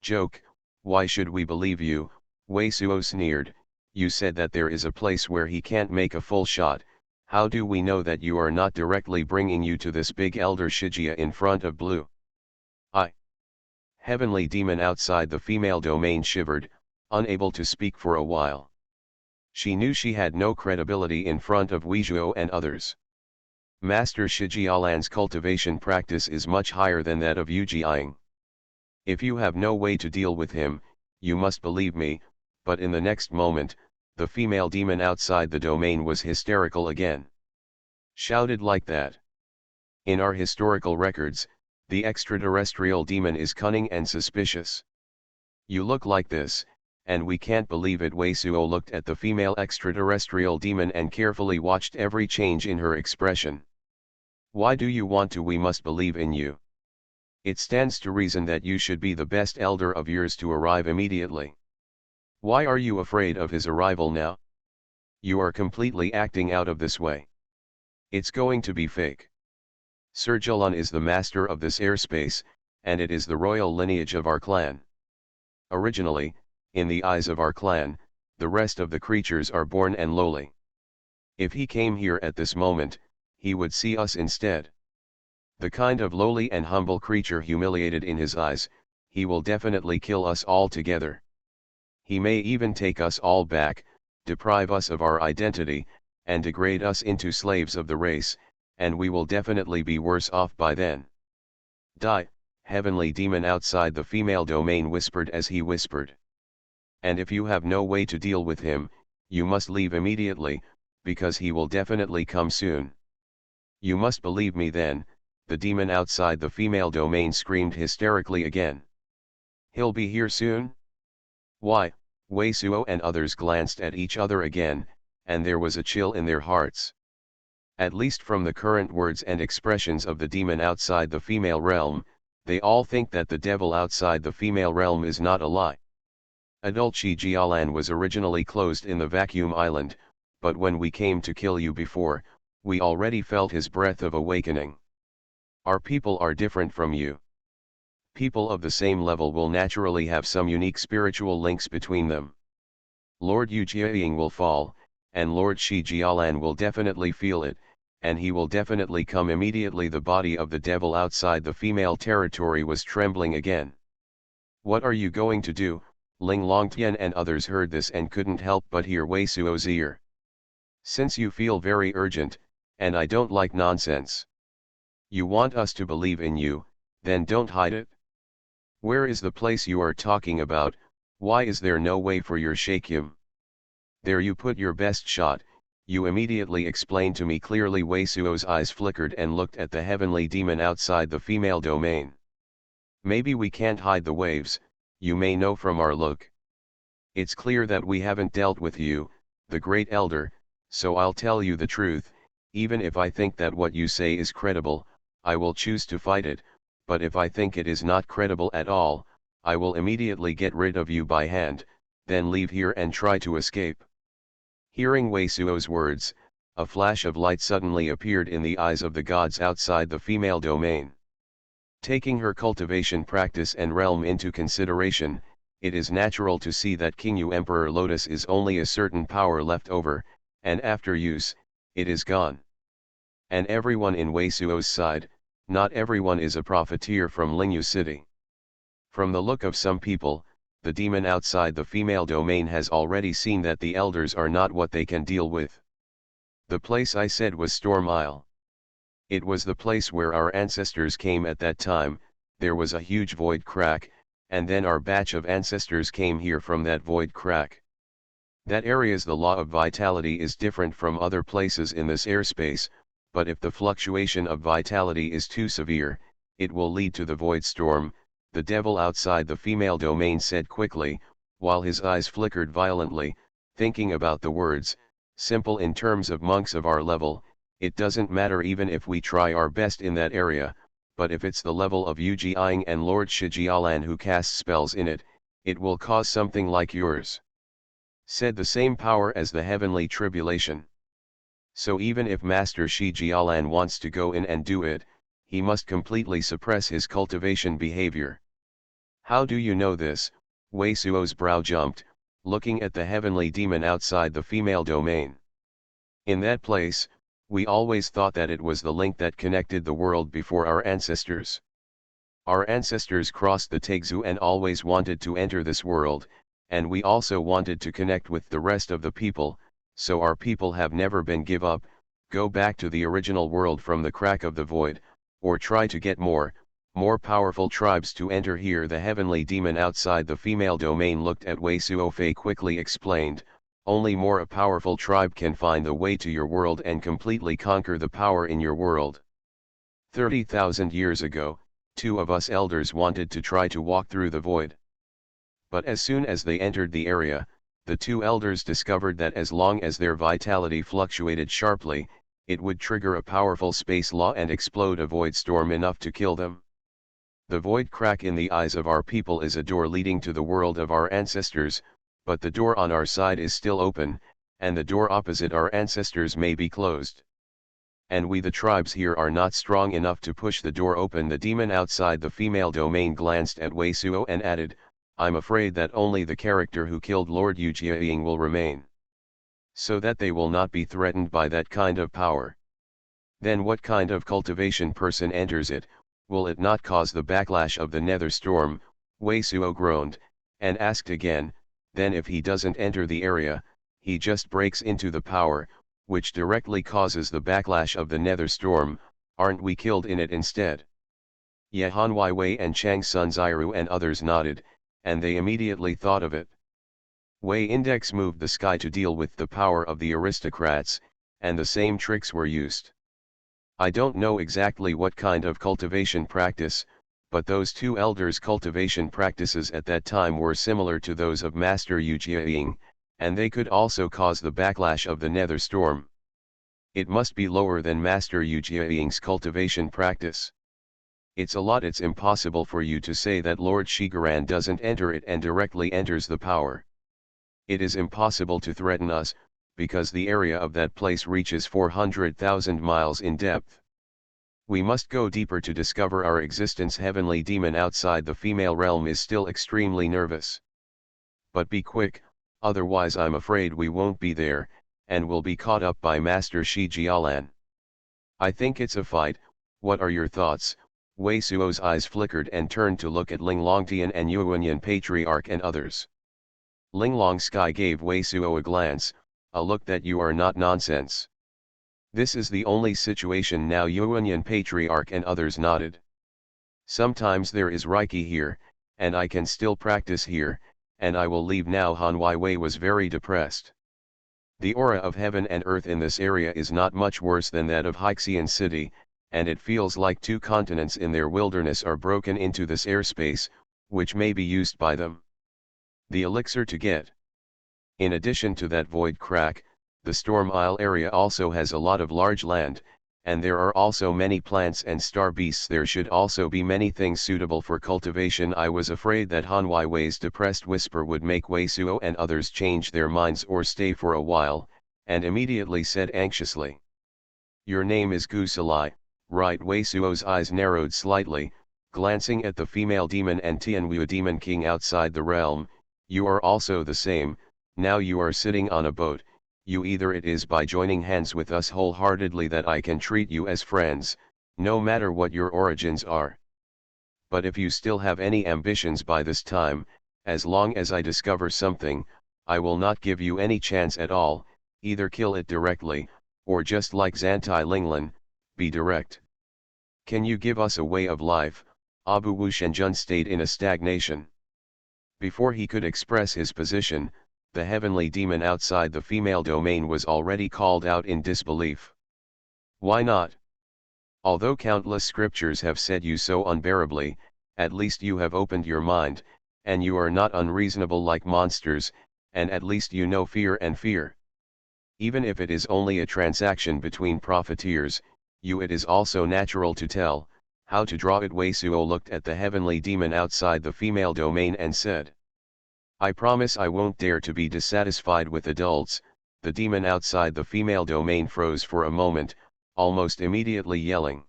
Joke, why should we believe you? Wei Suo sneered. You said that there is a place where he can't make a full shot. How do we know that you are not directly bringing you to this big elder Shijia in front of Blue? I. Heavenly demon outside the female domain shivered, unable to speak for a while. She knew she had no credibility in front of Weizhuo and others. Master Shijialan's cultivation practice is much higher than that of Yu Jiaying. If you have no way to deal with him, you must believe me. But in the next moment, the female demon outside the domain was hysterical again. Shouted like that. In our historical records, the extraterrestrial demon is cunning and suspicious. You look like this, and we can't believe it. Wei Suo looked at the female extraterrestrial demon and carefully watched every change in her expression. Why do you want to? We must believe in you. It stands to reason that you should be the best elder of yours to arrive immediately. Why are you afraid of his arrival now? You are completely acting out of this way. It's going to be fake. Sergilan is the master of this airspace, and it is the royal lineage of our clan. Originally, in the eyes of our clan, the rest of the creatures are born and lowly. If he came here at this moment, he would see us instead. The kind of lowly and humble creature humiliated in his eyes, he will definitely kill us all together. He may even take us all back, deprive us of our identity, and degrade us into slaves of the race, and we will definitely be worse off by then. Die, heavenly demon outside the female domain whispered as he whispered. And if you have no way to deal with him, you must leave immediately, because he will definitely come soon. You must believe me then. The demon outside the female domain screamed hysterically again. He'll be here soon? Why? Wei Suo and others glanced at each other again, and there was a chill in their hearts. At least from the current words and expressions of the demon outside the female realm, they all think that the devil outside the female realm is not a lie. Adult Shijialan was originally closed in the vacuum island, but when we came to kill you before, we already felt his breath of awakening. Our people are different from you. People of the same level will naturally have some unique spiritual links between them. Lord Yujiaying will fall, and Lord Shijialan will definitely feel it, and he will definitely come immediately. The body of the devil outside the female territory was trembling again. What are you going to do? Ling Longtian and others heard this and couldn't help but hear Wei Suo's ear. Since you feel very urgent, and I don't like nonsense. You want us to believe in you, then don't hide it. Where is the place you are talking about? Why is there no way for your Shakyam? There you put your best shot, you immediately explained to me clearly. Wei Suo's eyes flickered and looked at the heavenly demon outside the female domain. Maybe we can't hide the waves, you may know from our look. It's clear that we haven't dealt with you, the great elder, so I'll tell you the truth, even if I think that what you say is credible, I will choose to fight it, but if I think it is not credible at all, I will immediately get rid of you by hand, then leave here and try to escape. Hearing Wei Suo's words, a flash of light suddenly appeared in the eyes of the gods outside the female domain. Taking her cultivation practice and realm into consideration, it is natural to see that King Yu Emperor Lotus is only a certain power left over, and after use, it is gone. And everyone in Wei Suo's side, not everyone is a profiteer from Lingyu City. From the look of some people, the demon outside the female domain has already seen that the elders are not what they can deal with. The place I said was Storm Isle. It was the place where our ancestors came at that time. There was a huge void crack, and then our batch of ancestors came here from that void crack. That area's the law of vitality is different from other places in this airspace, but if the fluctuation of vitality is too severe, it will lead to the void storm, the devil outside the female domain said quickly, while his eyes flickered violently, thinking about the words, simple in terms of monks of our level. It doesn't matter even if we try our best in that area, but if it's the level of Yu Jiaying and Lord Shijialan who cast spells in it, it will cause something like yours. Said the same power as the heavenly tribulation. So even if Master Shijialan wants to go in and do it, he must completely suppress his cultivation behavior. How do you know this? Wei Suo's brow jumped, looking at the heavenly demon outside the female domain. In that place, we always thought that it was the link that connected the world before our ancestors. Our ancestors crossed the Taixu and always wanted to enter this world, and we also wanted to connect with the rest of the people, so our people have never been give up, go back to the original world from the crack of the void, or try to get more powerful tribes to enter here. The heavenly demon outside the female domain looked at Wei Suofei quickly explained, only more a powerful tribe can find the way to your world and completely conquer the power in your world. 30,000 years ago, two of us elders wanted to try to walk through the void. But as soon as they entered the area, the two elders discovered that as long as their vitality fluctuated sharply, it would trigger a powerful space law and explode a void storm enough to kill them. The void crack in the eyes of our people is a door leading to the world of our ancestors, but the door on our side is still open, and the door opposite our ancestors may be closed. And we the tribes here are not strong enough to push the door open. The demon outside the female domain glanced at Wei Suo and added, I'm afraid that only the character who killed Lord Yujiaying will remain. So that they will not be threatened by that kind of power. Then what kind of cultivation person enters it? Will it not cause the backlash of the nether storm? Wei Suo groaned, and asked again, then if he doesn't enter the area, he just breaks into the power, which directly causes the backlash of the nether storm, aren't we killed in it instead? Yahan Wei and Chang Sun Ziru and others nodded, and they immediately thought of it. Wei Index moved the sky to deal with the power of the aristocrats, and the same tricks were used. I don't know exactly what kind of cultivation practice, but those two elders' cultivation practices at that time were similar to those of Master Yu Jiaying, and they could also cause the backlash of the nether storm. It must be lower than Master Yu Jiaying's cultivation practice. It's a lot. It's impossible for you to say that Lord Shigaran doesn't enter it and directly enters the power. It is impossible to threaten us, because the area of that place reaches 400,000 miles in depth. We must go deeper to discover our existence. Heavenly demon outside the female realm is still extremely nervous. But be quick, otherwise I'm afraid we won't be there, and will be caught up by Master Shi Jialan. I think it's a fight. What are your thoughts? Wei Suo's eyes flickered and turned to look at Ling Longtian and Xuanhuan Patriarch and others. Ling Longsky gave Wei Suo a glance, a look that you are not nonsense. This is the only situation now. Xuanhuan Patriarch and others nodded. Sometimes there is Reiki here, and I can still practice here, and I will leave now. Han Wei was very depressed. The aura of heaven and earth in this area is not much worse than that of Haixian City, and it feels like two continents in their wilderness are broken into this airspace, which may be used by them. The elixir to get. In addition to that void crack, the Storm Isle area also has a lot of large land, and there are also many plants and star beasts. There should also be many things suitable for cultivation. I was afraid that Han Wei's depressed whisper would make Wei Suo and others change their minds or stay for a while, and immediately said anxiously. Your name is Gu Salai, right? Wei Suo's eyes narrowed slightly, glancing at the female demon and Tianwu demon king outside the realm. You are also the same. Now you are sitting on a boat. You either it is by joining hands with us wholeheartedly that I can treat you as friends, no matter what your origins are. But if you still have any ambitions by this time, as long as I discover something, I will not give you any chance at all. Either kill it directly, or just like Zantai Linglan, be direct. Can you give us a way of life? Abu Wu Shenjun stayed in a stagnation. Before he could express his position, the heavenly demon outside the female domain was already called out in disbelief. Why not? Although countless scriptures have said you so unbearably, at least you have opened your mind, and you are not unreasonable like monsters, and at least you know fear and fear. Even if it is only a transaction between profiteers, it is also natural to tell how to draw it. Wei Suo looked at the heavenly demon outside the female domain and said, I promise I won't dare to be dissatisfied with adults. The demon outside the female domain froze for a moment, almost immediately yelling.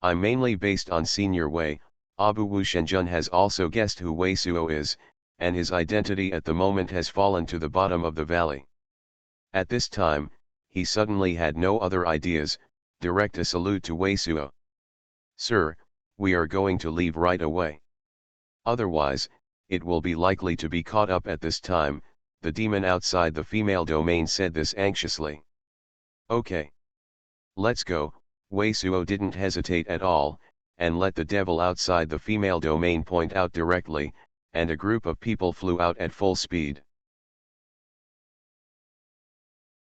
I'm mainly based on Senior Wei. Abu Wu Shenjun has also guessed who Wei Suo is, and his identity at the moment has fallen to the bottom of the valley. At this time, he suddenly had no other ideas. Direct a salute to Wei Suo. Sir, we are going to leave right away. Otherwise, it will be likely to be caught up at this time. The demon outside the female domain said this anxiously. Okay. Let's go. Wei Suo didn't hesitate at all, and let the devil outside the female domain point out directly, and a group of people flew out at full speed.